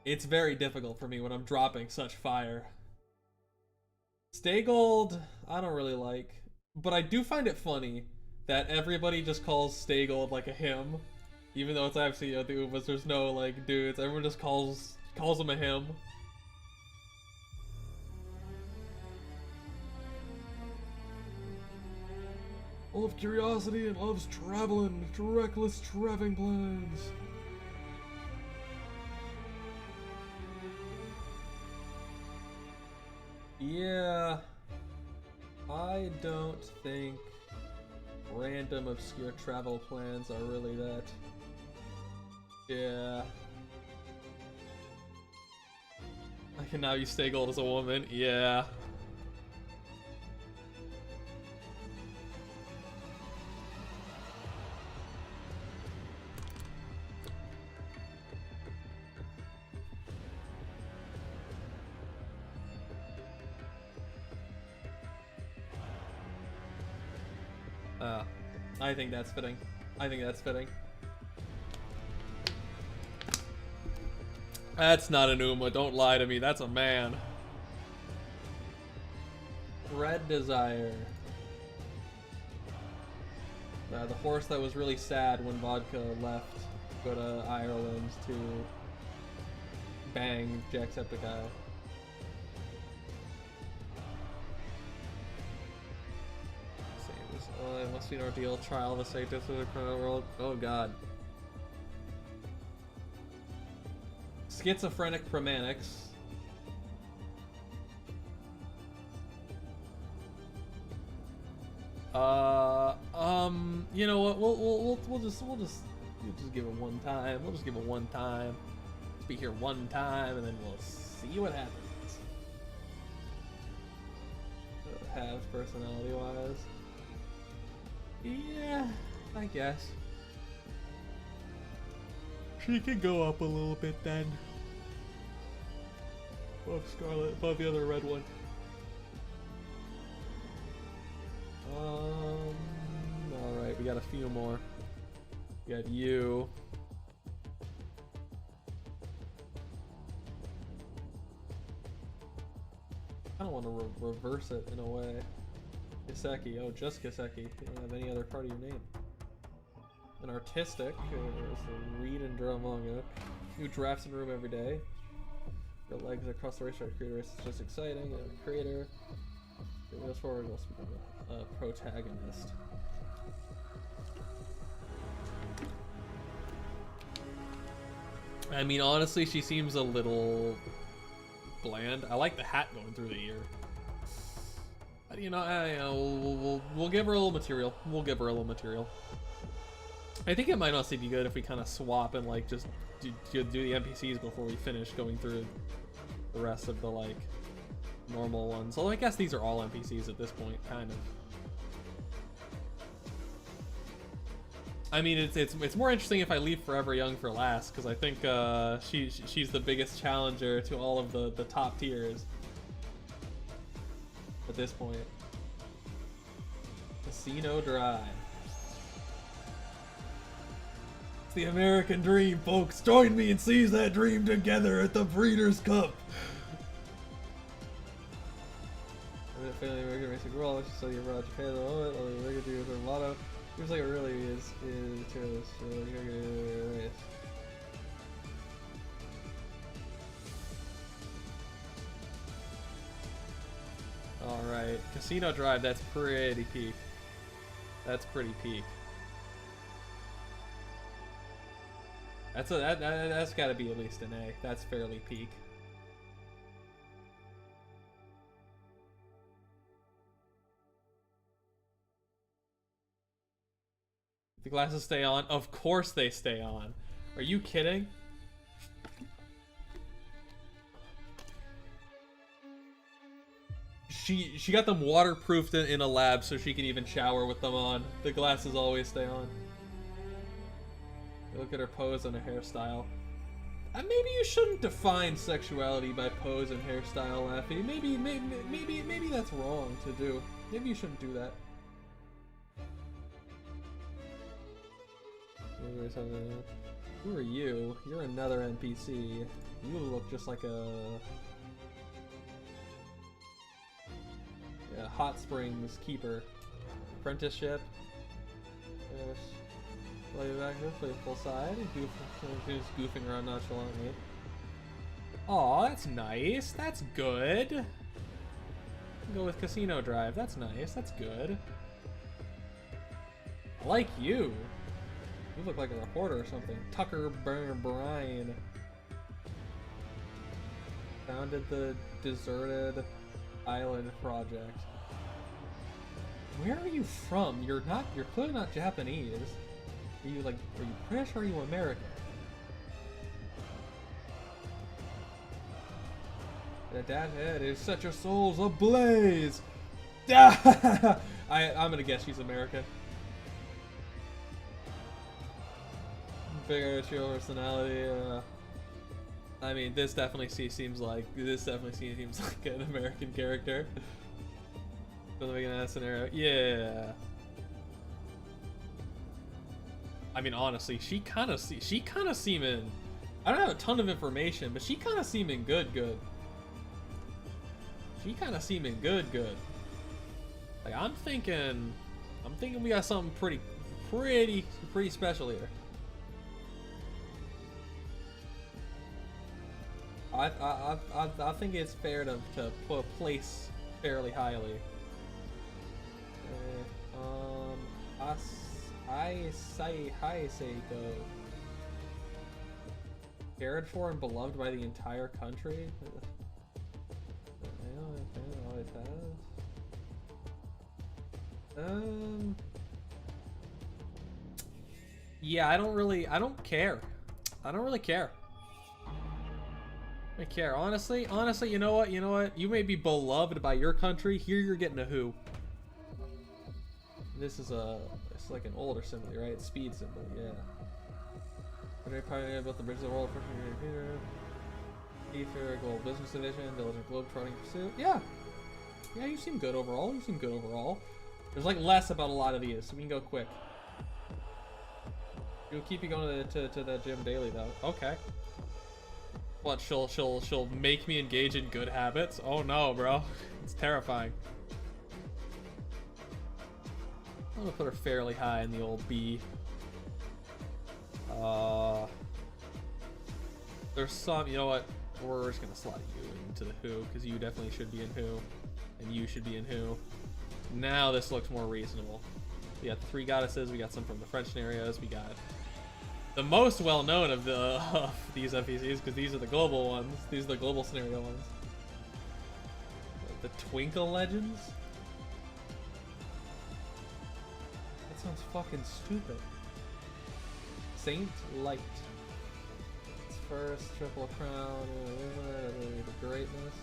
A: It's very difficult for me when I'm dropping such fire." Stay Gold, I don't really like, but I do find it funny that everybody just calls Stay Gold like a him, even though it's actually the Umas. There's no like dudes. Everyone just calls him a him. Full of curiosity and loves traveling to reckless traveling plans. Yeah, I don't think random obscure travel plans are really that. Yeah. I can now use Stay Gold as a woman. Yeah. I think that's fitting. I think that's fitting. That's not an Uma, don't lie to me, that's a man. Red Desire. The horse that was really sad when Vodka left to go to Ireland to bang Jacksepticeye. Oh, it must be an ordeal. Trial of a Sanctus of the criminal world. Oh god. Schizophrenic Promanics. You know what? We'll just give it one time. We'll just give it one time. Let's be here one time, and then we'll see what happens. Halves personality-wise. Yeah, I guess. She can go up a little bit then. Above Scarlet, above the other red one. Alright, we got a few more. We got you. I don't want to reverse it in a way. Kiseki, oh, just Kiseki. You don't have any other part of your name. An artistic, read and draw manga. New drafts in room every day. Your legs across the racetrack. Creator is just exciting. A creator. It goes forward. A protagonist. I mean, honestly, she seems a little bland. I like the hat going through the ear. You know, we'll give her a little material. We'll give her a little material. I think it might honestly be good if we kind of swap and like just do the NPCs before we finish going through the rest of the like normal ones. Although I guess these are all NPCs at this point, kind of. I mean, it's more interesting if I leave Forever Young for last, because I think she's the biggest challenger to all of the top tiers at this point. Casino Drive. It's the American dream, folks. Join me and seize that dream together at the Breeders' Cup. Family American Racing World, so you're about Japan at the moment, or you're going to do with her motto. Seems like it really is tierlist, so you're going to do a race. Alright, Casino Drive, that's pretty peak. That's pretty peak. That's got to be at least an A. That's fairly peak. The glasses stay on? Of course they stay on. Are you kidding? She got them waterproofed in a lab so she can even shower with them on. The glasses always stay on. Look at her pose and her hairstyle. Maybe you shouldn't define sexuality by pose and hairstyle, Laffy. Maybe that's wrong to do. Maybe you shouldn't do that. Who are you? You're another NPC. You look just like a Hot Springs keeper. Apprenticeship. Yes. Play back here, play full side. Who's goofing around nonchalantly. Aw, that's nice. That's good. Go with Casino Drive. That's nice. That's good. I like you. You look like a reporter or something. Tucker Bryan. Founded the Deserted Island Project. Where are you from? You're clearly not Japanese. Are you British or are you American? That head is set your souls ablaze! I'm gonna guess she's American. Bigger your personality. I mean, this definitely seems like an American character. Doesn't make an ass scenario. Yeah. I mean, honestly, she kind of seeming. I don't have a ton of information, but she kind of seeming good. She kind of seeming good. Like I'm thinking we got something pretty special here. I think it's fair to place fairly highly. I say go. Cared for and beloved by the entire country. Always has. Yeah, I don't care. I don't really care. I care. Honestly, you know what? You may be beloved by your country. Here you're getting a who. This is it's like an older symbol, right? Speed symbol, yeah. Very pioneer about the bridge of the world, Ether, Global Business Edition, Diligent Globetrotting Pursuit. Yeah. Yeah, you seem good overall. You seem good overall. There's like less about a lot of these, so we can go quick. It'll keep you going to that gym daily though. Okay. What, she'll make me engage in good habits? Oh no, bro. It's terrifying. I'm gonna put her fairly high in the old B. There's some, you know what? We're just gonna slot you into the Who, because you definitely should be in Who, and you should be in Who. Now this looks more reasonable. We got the 3 goddesses, we got some from the French scenarios, we got the most well-known of these FECs, because these are the global ones. These are the global scenario ones. The Twinkle Legends? That sounds fucking stupid. Saint Light. It's first, Triple Crown, the Greatness.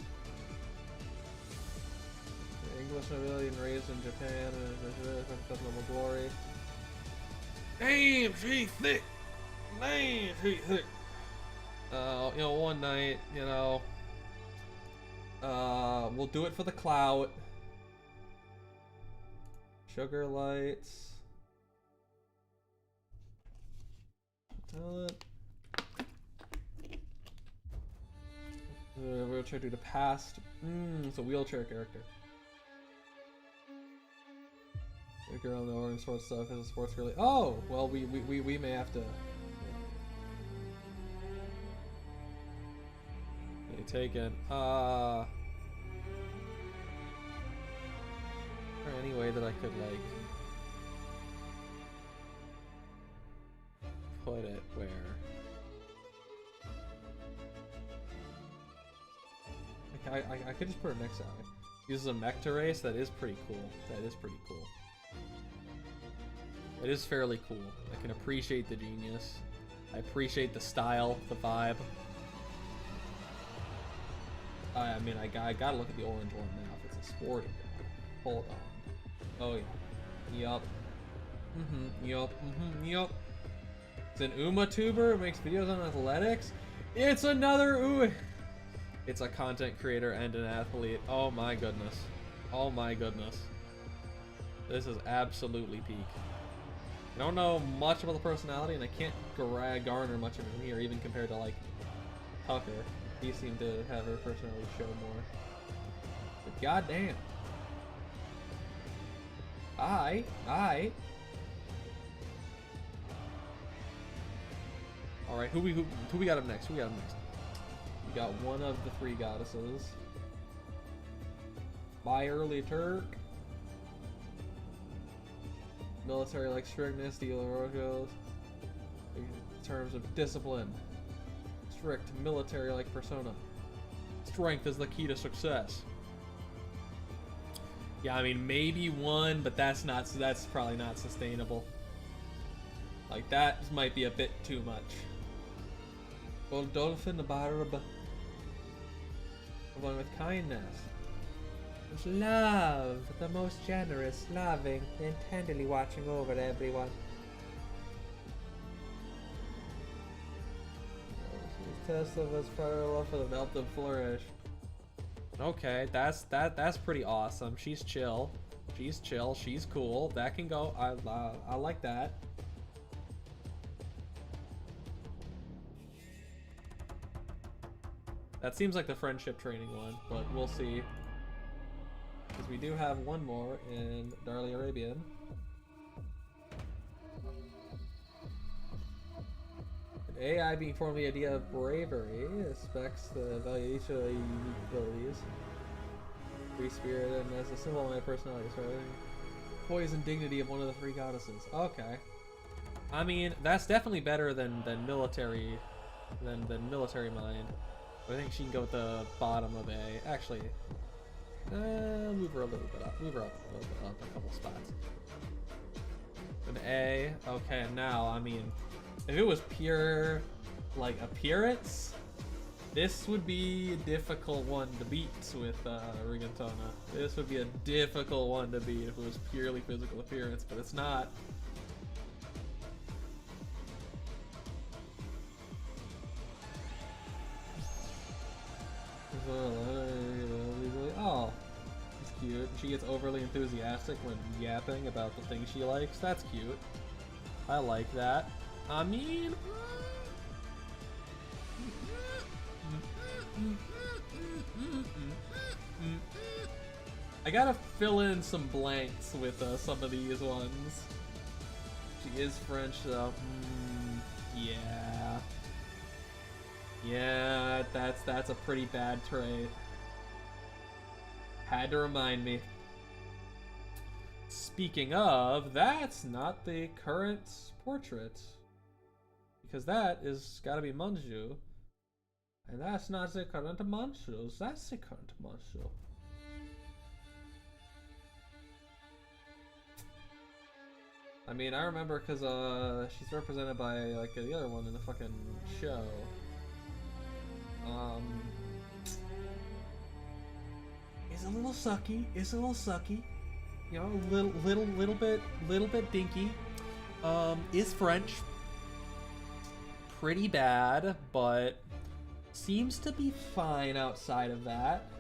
A: The English nobility and raised in Japan, and Noble Glory. Damn, she thick! Man, she thick. You know, one night, you know, we'll do it for the clout. Sugar Lights. Talent. Wheelchair due to past. It's a wheelchair character. A girl in the orange sports stuff is a sports girly. Oh, well, we may have to. Taken. Or any way that I could like put it where like I could just put her next to it. Uses a mech to race. That is pretty cool. That is pretty cool. It is fairly cool. I can appreciate the genius. I appreciate the style, the vibe. I mean, I gotta look at the orange one now. If it's a sporting guy. Hold on. Oh yeah. Yup. Yup. Yup. It's an Uma tuber. Makes videos on athletics. It's another Uma. It's a content creator and an athlete. Oh my goodness. Oh my goodness. This is absolutely peak. I don't know much about the personality, and I can't garner much of it here, even compared to like Tucker. He seemed to have her personality show more. But goddamn. Alright. Alright, who we got up next? Who we got up next? We got one of the 3 goddesses. By Early Turk. Military like strictness, dealer oracles. In terms of discipline. Strict military like persona. Strength is the key to success. Yeah, I mean maybe 1, but that's probably not sustainable. Like that might be a bit too much. Old Dolphin the Barb. One with kindness. With love, the most generous, loving, and tenderly watching over everyone. Test of his prior love for the melt and flourish. Okay, that's pretty awesome. She's chill. She's chill. She's cool. That can go. I like that. That seems like the friendship training one, but we'll see. Because we do have one more in Darley Arabian. AI being formed the idea of bravery, expects the evaluation of unique abilities. Free spirit, and as a symbol of my personality, so poise and dignity of one of the 3 goddesses. Okay. I mean, that's definitely better than military military mind. But I think she can go with the bottom of A. Actually, move her a little bit up. Move her up a little bit up a couple spots. An A. Okay, now I mean, if it was pure, like, appearance, this would be a difficult one to beat with Rigantona. This would be a difficult one to beat if it was purely physical appearance, but it's not. Oh, it's cute. She gets overly enthusiastic when yapping about the things she likes. That's cute. I like that. I mean... I gotta fill in some blanks with some of these ones. She is French though. Yeah. Yeah, that's a pretty bad trait. Had to remind me. Speaking of, that's not the current portrait. Because that is gotta be Manju. And that's not the current Manju. That's the current Manju. I mean, I remember because she's represented by like the other one in the fucking show. It's a little sucky. It's a little sucky. You know, little bit dinky. Is French. Pretty bad, but seems to be fine outside of that.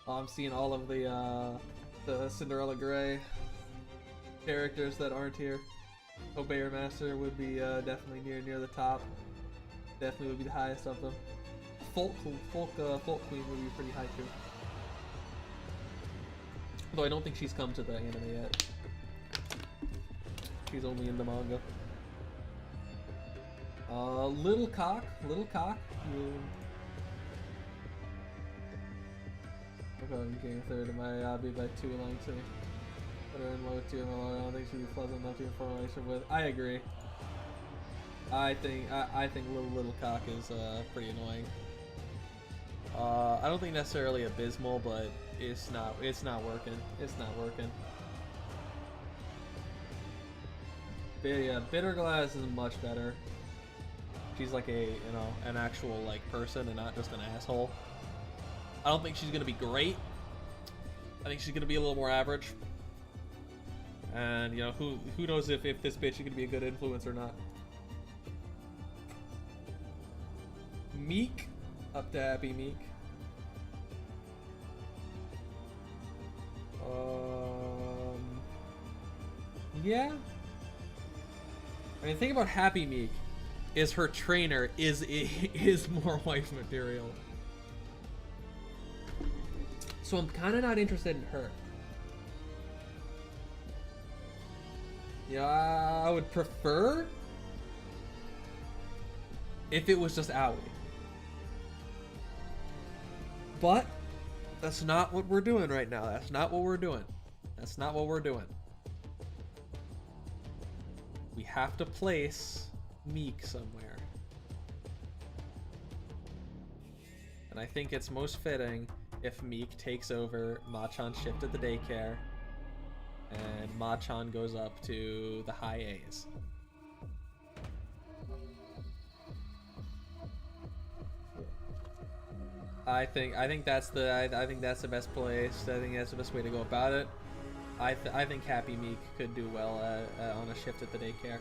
A: I'm seeing all of the Cinderella Grey characters that aren't here. Obeyer Master would be definitely near the top. Definitely would be the highest of them. Folk Queen would be pretty high too. Though I don't think she's come to the anime yet. She's only in the manga. Little cock. You... I'm getting third in my be by 2 along to me. Put her in low tier, I don't think she'd be pleasant enough to be in formation with. I agree. I think little cock is pretty annoying. I don't think necessarily abysmal, but it's not working. It's not working. But yeah, Bitter Glass is much better. She's like a, you know, an actual like person and not just an asshole. I don't think she's gonna be great. I think she's gonna be a little more average. And you know, who knows if this bitch is gonna be a good influence or not. Meek, up to Happy Meek. Yeah. I mean, the thing about Happy Meek is her trainer is more wife material. So I'm kind of not interested in her. Yeah, I would prefer if it was just Aoi. But that's not what we're doing right now. That's not what we're doing. That's not what we're doing. We have to place Meek somewhere. And I think it's most fitting if Meek takes over Machan's shift at the daycare and Machan goes up to the high A's. I think that's the best place. I think that's the best way to go about it. I think Happy Meek could do well on a shift at the daycare.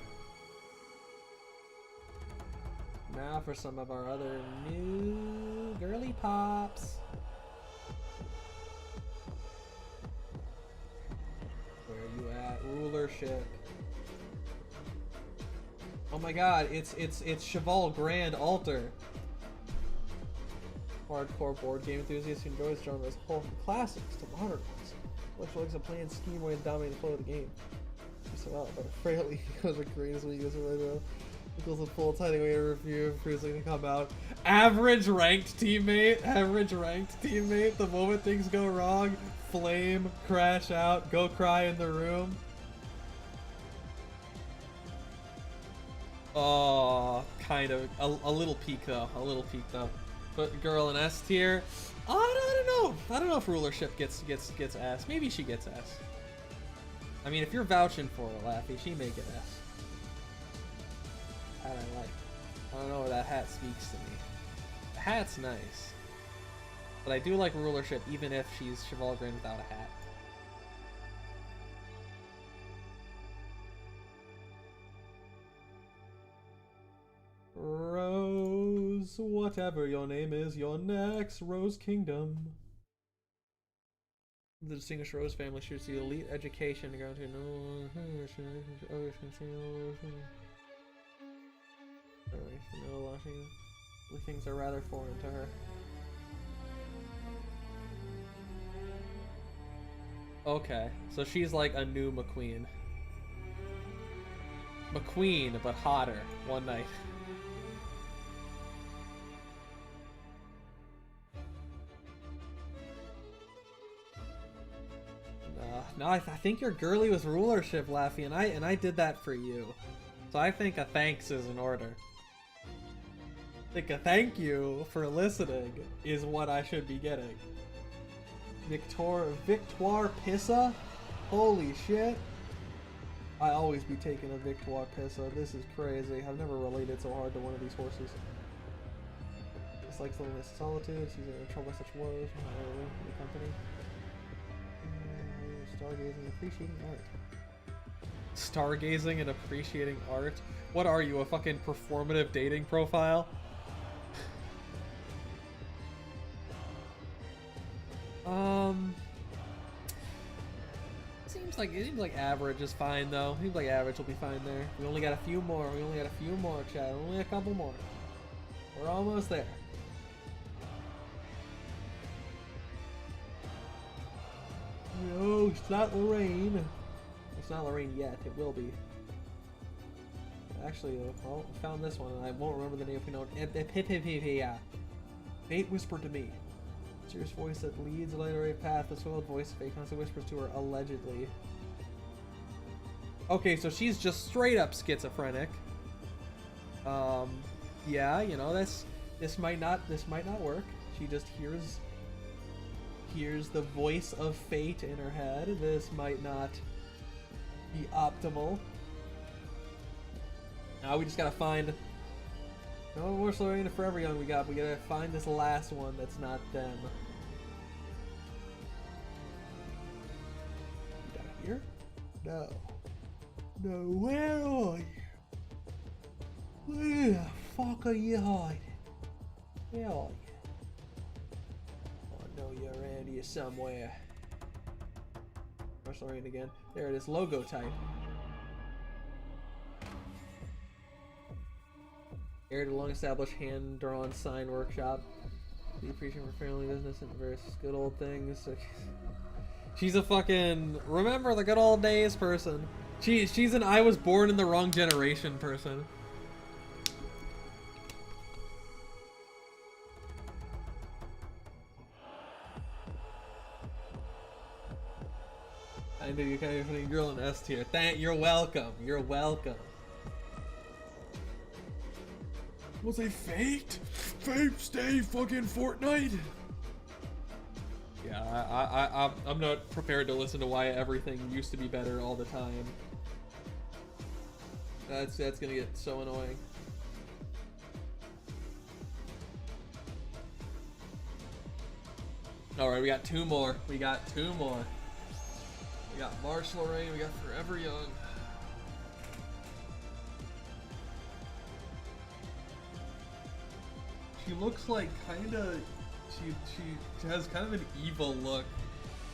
A: Now for some of our other new girly pops. Where are you at? Rulership. Oh my god, it's Cheval Grand Altar. Hardcore board game enthusiasts who enjoy genres whole from classics to modern ones. Which looks a planned scheme way to dominate the flow of the game. So well, but frailly because the greatest weakness right now. Equals a full tiny way to review freezing to come out. Average ranked teammate. The moment things go wrong, flame, crash out, go cry in the room. Oh, kind of a little peak though. But girl in S tier. I don't know if rulership gets ass. Maybe she gets S. I mean, if you're vouching for her, Laffy, she may get S. That I like. I don't know where that hat speaks to me. The hat's nice. But I do like rulership even if she's Cheval Grand without a hat. Rose. whatever your name is, your next Rose Kingdom. The distinguished Rose family shares the elite education to go to no things are rather foreign to her. Okay, so she's like a new McQueen. McQueen, but hotter. One night. No, I think you're girly with rulership, Laffy, and I did that for you. So I think a thanks is in order. I think a thank you for listening is what I should be getting. Victoire Pissa? Holy shit. I always be taking a Victoire Pissa. This is crazy. I've never related so hard to one of these horses. Dislikes loneliness and solitude. She's in trouble by such woes. The company. Stargazing and appreciating art. Stargazing and appreciating art? What are you, a fucking performative dating profile? It seems like average is fine though. Seems like average will be fine there. We only got a few more. We only got a few more, Chad. Only a couple more. We're almost there. No, it's not Lorraine. It's not Lorraine yet. It will be. Actually, well, I found this one, and I won't remember the name if you know it. Fate whispered to me. Serious voice that leads a lighter path. The soiled voice fate constantly whispers to her, allegedly. Okay, so she's just straight up schizophrenic. Yeah, you know, this might not work. She just hears the voice of fate in her head. This might not be optimal. Now we just gotta find. No more Lorraine and Forever Young we gotta find this last one that's not them. You down here? No. No, where are you? Where the fuck are you hiding? Where are you? I know you're around here somewhere. Where's Lorraine again? There it is, logo type. Heir to long-established hand-drawn sign workshop. The appreciation for family business and various good old things. She's a fucking remember the good old days person. She's an I was born in the wrong generation person. I knew you kind of a girl in S tier. You're welcome. You're welcome. Was it fate? Fate stay fucking Fortnite? Yeah, I'm not prepared to listen to why everything used to be better all the time. That's gonna get so annoying. Alright, we got two more. We got Marsh Lorraine, we got Forever Young. She looks like kinda, she has kind of an evil look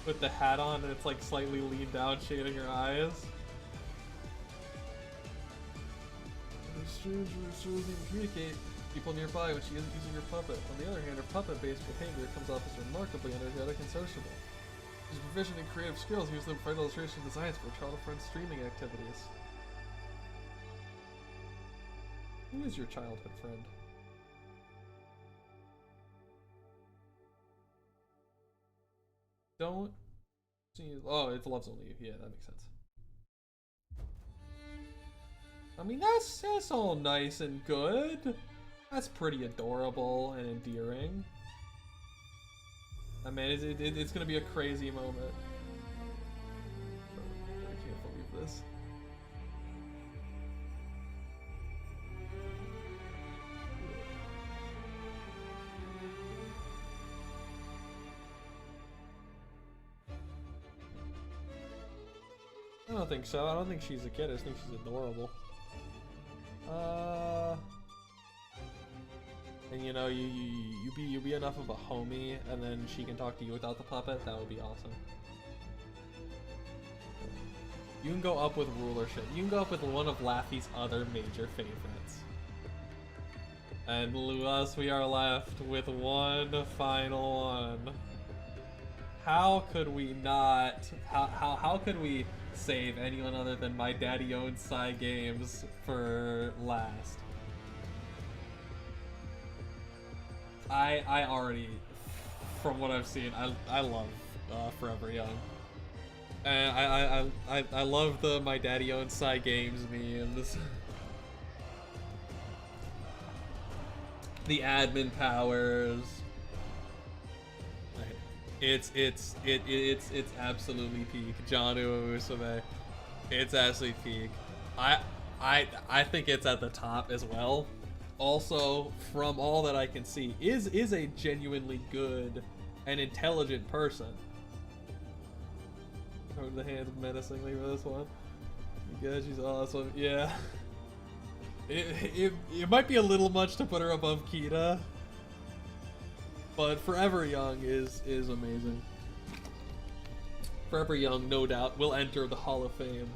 A: with the hat on, and it's like slightly leaned down, shading her eyes. It's strange when she doesn't communicate people nearby when she isn't using her puppet. On the other hand, her puppet-based behavior comes off as remarkably energetic and sociable. She's proficient in creative skills, use them for illustration designs for child-friend streaming activities. Who is your childhood friend? Don't see. Oh, it's Love's Only You. Yeah, that makes sense. I mean, that's all nice and good. That's pretty adorable and endearing. I mean, it's gonna be a crazy moment. I can't believe this. I don't think so. I don't think she's a kid. I just think she's adorable. and you know, you be enough of a homie, and then she can talk to you without the puppet. That would be awesome. You can go up with rulership. You can go up with one of Laffy's other major favorites. And thus we are left with one final one. How could we not? How could we save anyone other than my daddy owns Psy Games for last? I already, from what I've seen, I love Forever Young. And I love the my daddy owns Psy Games memes. The admin powers. It's absolutely peak. Janu Usume. It's absolutely peak. I think it's at the top as well. Also, from all that I can see, is a genuinely good and intelligent person. Hold the hands menacingly for this one. Good, she's awesome. Yeah. It might be a little much to put her above Kita, but Forever Young is amazing. Forever Young, no doubt, will enter the Hall of Fame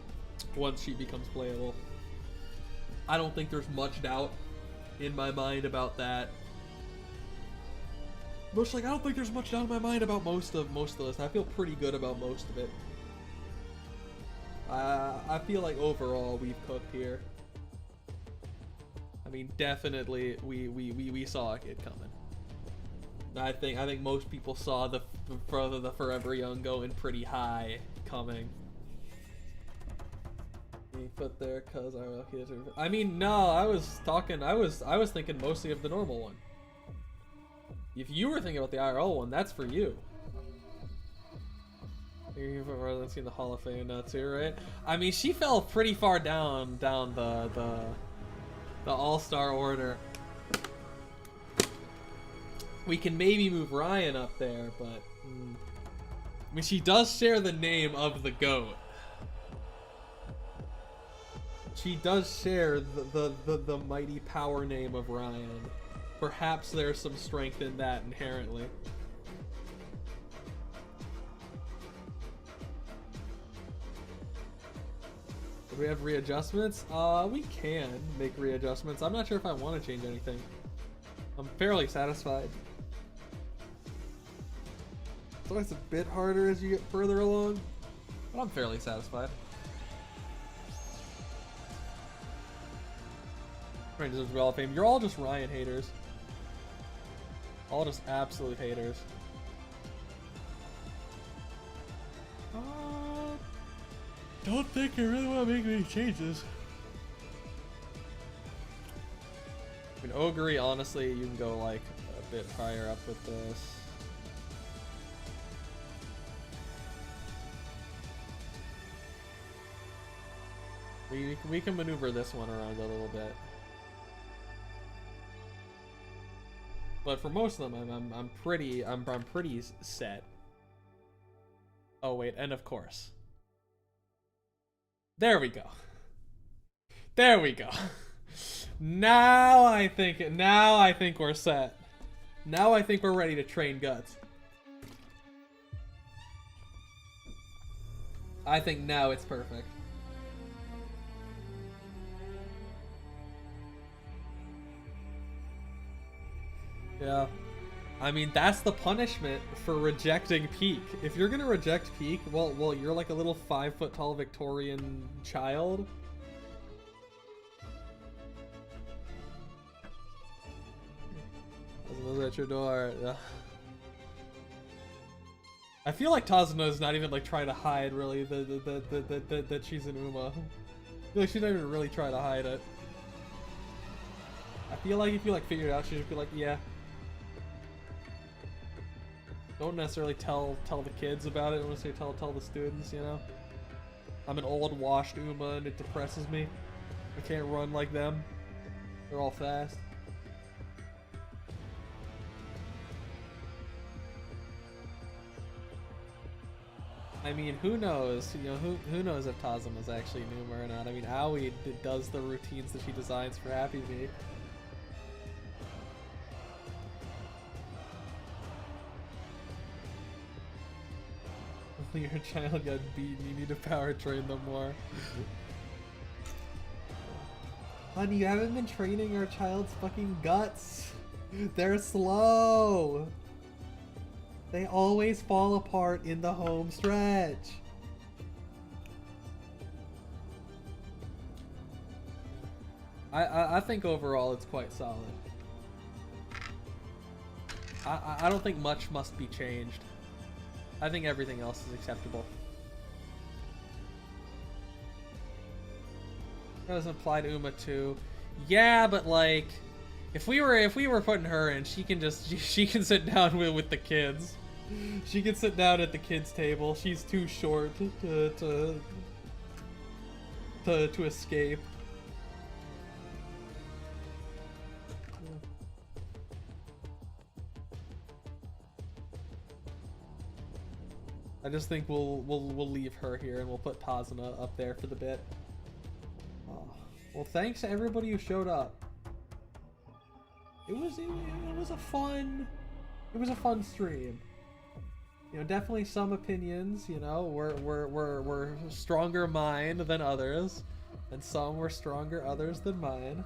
A: once she becomes playable. I don't think there's much doubt in my mind about that. Much like I don't think there's much doubt in my mind about most of the list. I feel pretty good about most of it. I feel like overall we've cooked here. I mean, definitely we saw it coming. I think most people saw the Forever Young going pretty high coming. You put there cause I mean, no, I was thinking mostly of the normal one. If you were thinking about the IRL one, that's for you. You put Residency in the Hall of Fame now too, right? I mean, she fell pretty far down the All-Star order. We can maybe move Ryan up there, but I mean, she does share the name of the GOAT. She does share the mighty power name of Ryan. Perhaps there's some strength in that inherently. Do we have readjustments? We can make readjustments. I'm not sure if I want to change anything. I'm fairly satisfied. It's always a bit harder as you get further along, but I'm fairly satisfied. Rangers of Hall of Fame. You're all just Ryan haters. All just absolute haters. Don't think I really want to make any changes. I mean, Ogre, honestly, you can go like a bit higher up with this. We can maneuver this one around a little bit. But for most of them, I'm pretty set. Oh wait, and of course. There we go. There we go. Now I think we're set. Now I think we're ready to train guts. I think now it's perfect. Yeah. I mean, that's the punishment for rejecting Peak. If you're gonna reject Peak, well, you're like a little 5-foot-tall Victorian child. Tazuna's at your door. I feel like Tazuna's not even like trying to hide really that she's an Uma. I feel like she's not even really trying to hide it. I feel like if you like figure it out, she'd just be like, yeah. Don't necessarily tell the kids about it. I want to say tell the students, you know. I'm an old washed Uma and it depresses me. I can't run like them. They're all fast. I mean, who knows? You know, who knows if Tazuna's actually Numa or not? I mean, Aoi does the routines that she designs for Happy Meat. Your child got beaten. You need to power train them more. Honey, you haven't been training our child's fucking guts. They're slow. They always fall apart in the home stretch. I think overall it's quite solid. I don't think much must be changed. I think everything else is acceptable. That doesn't apply to Uma too. Yeah, but like, if we were putting her in, she can sit down with the kids. She can sit down at the kids' table. She's too short to escape. I just think we'll leave her here and we'll put Pazina up there for the bit. Oh. Well, thanks to everybody who showed up. It was a fun stream. You know, definitely some opinions, you know, were stronger mine than others, and some were stronger others than mine.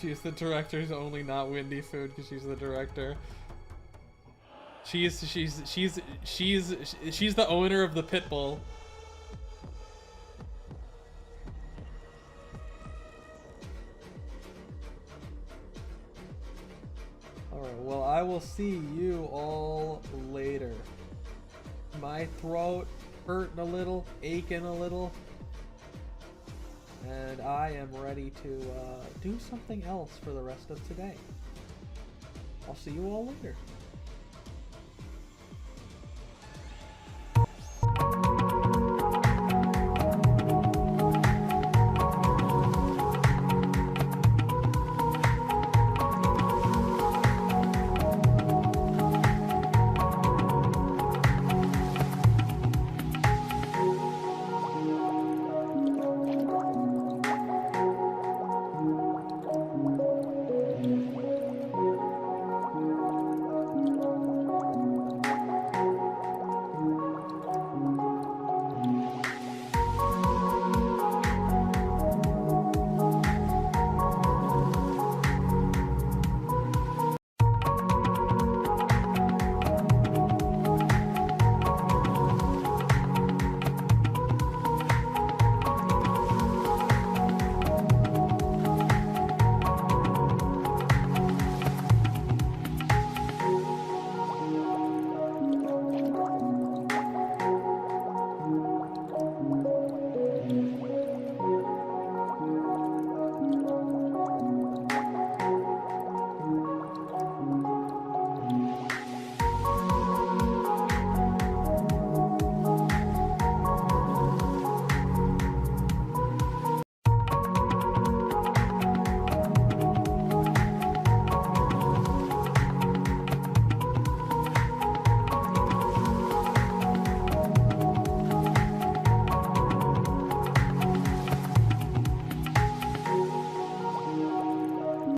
A: She's the director's only not Windy food because she's the director. She's the owner of the pit bull. Alright, well, I will see you all later. My throat hurting a little, aching a little. And I am ready to do something else for the rest of today. I'll see you all later.